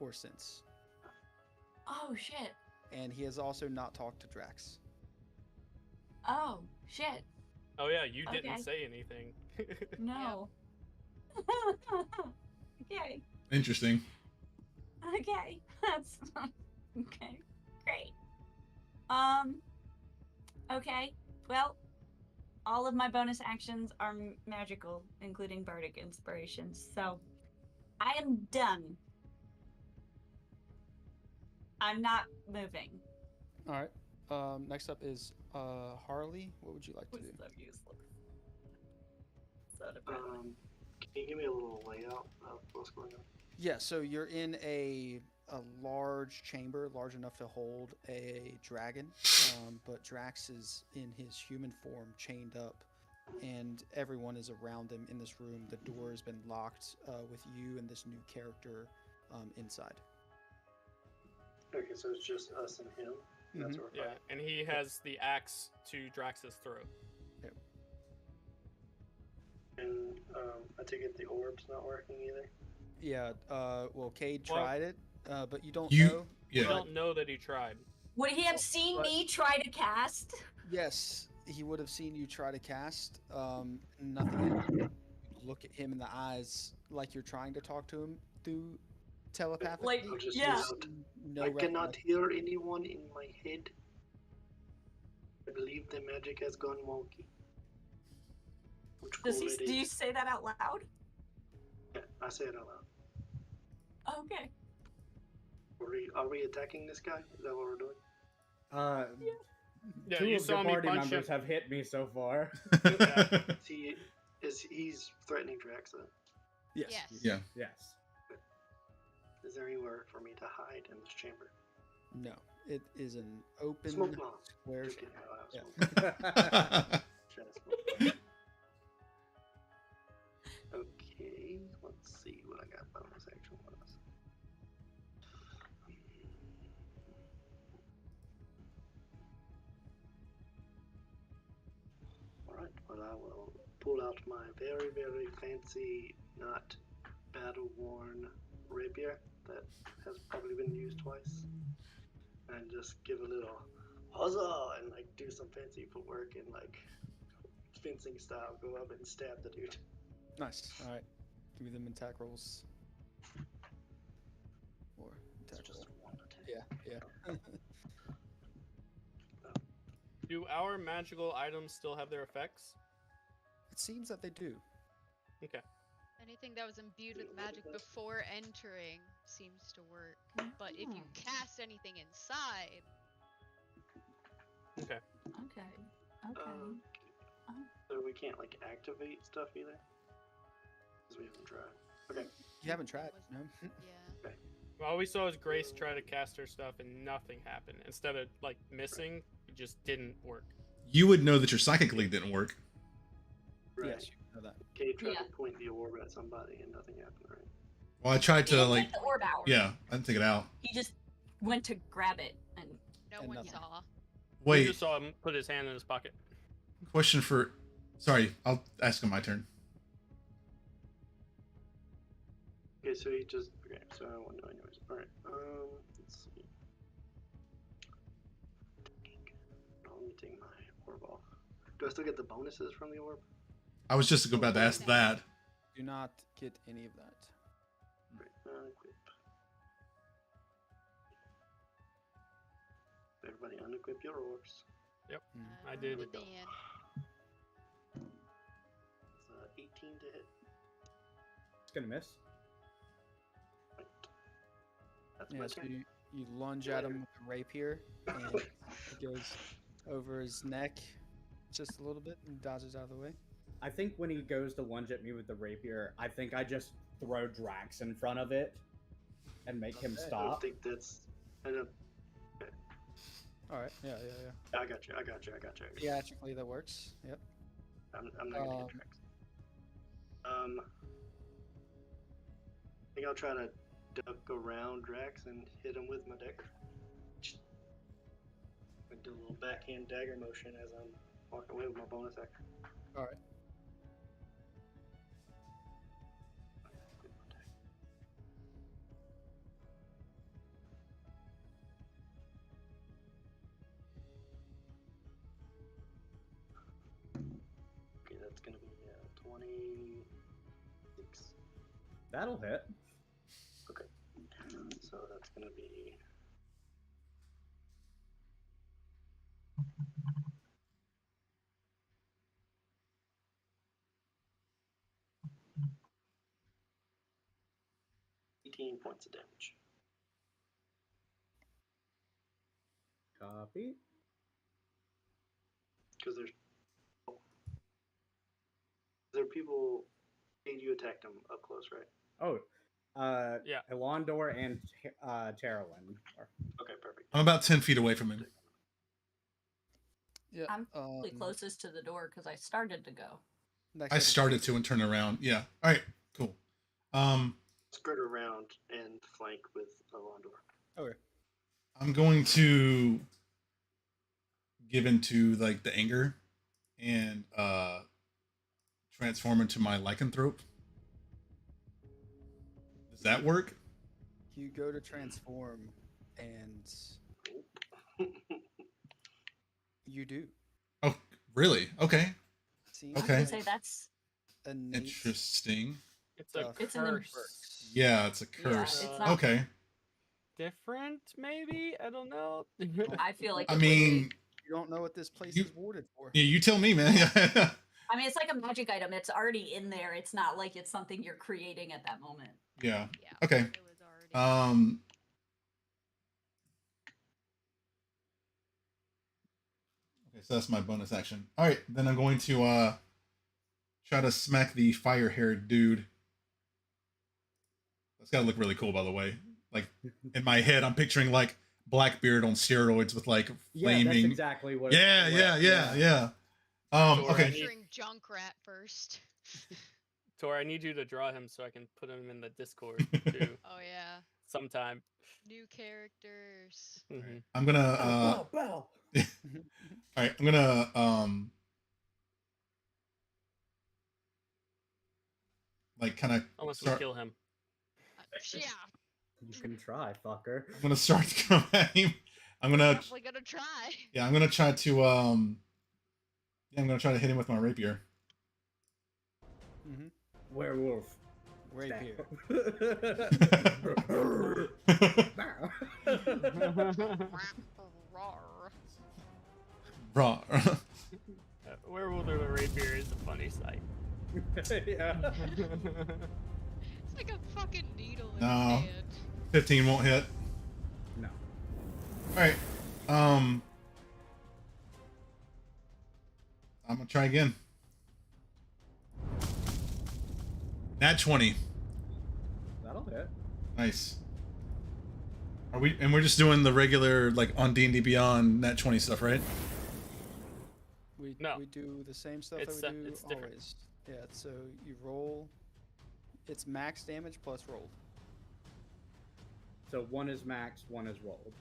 or since. oh shit, And he has also not talked to Drax. oh shit, Oh yeah, you didn't Okay. say anything. no. Okay, Interesting. okay, that's okay, great. Okay, well, all of my bonus actions are magical, including bardic inspirations, so I am done. I'm not moving. All right. Next up is Harley. What would you like to do? So useless. So depressing. Can you give me a little layout of what's going on? Yeah, so you're in a large chamber, large enough to hold a dragon, but Drax is in his human form, chained up, and everyone is around him in this room. The door has been locked with you and this new character inside. Okay, so it's just us and him. That's what we're Yeah, fighting. and he has the axe to Drax's throat. And I take it the orb's not working either. Yeah, well, Cade Well- tried it, but you don't You- know. We Yeah. don't know that he tried. Would he have seen But- me try to cast? Yes, he would have seen you try to cast. Nothing happened. Look at him in the eyes like you're trying to talk to him through telepathically. I'll just yeah. use out. No I cannot recollection. hear anyone in my head. I believe the magic has gone wonky. Which Does cool he? it Do you is. say that out loud? Yeah, I say it out loud. Okay. Are we attacking this guy? Is that what we're doing? Yeah, Two you of saw your me party punch members him. have hit me so far. He's threatening Drax then? Yes. Yes. Yeah. Yes. Is there anywhere for me to hide in this chamber? No, it is an open Smoke bomb. square. Just chamber. kidding. I don't have Yeah. smoke. Just smoke bomb. Okay, let's see what I got bonus action was. Alright, well I will pull out my very, very fancy, not battle-worn rapier that has probably been used twice. And just give a little huzzah and like do some fancy footwork and like fencing style, go up and stab the dude. Nice. All right. Give me them attack rolls. Or It's attack just roll. one attack. Yeah. Do our magical items still have their effects? It seems that they do. Okay. Anything that was imbued with magic before entering seems to work. But if you cast anything inside, Okay. Okay. Okay. So we can't like activate stuff either? Because we haven't tried. Okay. You haven't tried, was- no? yeah. All we saw was Grace try to cast her stuff and nothing happened. Instead of like missing, it just didn't work. You would know that your psychic link didn't work. Right. Yes, you know that. Kate tried Yeah. to point the orb at somebody and nothing happened, right? Well, I tried He to didn't like, take the orb out. yeah, I didn't take it out. He just went to grab it and No And one nothing. saw. We Wait, just saw him put his hand in his pocket. question for. Sorry, I'll ask him my turn. Okay, so he just okay, so I won't know anyways. Alright, let's see. Let me take my orb off. Do I still get the bonuses from the orb? I was just about to ask that. Do not get any of that. Right, equip. Everybody unequip your orbs. I did. At the end. It's 18 to hit. It's gonna miss. Right. That's Yeah, my so turn. you lunge at him with the rapier, and it goes over his neck just a little bit and dodges out of the way. I think when he goes to lunge at me with the rapier, I think I just throw Drax in front of it and make him Okay. I don't stop. think that's. I don't. All right. Yeah. I got you. Theatrically, that works. Yep. I'm not gonna hit tracks. I think I'll try to duck around Drax and hit him with my dagger. I do a little backhand dagger motion as I'm walking away with my bonus action. All right. Okay, that's gonna be 26. That'll hit. Okay, so that's gonna be. Points of damage. Copy. Because there are people. You attacked them up close, right? Oh, Yeah. Elondor and Terralyn. Okay, perfect. I'm about 10 feet away from him. Yeah. I'm probably closest to the door because I started to go. next I up is started to and turn around. Yeah. All right. Cool. Skirt around and flank with Elondor. Okay. I'm going to give into like the anger and transform into my lycanthrope. Does that work? You go to transform, and you do. Oh, really? Okay. See, Okay. I would say that's innate Interesting. It's a stuff It's an curse. works. Yeah, it's a Yeah, curse. it's not- Okay. Different, maybe? I don't know. I feel like I it would be. mean, You don't know what this place You- is warded for. yeah, you tell me, man. Yeah. I mean, it's like a magic item. It's already in there. It's not like it's something you're creating at that moment. Yeah. Yeah. Okay. It was already. Okay, so that's my bonus action. All right, then I'm going to try to smack the fire-haired dude. That's gotta look really cool, by the way. Like in my head, I'm picturing like Blackbeard on steroids with like Yeah, that's flaming. exactly what. Yeah. Sure, Okay. I need- Picturing Junkrat first. Tor, I need you to draw him so I can put him in the Discord too Oh yeah. sometime. New characters. Mhm. I'm gonna. Bell, bell. All right, I'm gonna. Like kind of. Unless we Start, kill him. Yeah. You can try, fucker. I'm gonna start to come at him. I'm gonna. Definitely gonna try. Yeah, I'm gonna try to. Yeah, I'm gonna try to hit him with my rapier. Mm-hmm. Werewolf. Rapier. Rawr. Raw. Werewolf or the rapier is a funny sight. Yeah. It's like a fucking needle in No. his hand. 15 won't hit. No. All right. I'm gonna try again. Nat 20. That'll hit. Nice. Are we? And we're just doing the regular like on D&D Beyond Nat 20 stuff, right? No. We do the same stuff It's, that we do it's different. always. Yeah, so you roll. It's max damage plus rolled. So one is max, one is rolled.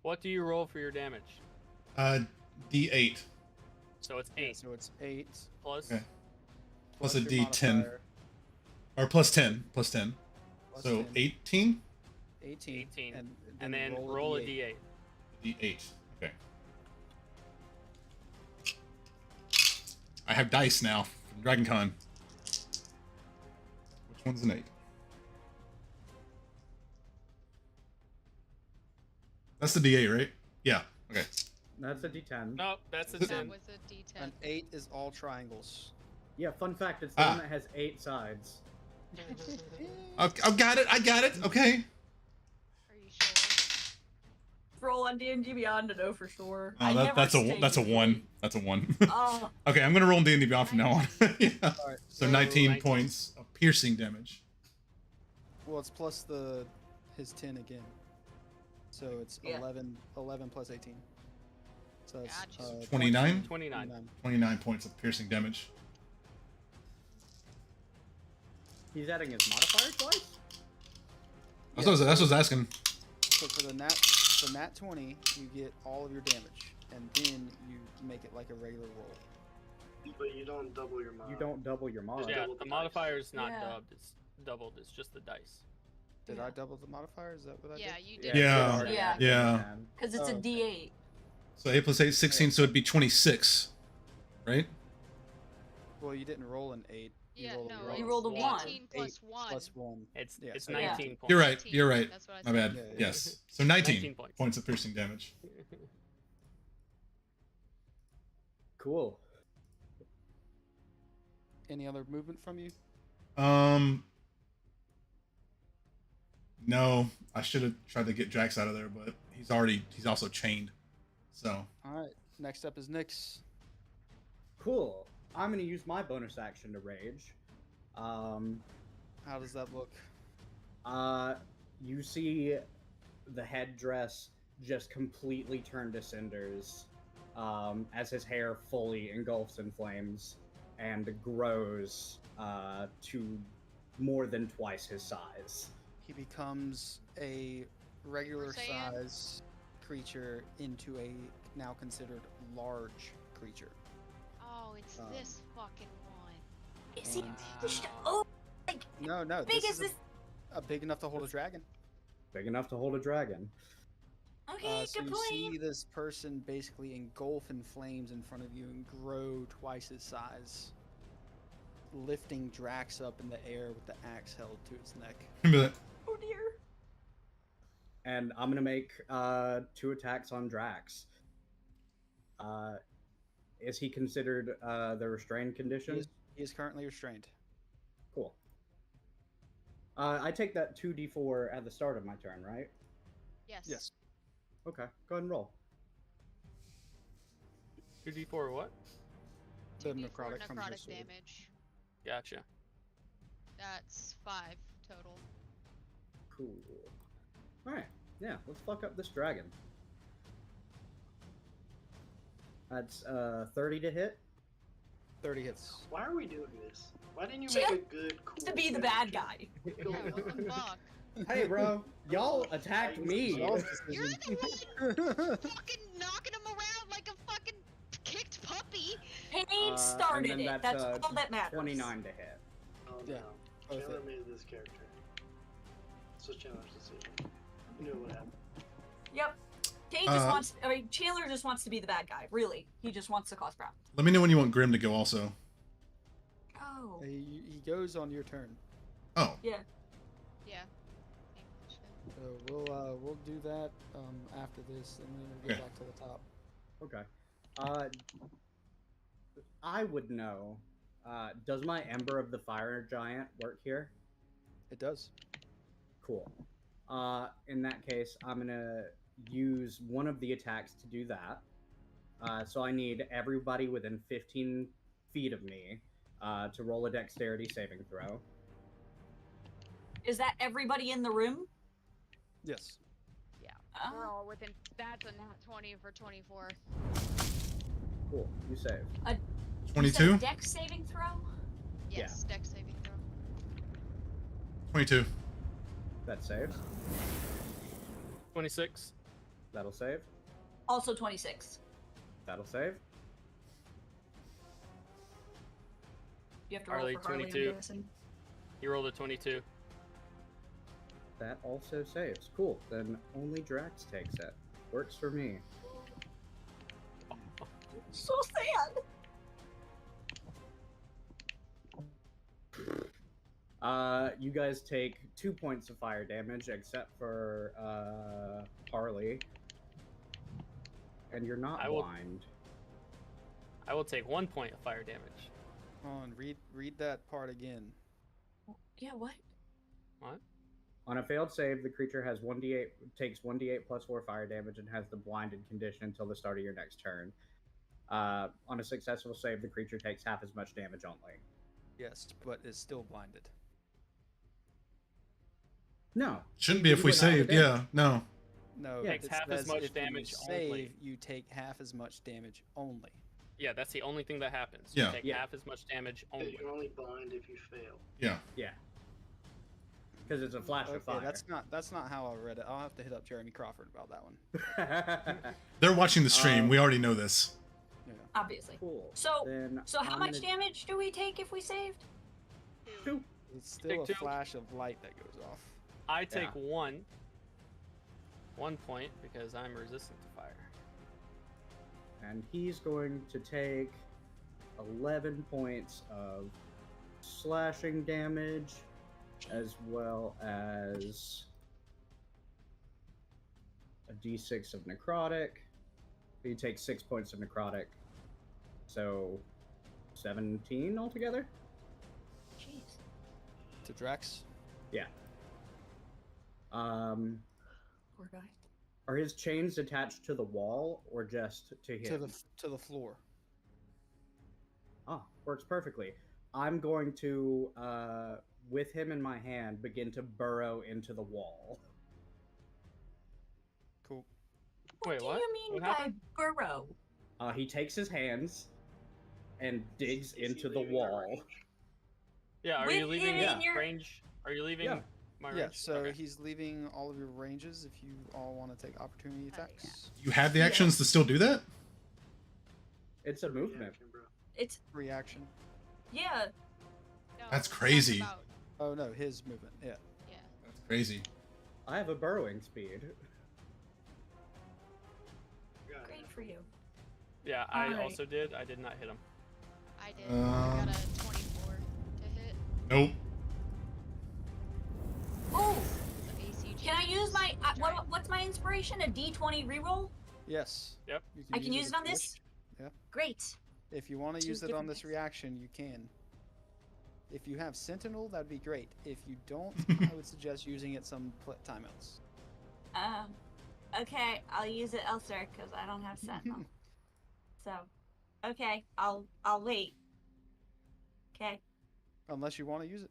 What do you roll for your damage? D8 So it's Yeah, 8 so it's 8 plus. Okay. Plus a your D10. modifier, or plus 10. Plus 10. plus So 10, 18. 18. 18. And And then roll a d8. D8. Okay. I have dice now from DragonCon. Which one's an 8? That's the D8, right? Yeah. Okay. That's a D10. No, that's a That 10. That was a D10. An 8 is all triangles. Yeah, fun fact, it's the one that has 8 sides. I've got it. I got it. Okay. Are you sure? Roll on D&D Beyond to know for sure. Oh, I never that's a stayed that's a with one. it. That's a one. Oh, Okay, I'm gonna roll D&D Beyond from now on. Yeah. Alright, So 19 19. points of piercing damage. well, it's plus his 10 again. So it's Yeah. 11 plus 18. So it's Gotcha. 29? 29. 29 points of piercing damage. He's adding his modifier twice? That's what I was asking. So for the nat 20, you get all of your damage, and then you make it like a regular roll. But you don't double your mod. You don't double your mod. Yeah, double the the modifier is not Yeah. dubbed. It's doubled. It's just the dice. Did I double the modifier? Is that what I Yeah, did? you did. Yeah. already Yeah. added Yeah. them. because it's Oh, a okay. D8. So 8 plus 8, 16, so it'd be 26. Right? Well, you didn't roll an 8. Yeah, rolled no, You rolled a 18 1. plus 1. Plus 1. It's Yeah, it's so- 19 points. You're right. 19, You're right. That's what I My said. bad. Yeah, yeah. Yes. So 19, 19 points. points of piercing damage. Cool. Any other movement from you? No, I should have tried to get Drax out of there, but he's also chained. So, Alright, next up is Nyx. Cool. I'm gonna use my bonus action to rage. How does that look? You see the headdress just completely turn to cinders, as his hair fully engulfs in flames and grows to more than twice his size. He becomes a regular Saiyan. size creature into a now considered large creature. Oh, it's Um, this fucking one. Is he Wow. finished? Oh, like, No, big this is is this? a big enough to hold a dragon. Big enough to hold a dragon. Okay, So good you see point. this person basically engulf in flames in front of you and grow twice his size, lifting Drax up in the air with the axe held to its neck. remember that. Oh dear. And I'm gonna make 2 attacks on Drax. Is he considered the restrained condition? He is currently restrained. Cool. I take that 2d4 at the start of my turn, right? Yes. Yes. Okay, go ahead and roll. 2d4 what? The 2d4 necrotic from his necrotic sword. damage. Gotcha. That's 5 total. Cool. Alright, yeah, let's fuck up this dragon. That's 30 to hit. 30 hits. Why are we doing this? Why didn't you She make a has good, cool To be the bad character? guy. Yeah, what the fuck? Hey, bro, y'all attacked me. You're the one fucking knocking him around like a fucking kicked puppy. Pain started and then it. that's, That's all that matters. 29 to hit. Oh Yeah, no. both Chandler hit. made this character. This was Chandler's decision. You knew what happened. Yep. Kane just wants. I mean, Chandler just wants to be the bad guy. Really, he just wants to cause problems. Let me know when you want Grim to go also. Oh. He goes on your turn. Oh, Yeah. So we'll do that after this, and then we'll get Okay. back to the top. Okay. I would know. Does my Ember of the Fire Giant work here? It does. Cool. In that case, I'm gonna use one of the attacks to do that. So I need everybody within 15 feet of me to roll a dexterity saving throw. Is that everybody in the room? Yes. We're Oh. all within. That's a nat 20 for 24. Cool. You save. You said 22? Dex saving throw. Yes, dex saving throw. 22. That saves. 26. That'll save. Also 26. That'll save. You have to roll Harley, for Harley. I'm 22. guessing. You rolled a 22. That also saves. Cool. Then only Drax takes it. Works for me. So sad. You guys take 2 points of fire damage, except for Harley, and you're not I will- blind. I will take 1 point of fire damage. Hold on. Read that part again. Yeah, what? What? On a failed save, the creature has 1d8, takes 1d8 plus 4 fire damage and has the blinded condition until the start of your next turn. On a successful save, the creature takes half as much damage only. Yes, but it's still blinded. No. Shouldn't You be if we went out of saved. the Yeah, no. No, Yeah. it Takes half as says much if you damage save, only. you take half as much damage only. Yeah, that's the only thing that happens. Yeah. You take Yeah. half as much damage But only. you're only blind if you fail. Yeah. Yeah. Because it's a flash of Okay, fire. that's not how I read it. I'll have to hit up Jeremy Crawford about that one. They're watching the stream. We already know this. Yeah. Obviously. Cool. So, Then so how I'm much gonna- damage do we take if we saved? 2. It's still Take a two. flash of light that goes off. I take Yeah. 1 point because I'm resistant to fire. And he's going to take 11 points of slashing damage, as well as a d6 of necrotic. He takes 6 points of necrotic, so 17 altogether. Jeez. To Drax. Yeah. Poor guy. Are his chains attached to the wall or just to him? To the floor. Ah, works perfectly. I'm going to, with him in my hand, begin to burrow into the wall. Cool. What Wait, do what? you mean What by happened? burrow? He takes his hands and digs Is he into the leaving our wall. range? Yeah, are With you leaving him in your- range? Are you leaving Yeah. my Yeah, range? so Okay. he's leaving all of your ranges if you all want to take opportunity yeah. attacks. You have the Yeah. actions to still do that? It's a movement. Reaction, bro. It's Reaction. yeah. No, That's we're talking crazy. about- Oh no, his movement. Yeah. yeah. That's crazy. I have a burrowing speed. Got it. Great for you. Yeah, I Alright. also did. I did not hit him. I did. I got a 24 to hit. Nope. Ooh. The AC. Can I change use is my giant. what's my inspiration? A D20 reroll? Yes. Yep. You I can use if it on you this? wish. Great. If you want to Two use it on different this things. reaction, you can. If you have Sentinel, that'd be great. If you don't, I would suggest using it some timeouts. Okay, I'll use it elsewhere because I don't have Sentinel. So, okay, I'll wait. Okay. Unless you want to use it.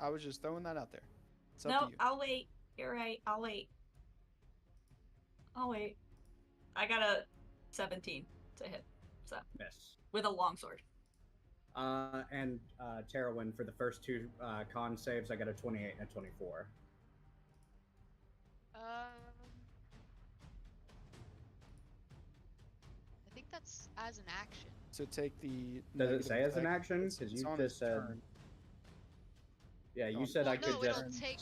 I was just throwing that out there. It's up No, to you. I'll wait. You're right. I'll wait. I'll wait. I got a 17 to hit. So Yes. with a longsword. And Terrawin, for the first 2 con saves, I got a 28 and a 24. I think that's as an action. So take the. Does it negative say as an effect. action? It's- Because it's you on just its said. turn. Yeah, you Oh, said well, I could no, just. it'll take.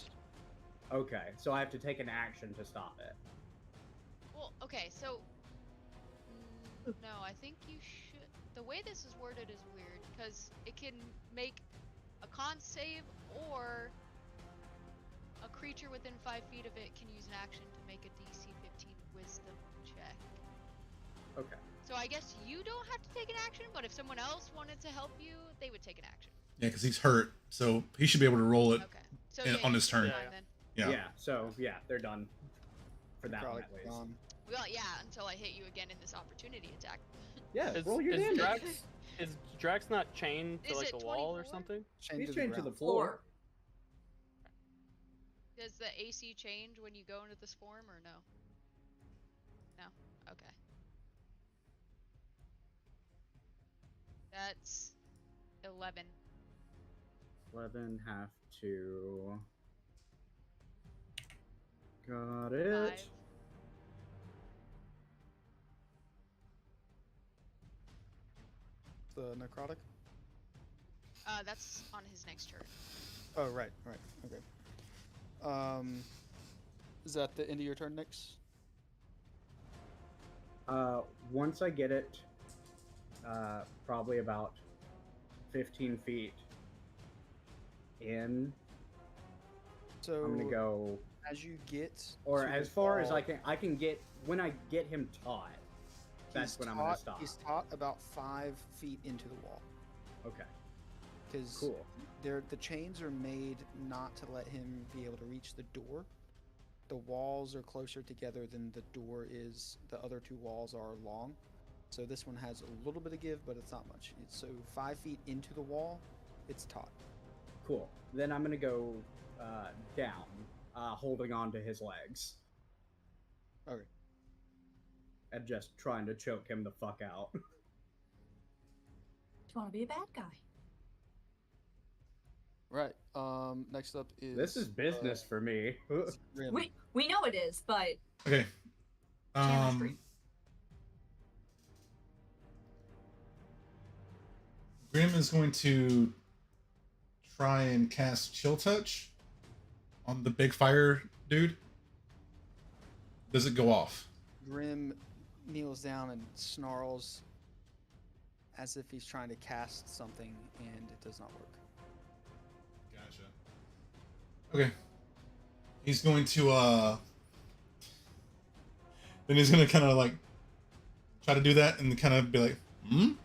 Okay, so I have to take an action to stop it. Well, okay, so. No, I think you should. The way this is worded is weird because it can make a con save or a creature within 5 feet of it can use an action to make a DC 15 Wisdom check. Okay. So I guess you don't have to take an action, but if someone else wanted to help you, they would take an action. Yeah, because he's hurt, so he should be able to roll it. Okay. So on yeah, his you should be turn. fine then. Yeah. So yeah, they're done. For that one Necrotic at least. gone. Well, yeah, until I hit you again in this opportunity attack. Yeah, Is, roll your is damage. Drax is Drax not chained to Is like it the wall or 24? something? Chained He's to the chained to the ground. floor. Does the AC change when you go into this form or no? No? Okay. That's 11. 11 have to. Got it. 5. The necrotic. That's on his next turn. Oh right. Okay. Is that the end of your turn, Nyx? Once I get it, probably about 15 feet in, So I'm gonna go, as you get, or to the as far as wall, I can get, when I get him taut, that's he's when I'm gonna taut- stop. He's taught about 5 feet into the wall. Okay. because Cool. the chains are made not to let him be able to reach the door. The walls are closer together than the door is. The other two walls are long, so this one has a little bit of give, but it's not much. So 5 feet into the wall, it's taut. Cool. Then I'm gonna go down, holding on to his legs Okay. and just trying to choke him the fuck out. Do you want to be a bad guy? Right. Next up is This is business for me. Grim. We know it is, but Okay. chemistry. Grim is going to try and cast Chill Touch on the big fire dude. Does it go off? Grim kneels down and snarls as if he's trying to cast something, and it does not work. Gotcha. Okay. He's going to then he's gonna kind of like try to do that and kind of be like, hmm? And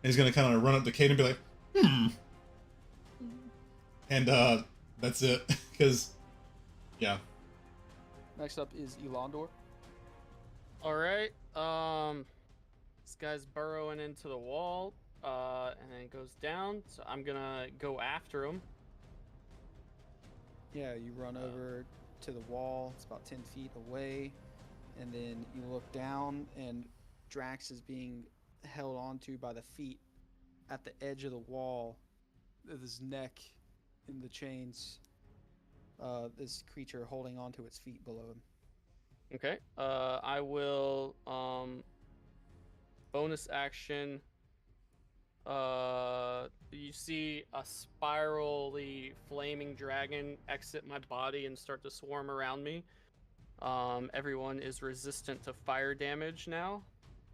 he's gonna kind of run up to Kate and be like, hmm. And that's it. Because, yeah. Next up is Elandor. All right. This guy's burrowing into the wall, and then it goes down. So I'm gonna go after him. Yeah, you run over to the wall. It's about 10 feet away, and then you look down, and Drax is being held onto by the feet at the edge of the wall, with his neck in the chains. This creature holding onto its feet below him. Okay. I will bonus action. You see a spirally flaming dragon exit my body and start to swarm around me. Everyone is resistant to fire damage now.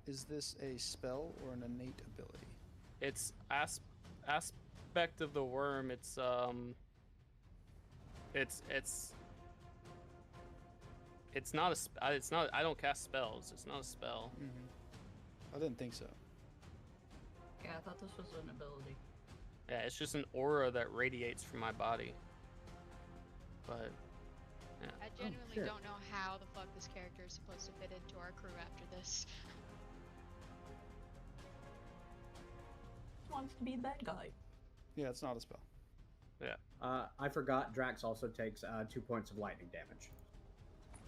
Is this a spell or an innate ability? It's aspect of the worm. It's not it's not. I don't cast spells. It's not a spell. I didn't think so. Yeah, I thought this was an ability. Yeah, it's just an aura that radiates from my body. But yeah. I genuinely shit. don't know how the fuck this character is supposed to fit into our crew after this. Wants to be the bad guy. Yeah, it's not a spell. I forgot Drax also takes 2 points of lightning damage.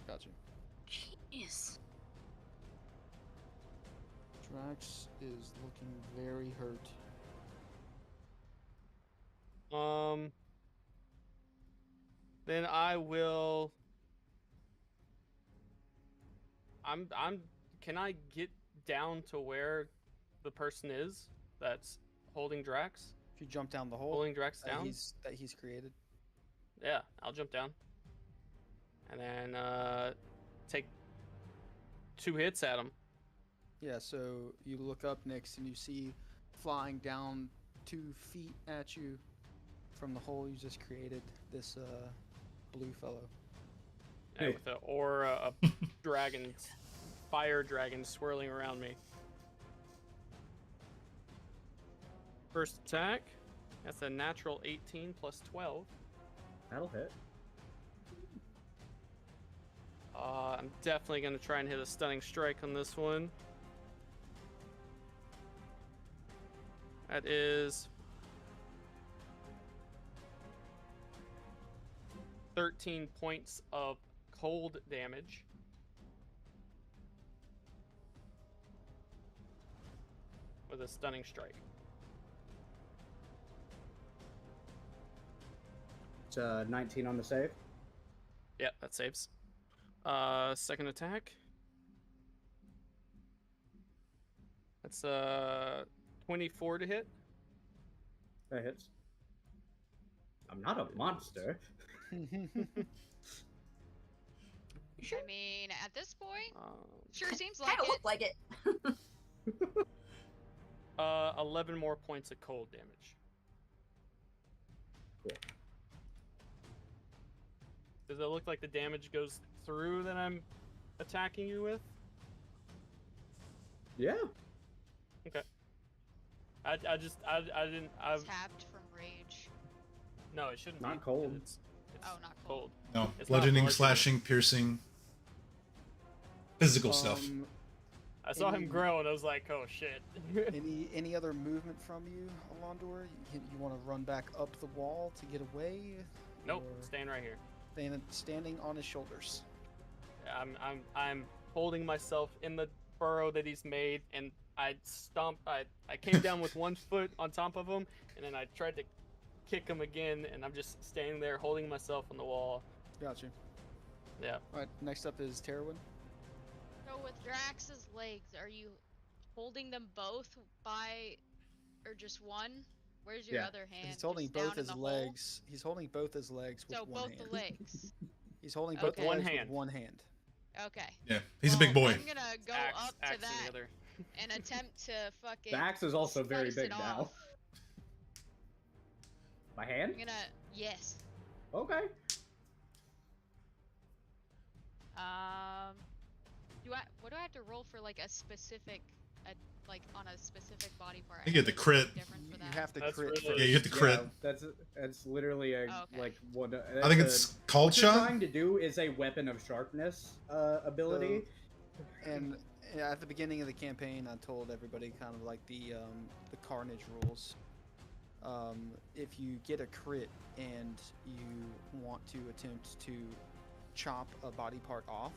Gotcha. Jeez. Drax is looking very hurt. Then I will. Can I get down to where the person is that's holding Drax? If you jump down the hole Holding Drax down? that he's created. Yeah, I'll jump down. And then take 2 hits at him. Yeah, so you look up next and you see flying down 2 feet at you from the hole you just created, this blue fellow. Yeah, with an aura of dragons, fire dragons swirling around me. First attack. That's a natural 18 plus 12. That'll hit. I'm definitely going to try and hit a stunning strike on this one. That is 13 points of cold damage. With a stunning strike. It's 19 on the save. Yeah, that saves. Second attack. That's 24 to hit. That hits. I'm not a monster. Sure. I mean, at this point, sure seems like Kind of it. look like it. 11 more points of cold damage. Cool. Does it look like the damage goes through that I'm attacking you with? Yeah. Okay. I didn't. Tapped from rage. No, it shouldn't be. Not cold. It's Oh, not cold. No, It's not bludgeoning, bludgeoning. slashing, piercing, physical stuff. I saw him Any- grow and I was like, oh shit. Any other movement from you, Alondor? You want to run back up the wall to get away? Nope, Or staying right here. standing on his shoulders. I'm holding myself in the burrow that he's made, and I came down with one foot on top of him, and then I tried to kick him again, and I'm just standing there holding myself on the wall. Gotcha. Yeah. All right. Next up is Terwin. So with Drax's legs, are you holding them both by, or just one? Where's your Yeah. other hand? He's holding Just down both in his the hole? legs. He's holding both his legs with So one both hand. the legs. He's holding both Okay. the One legs hand. with one hand. Okay. Yeah, he's a big boy. I'm gonna go Axe, up to axe in the that other. and attempt to fucking. The axe is also very slice big it now. off. My hand? I'm gonna yes. Okay. What do I have to roll for like a specific, like on a specific body part? You get the crit. Difference for You that. have to That's crit really- first. Yeah, you hit the crit. Yeah, that's literally a Oh, okay. like one. I think it's called what you're shot. trying to do is a weapon of sharpness ability. And at the beginning of the campaign, I told everybody kind of like the carnage rules. If you get a crit and you want to attempt to chop a body part off,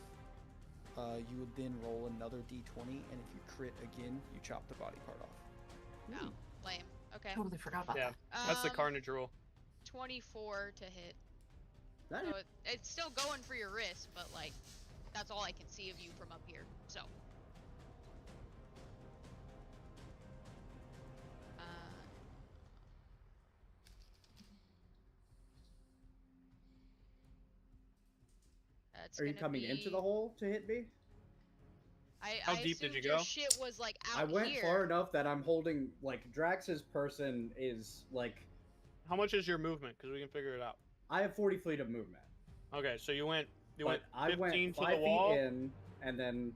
you would then roll another d20, and if you crit again, you chop the body part off. Oh, lame. Okay. Totally forgot about Yeah, that. that's the Um, carnage rule. 24 to hit. That- So it's still going for your wrist, but like, that's all I can see of you from up here. So. That's Are you gonna coming into be- the hole to hit me? How I deep did you assumed your go? shit was like out I went here. far enough that I'm holding like Drax's person is like How much is your movement? Because we can figure it out. I have 40 feet of movement. Okay, so you went But I 15 went to 5 the feet wall. in and then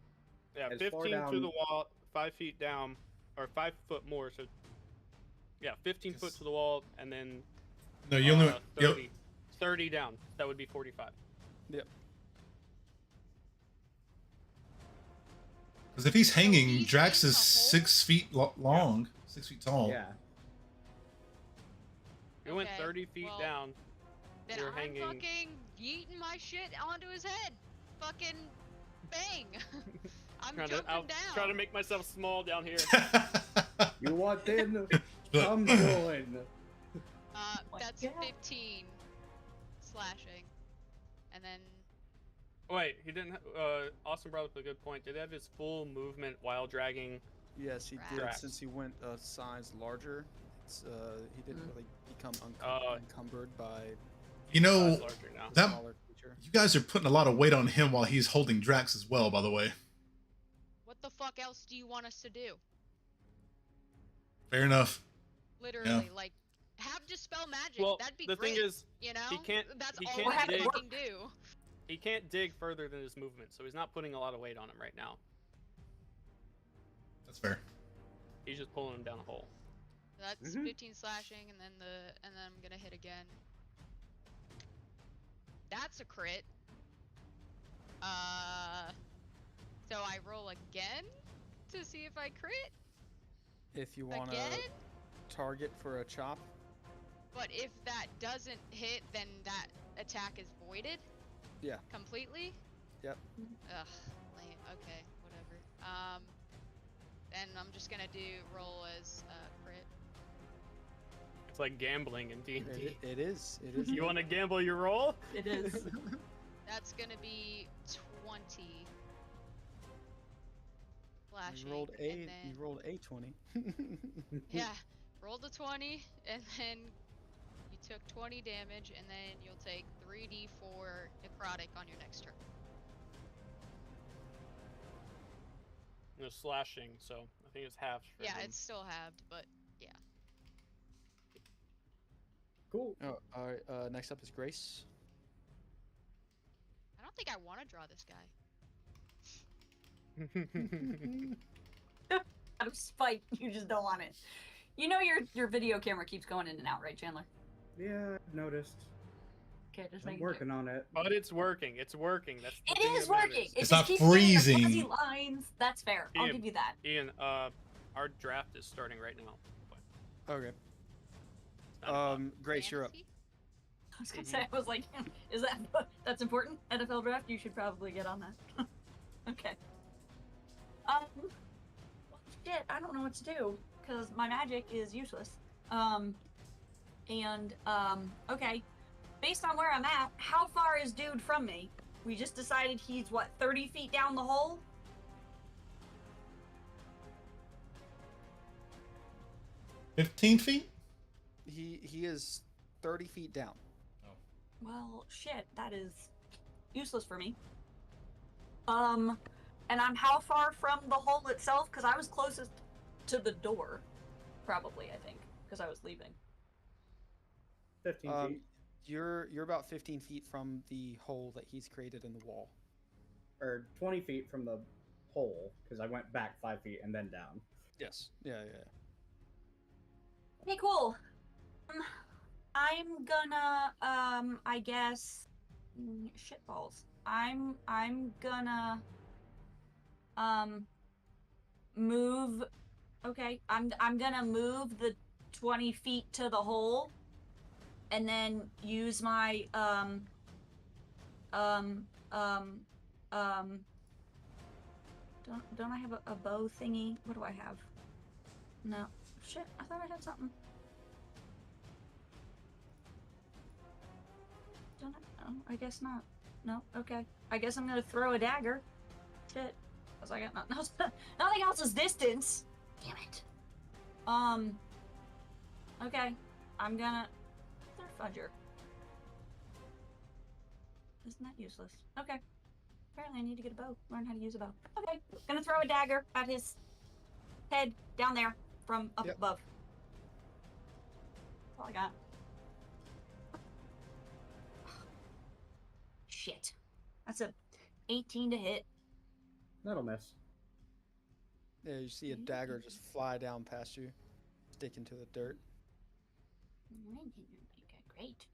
Yeah, as 15 far to down- the wall, 5 feet down, or 5 foot more. So, yeah, 15 foot Yes. to the wall, and then No, you only went. 30, 30 down. That would be 45. Because if he's hanging, he's Drax in is the hole? 6 feet long, 6 feet tall. yeah. You went Okay, 30 feet well, down. Then You're I'm hanging. fucking yeeting my shit onto his head. Fucking bang. I'm Trying jumping to, down. trying to make myself small down here. You want in? But- Come join. my That's God. 15 slashing. And then Wait, he didn't. Austin brought up a good point. Did he have his full movement while dragging? Yes, he did. Drax. Since he went a size larger, he didn't really become Oh. encumbered by You Oh, know, it's larger now. a that smaller creature. you guys are putting a lot of weight on him while he's holding Drax as well. By the way, what the fuck else do you want us to do? fair enough. Literally, like, have dispel magic. Well, That'd be the great. thing is, you know, he can't- That's he all can't I dig- fucking do. he can't dig further than his movement, so he's not putting a lot of weight on him right now. That's fair. He's just pulling him down a hole. That's Mhm. 15 slashing, and then I'm gonna hit again. That's a crit. So I roll again to see if I crit If you want to again. target for a chop, But if that doesn't hit, then that attack is voided. Yeah. Completely. Yep. Ugh. Lame. Okay. Whatever. Then I'm just gonna roll as crit. It's like gambling in D&D. it is. It is. You want to gamble your roll? It is. That's gonna be 20. Slashing. You rolled and a. then, You rolled a 20. Yeah. Rolled a 20, and then you took 20 damage, and then you'll take 3d4 necrotic on your next turn. No slashing, so I think it's half. For Yeah, him. it's still halved, but yeah. Cool. Oh, all right. Next up is Grace. I don't think I want to draw this guy. Out of spite, you just don't want it. You know your video camera keeps going in and out, right, Chandler? Yeah, I've noticed. Okay, just I'm making working on it. But it's working. It's working. That's the It thing is that working. matters. It It's just not keeps getting the freezing. fuzzy lines. That's fair. I'll Ian, give you that. Ian, our draft is starting right now. But Okay. it's not Grace, you're up. Fantasy? I was gonna say, I was like, is that's important? NFL draft? You should probably get on that. Okay. Well, shit, I don't know what to do because my magic is useless. Okay. Based on where I'm at, how far is dude from me? We just decided he's what, 30 feet down the hole? $15 He is 30 feet down. Well, shit, that is useless for me. And I'm how far from the hole itself? Because I was closest to the door, probably, I think, because I was leaving. 15 feet. You're about 15 feet from the hole that he's created in the wall. Or 20 feet from the hole, because I went back 5 feet and then down. Yes. Yeah. Okay, cool. I'm gonna, I guess, shitballs. I'm gonna, move. Okay, I'm gonna move the 20 feet to the hole, and then use my Don't I have a bow thingy? What do I have? No. Shit, I thought I had something. Don't I? Oh, I guess not. No, okay. I guess I'm gonna throw a dagger. Shit. Cause I got nothing else. Nothing else is distance. Damn it. Okay. I'm gonna. They're fudger. Isn't that useless? Okay. Apparently I need to get a bow. Learn how to use a bow. Okay. Gonna throw a dagger at his head down there from up above. That's all I got. Shit. That's a 18 to hit. That'll miss. Yeah, you see a dagger just fly down past you, stick into the dirt. Great.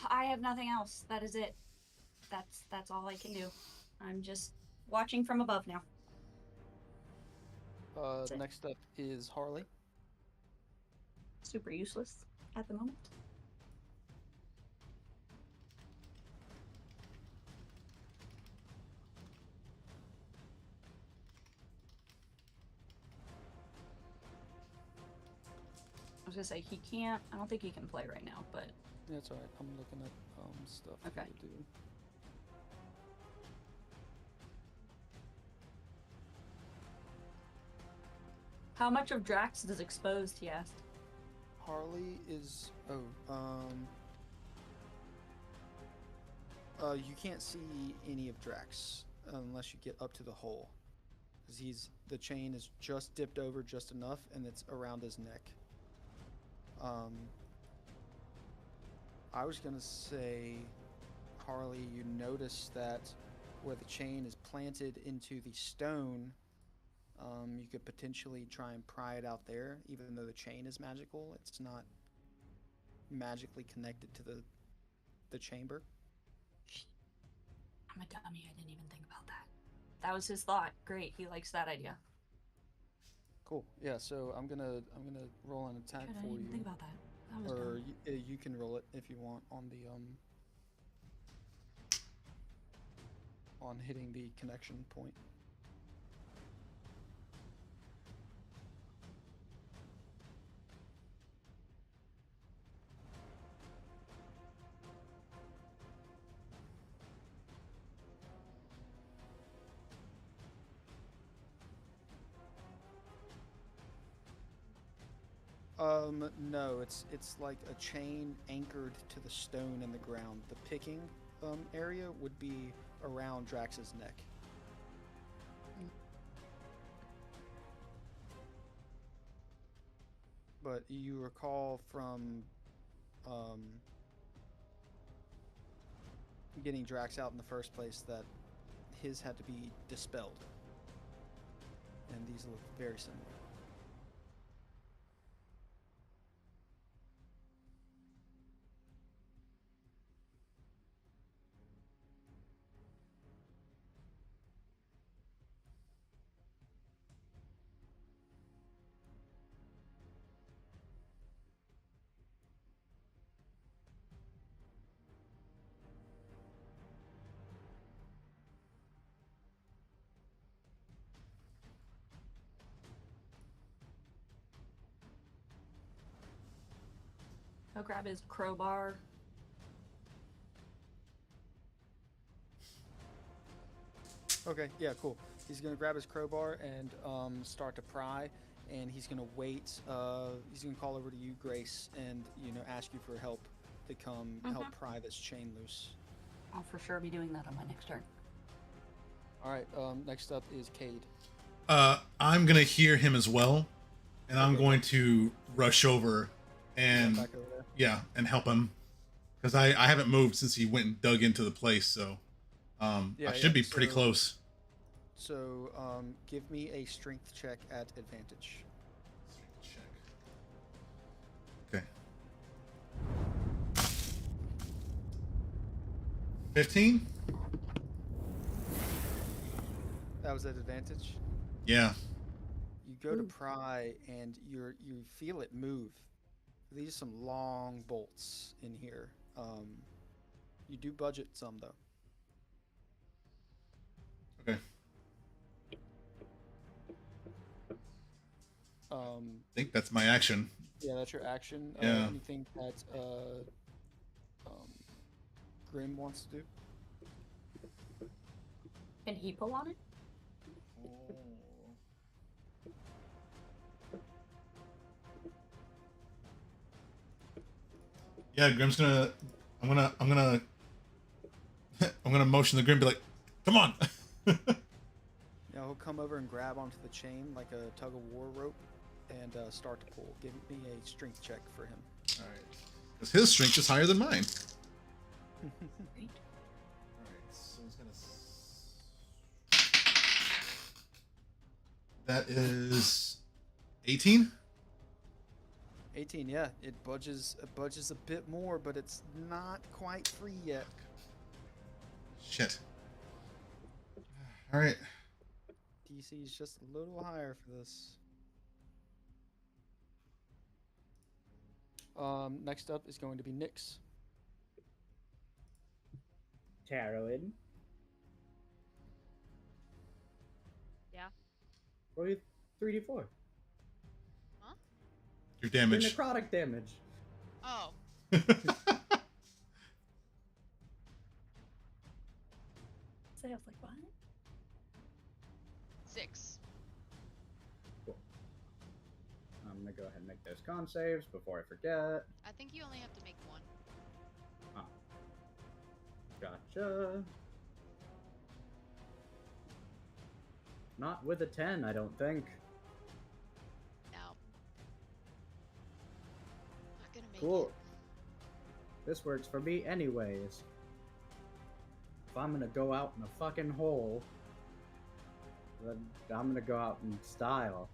I have nothing else. That is it. That's all I can do. I'm just watching from above now. Next up is Harley. Super useless at the moment. I was gonna say he can't. I don't think he can play right now, but That's alright. I'm looking at stuff. Okay. To do. how much of Drax is exposed? He asked. Harley is you can't see any of Drax unless you get up to the hole, because the chain is just dipped over just enough, and it's around his neck. I was gonna say, Harley, you notice that where the chain is planted into the stone, you could potentially try and pry it out there, even though the chain is magical. It's not magically connected to the chamber. I'm a dummy. I didn't even think about that. That was his thought. Great. He likes that idea. Cool. Yeah. So I'm gonna roll an attack Good, I for didn't you, think about that. That was or dumb. you can roll it if you want on the on hitting the connection point. No, it's like a chain anchored to the stone in the ground. The picking area would be around Drax's neck. But you recall from getting Drax out in the first place that his had to be dispelled. And these look very similar. He'll grab his crowbar. Okay, yeah, cool. He's gonna grab his crowbar and start to pry, and he's gonna wait. He's gonna call over to you, Grace, and ask you for help to come help pry this chain loose. I'll for sure be doing that on my next turn. All right. Next up is Cade. I'm gonna hear him as well, and I'm going to rush over and Back over there. yeah, and help him because I haven't moved since he went and dug into the place, so Yeah, I should be yeah, pretty so- close. So, give me a strength check at advantage. Okay. 15? That was at advantage. Yeah. You go to pry, and you feel it move. These are some long bolts in here. You do budget some though. Okay. I think that's my action. Yeah, that's your action. Yeah. Anything that Grim wants to do? Can he pull on it? Yeah, Grim's gonna. I'm gonna motion the Grim, be like, "Come on!" Yeah, he'll come over and grab onto the chain like a tug of war rope, and start to pull. Give me a strength check for him. All right. Because his strength is higher than mine. Great. Alright, so he's gonna. That is 18? 18, yeah, it budges a bit more, but it's not quite free yet. Shit. Alright. DC is just a little higher for this. Next up is going to be Nyx. Tarrowin. Yeah. Roll your 3d4. Your Your damage. necrotic damage. Oh, So I was like, what? 6. I'm gonna go ahead and make those con saves before I forget. I think you only have to make one. Gotcha. Not with a 10, I don't think. No. Not gonna make Cool. it. This works for me anyways. If I'm gonna go out in a fucking hole, then I'm gonna go out in style.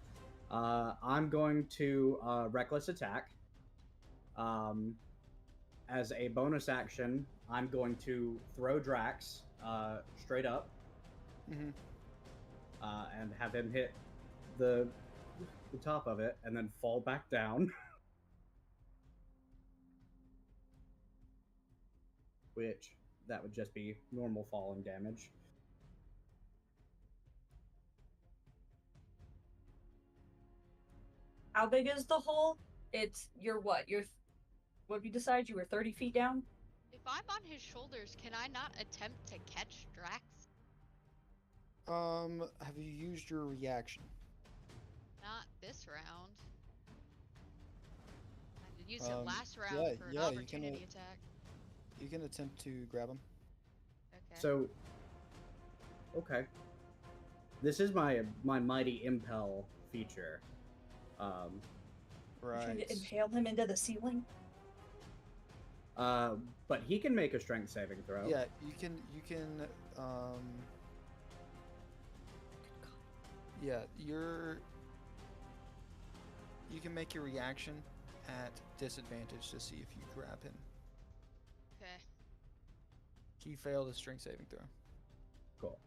I'm going to reckless attack. As a bonus action, I'm going to throw Drax straight up Mm-hmm. and have him hit the top of it and then fall back down. Which, that would just be normal falling damage. How big is the hole? You're what? What did you decide? You were 30 feet down? If I'm on his shoulders, can I not attempt to catch Drax? Have you used your reaction? Not this round. I did use it last round yeah, for an yeah, you can, opportunity attack. You can attempt to grab him. Okay. So, okay. This is my mighty impel feature. Trying Right. to impale him into the ceiling? But he can make a strength saving throw. Yeah, you can, yeah, you can make your reaction at disadvantage to see if you grab him. Okay. He failed his strength saving throw. Cool.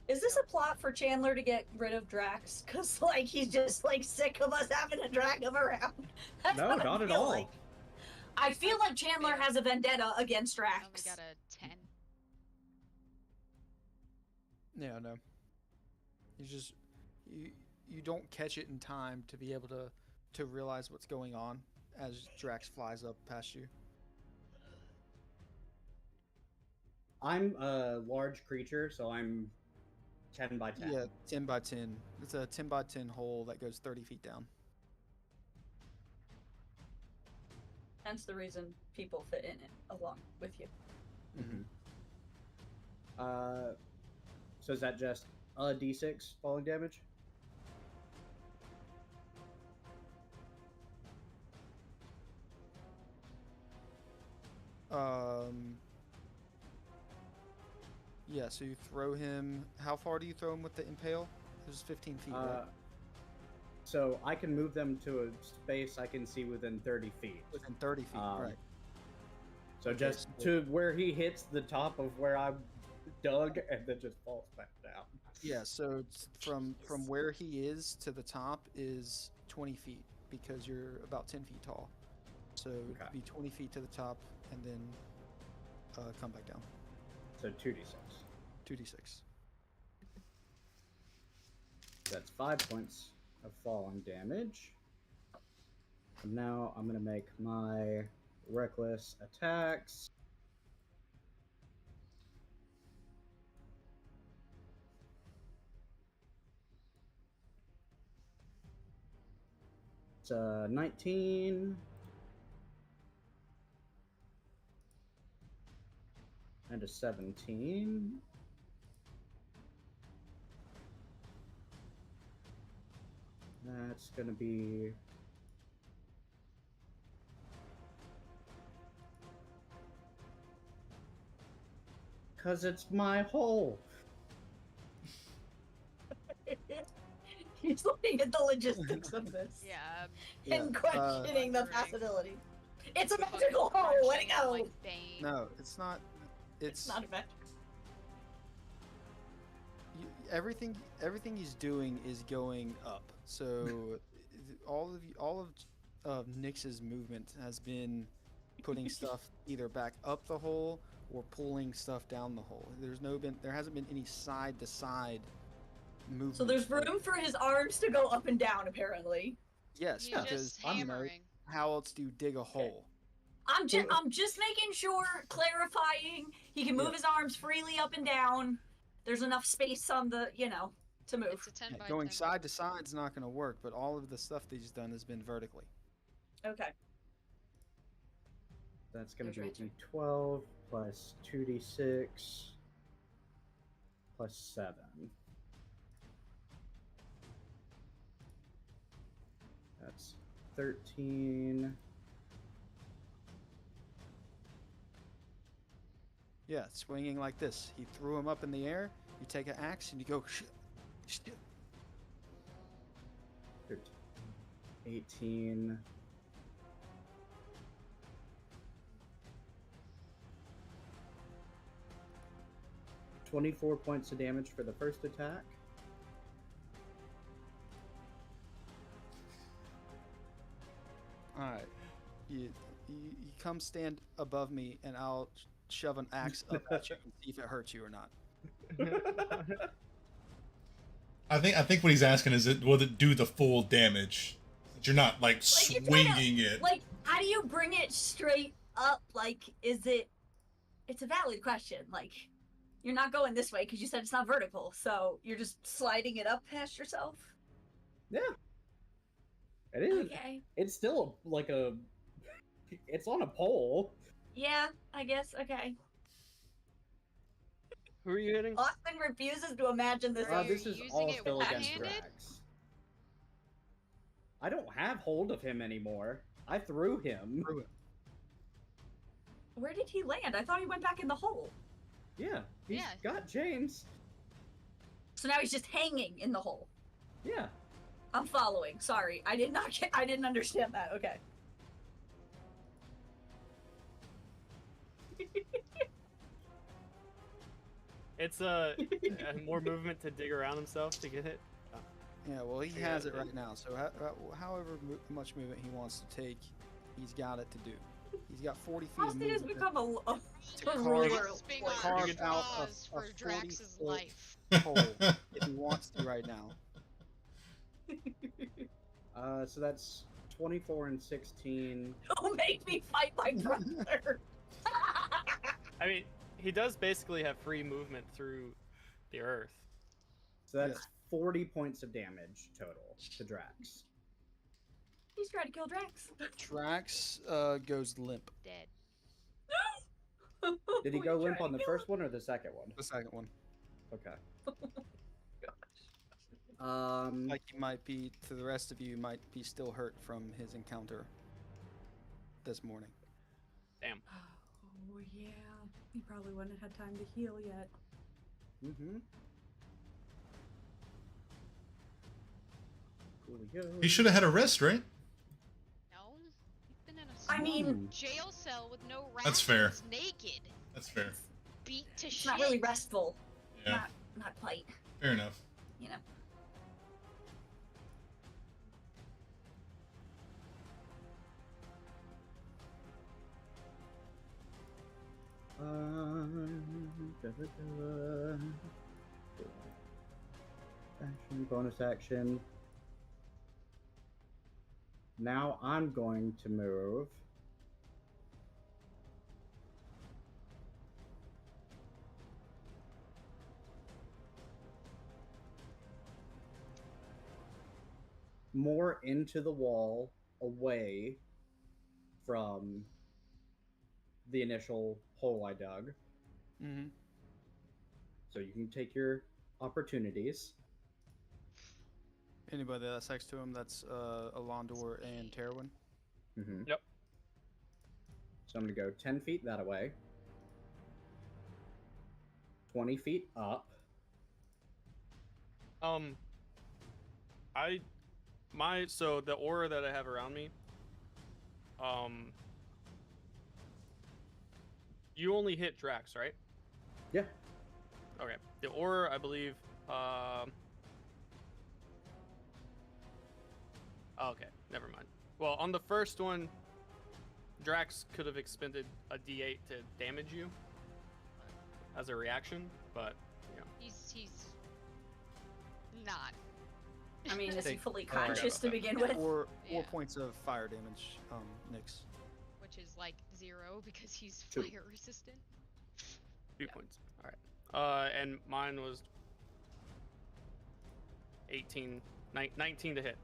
Is this a plot for Chandler to get rid of Drax? Cause like he's just like sick of us having to drag him around. That's No, what I not at feel all. like. I feel like Chandler has a vendetta against I only Drax. got a 10. Yeah, no. You just you don't catch it in time to be able to realize what's going on as Drax flies up past you. I'm a large creature, so I'm 10 by 10. Yeah, 10 by 10. It's a 10 by 10 hole that goes 30 feet down. Hence the reason people fit in it along with you. Mm-hmm. So is that just a d6 falling damage? Yeah, so you throw him. How far do you throw him with the impale? It was 15 feet, right? So I can move them to a space I can see within 30 feet. Within 30 feet, right. So Okay, just to where he hits the top of where I dug and then just falls back down. Yeah, so it's from where he is to the top is 20 feet because you're about 10 feet tall. So it'd be 20 feet to the top and then come back down. So 2d6. 2d6. That's 5 points of falling damage. And now I'm gonna make my reckless attacks. It's 19. And a 17. That's gonna be... Cause it's my hole. He's looking at the logistics of this. Yeah. And questioning the possibility. It's a magical hole. Let it go. Like Bane. No, it's not. It's not a magic. Everything he's doing is going up. So all of Nyx's movement has been putting stuff either back up the hole or pulling stuff down the hole. There hasn't been any side to side movement. So there's room for his arms to go up and down, apparently. Yes, You're because just hammering. how else do you dig a hole? I'm just making sure, clarifying. He can move his arms freely up and down. There's enough space on the, to move. It's a 10 by Going 10. side to side is not going to work, but all of the stuff that he's done has been vertically. Okay. That's gonna There's be 12 plus 2d6 plus 7. That's 13. Yeah, swinging like this. He threw him up in the air. You take an axe and you go. 13, 18. $24 points of damage for the first attack. All right, you come stand above me, and I'll shove an axe up at you and see if it hurts you or not. I think what he's asking is, will it do the full damage? You're not like swinging it. Like, how do you bring it straight up? Like, is it? It's a valid question. Like, you're not going this way because you said it's not vertical, so you're just sliding it up past yourself. Yeah. It is. Okay. It's still like a. It's on a pole. Yeah, I guess. Okay. Who are you hitting? Austin refuses to imagine this. This is using all it still against one-handed? Drax. I don't have hold of him anymore. I threw him. Where did he land? I thought he went back in the hole. Yeah, he's Yeah. got James. So now he's just hanging in the hole. Yeah. I'm following. Sorry, I didn't understand that. Okay. It's more movement to dig around himself to get it. Yeah, well, he Yeah, has it yeah. right now. So however much movement he wants to take, he's got it to do. He's got 40 feet of Austin has movement. become a carve- ruler. Grasping on carve out straws a for Drax's 40-foot life. hole if he wants to right now. So that's 24 and 16. Don't make me fight my brother. I mean, he does basically have free movement through the earth. So that's 40 points of damage total to Drax. He's trying to kill Drax. Drax goes limp. Dead. Did he go limp on the first one or the second one? The second one. Okay. Like he might be, to the rest of you, might be still hurt from his encounter this morning. Damn. Oh yeah, he probably wouldn't have had time to heal yet. Mm-hmm. He should have had a rest, right? No, he's been in a I mean, jail cell with no rations, That's fair. naked, That's fair. beat to it's shit. not really restful. Yeah, Not quite. fair enough. You know. Action, bonus action. Now I'm going to move. More into the wall, away from the initial hole I dug. Mm-hmm. So you can take your opportunities. Anybody that's next to him, that's Alondor and Terwin. Mm-hmm. Yep. So I'm going to go 10 feet that way. 20 feet up. So the aura that I have around me, you only hit Drax, right? Yeah. Okay. The aura, I believe, okay, never mind. Well, on the first one, Drax could have expended a D8 to damage you as a reaction, but you know. He's not. I mean, is he Take- fully Alright. conscious to begin with? Four Yeah. points of fire damage, Nyx. Which is like 0 because he's Two. fire resistant. 2 points. All right. And mine was 19 to hit.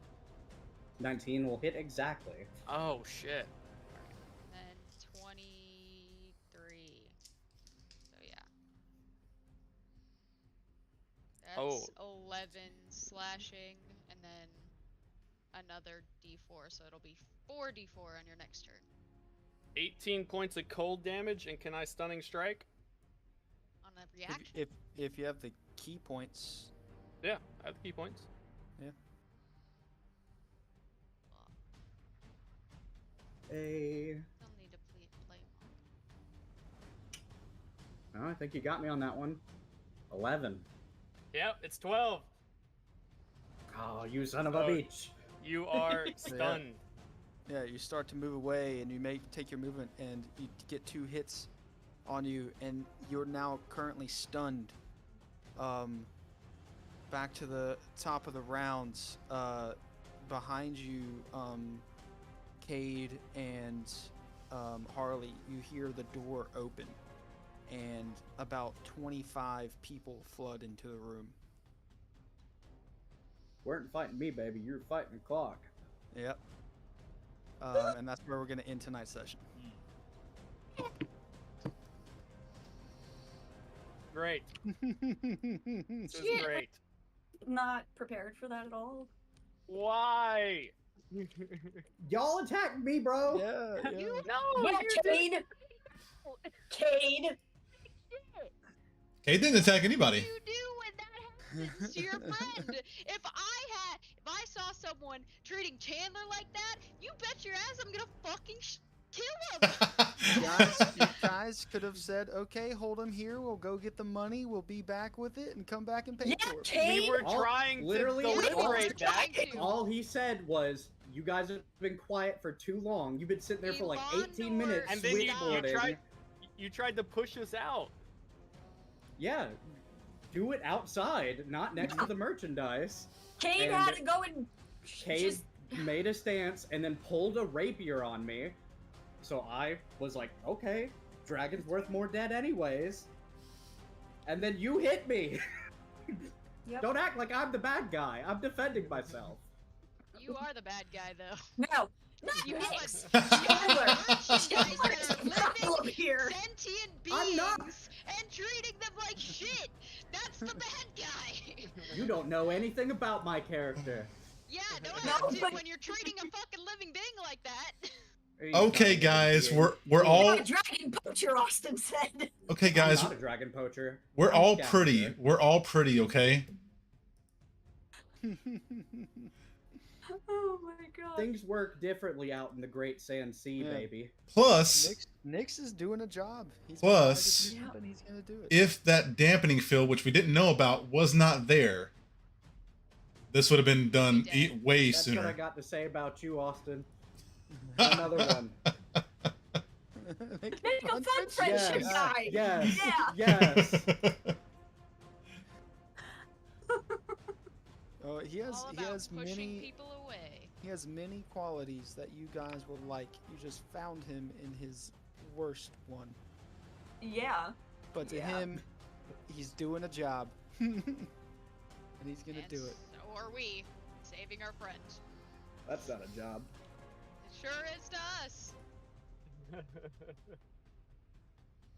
19 will hit exactly. Oh shit. And then 23. So yeah. That's 11 slashing and then another d4, so it'll be 4d4 on your next turn. 18 points of cold damage, and can I stunning strike? On a reaction? If you have the key points, Yeah, I have the key points. Still need to play Oh, I think you got me on that one. 11. Yep, it's 12. Oh, you son of a So- bitch. You are stunned. yeah, you start to move away, and you take your movement, and you get 2 hits on you, and you're now currently stunned. Back to the top of the rounds, behind you, Cade and Harley, you hear the door open, and about 25 people flood into the room. Weren't fighting me, baby. You're fighting the clock. Yep. And that's where we're going to end tonight's session. Great. This is Shit. great. Not prepared for that at all. Why? Y'all attacked me, bro. Yeah, yeah. No. Yeah, Cade! Cade! Kate didn't attack anybody. you do when that happens to your friend. If I saw someone treating Chandler like that, you bet your ass I'm gonna fucking kill him. You guys could have said, okay, hold him here. We'll go get the money. We'll be back with it and come back and pay Yeah, for it. Cade! We were All- trying to literally, deliberate that. trying to. All he said was, you guys have been quiet for too long. You've been sitting there for like 18 Elondor, minutes And then you switchboarding. tried to push us out. Yeah, do it outside, not next to the merchandise. Cade And had to go and Cade just made a stance, and then pulled a rapier on me. So I was like, okay, dragon's worth more dead anyways. And then you hit me. Yep. Don't act like I'm the bad guy. I'm defending myself. You are the bad guy, though. No. You have a Tyler. guys that Tyler's are the problem living here. sentient I'm not. beings and treating them like shit. That's the bad guy. You don't know anything about my character. Yeah, no, I No, have to but- when you're treating a fucking living being like that. He's Okay, not a guys, being. we're all You're a dragon poacher, Austin said. okay, guys. I'm not a dragon poacher. We're I'm all Scavenger. pretty. We're all pretty, okay? Oh my god. Things work differently out in the Great Sand Sea, Yeah. baby. Plus, Nyx is doing a job. He's Plus- been hired to do something, he's gonna do it. if that dampening field, which we didn't know about, was not there, this would have been done way That's what I sooner. got to say about you, Austin. Another one. Make a fun friendship Yes. guy. Yes. Yeah. Yes. Oh, he has All he about has pushing many people away. he has many qualities that you guys will like. You just found him in his worst one. Yeah. But to Yeah. him, he's doing a job. And he's gonna And do it. So are we, saving our friend. That's not a job. It sure is to us.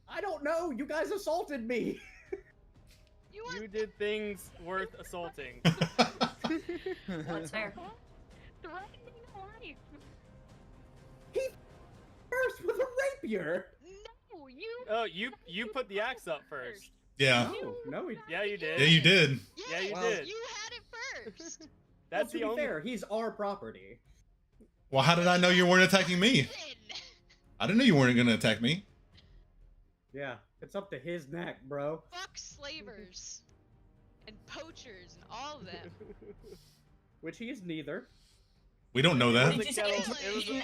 I don't know. You guys assaulted me. You are You did things worth assaulting. That's fair. threatening life. First with a rapier. No, you. Oh, you put the axe up first. Yeah. No, he. Yeah, you did. Yeah, you did. Yeah, you Yes, did. You had it first. Well, That's to the be only. fair, he's our property. Well, how did I know you weren't attacking me? Listen. I didn't know you weren't going to attack me. Yeah, it's up to his neck, bro. Fuck slavers and poachers and all of them. Which he is neither. We don't know What that. did you say? It was Really?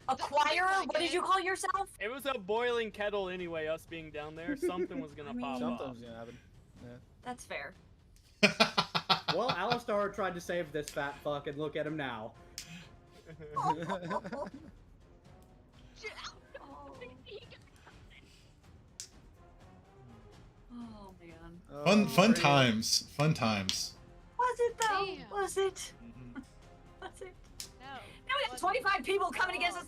Acquirer? What did you call yourself? It was a boiling kettle anyway. Us being down there, something was gonna I mean- pop off. Something's gonna happen. That's fair. Well, Alistar tried to save this fat fuck, and look at him now. Oh man. Fun Oh, times. Fun times. Was it though? Damn. Was it? Was it? No. Now we have 25 people coming against us.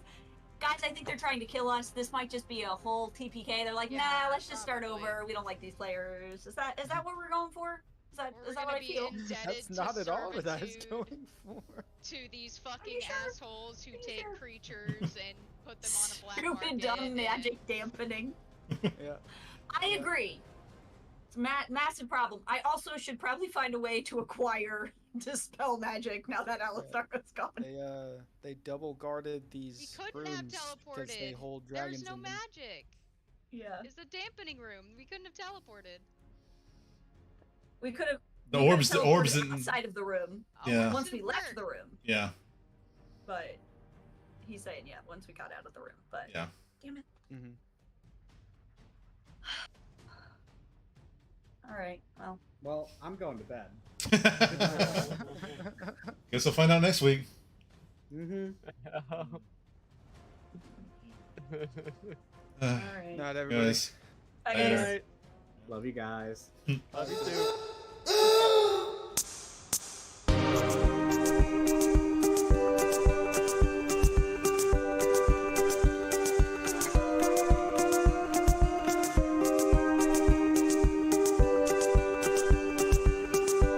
Guys, I think they're trying to kill us. This might just be a whole TPK. They're like, Yeah, nah, let's just start probably. over. We don't like these players. Is that what we're going for? Is that We're is that gonna what I be feel? indebted That's to not at all what I was servitude going for. to these fucking sure? assholes who Are you take sure? creatures and put them on a black Stupid market. dumb and- magic dampening. Yeah. I agree. It's a massive problem. I also should probably find a way to acquire dispel magic now that Alistar is gone. They double guarded these couldn't have rooms because they teleported. hold dragons There's no in them. magic. Yeah. It's the dampening room. We couldn't have teleported. We could have. The we could've orbs teleported in- outside of the room Oh, Yeah. it once we didn't left work. the room. Yeah. But he's saying yeah, once we got out of the room. But Yeah. damn it. Mhm. All right. Well. Well, I'm going to bed. Guess we'll find out next week. Mm-hmm. Uh, All right. Not everybody. guys. Bye, Later. guys. Alright. Love you guys. Love you too.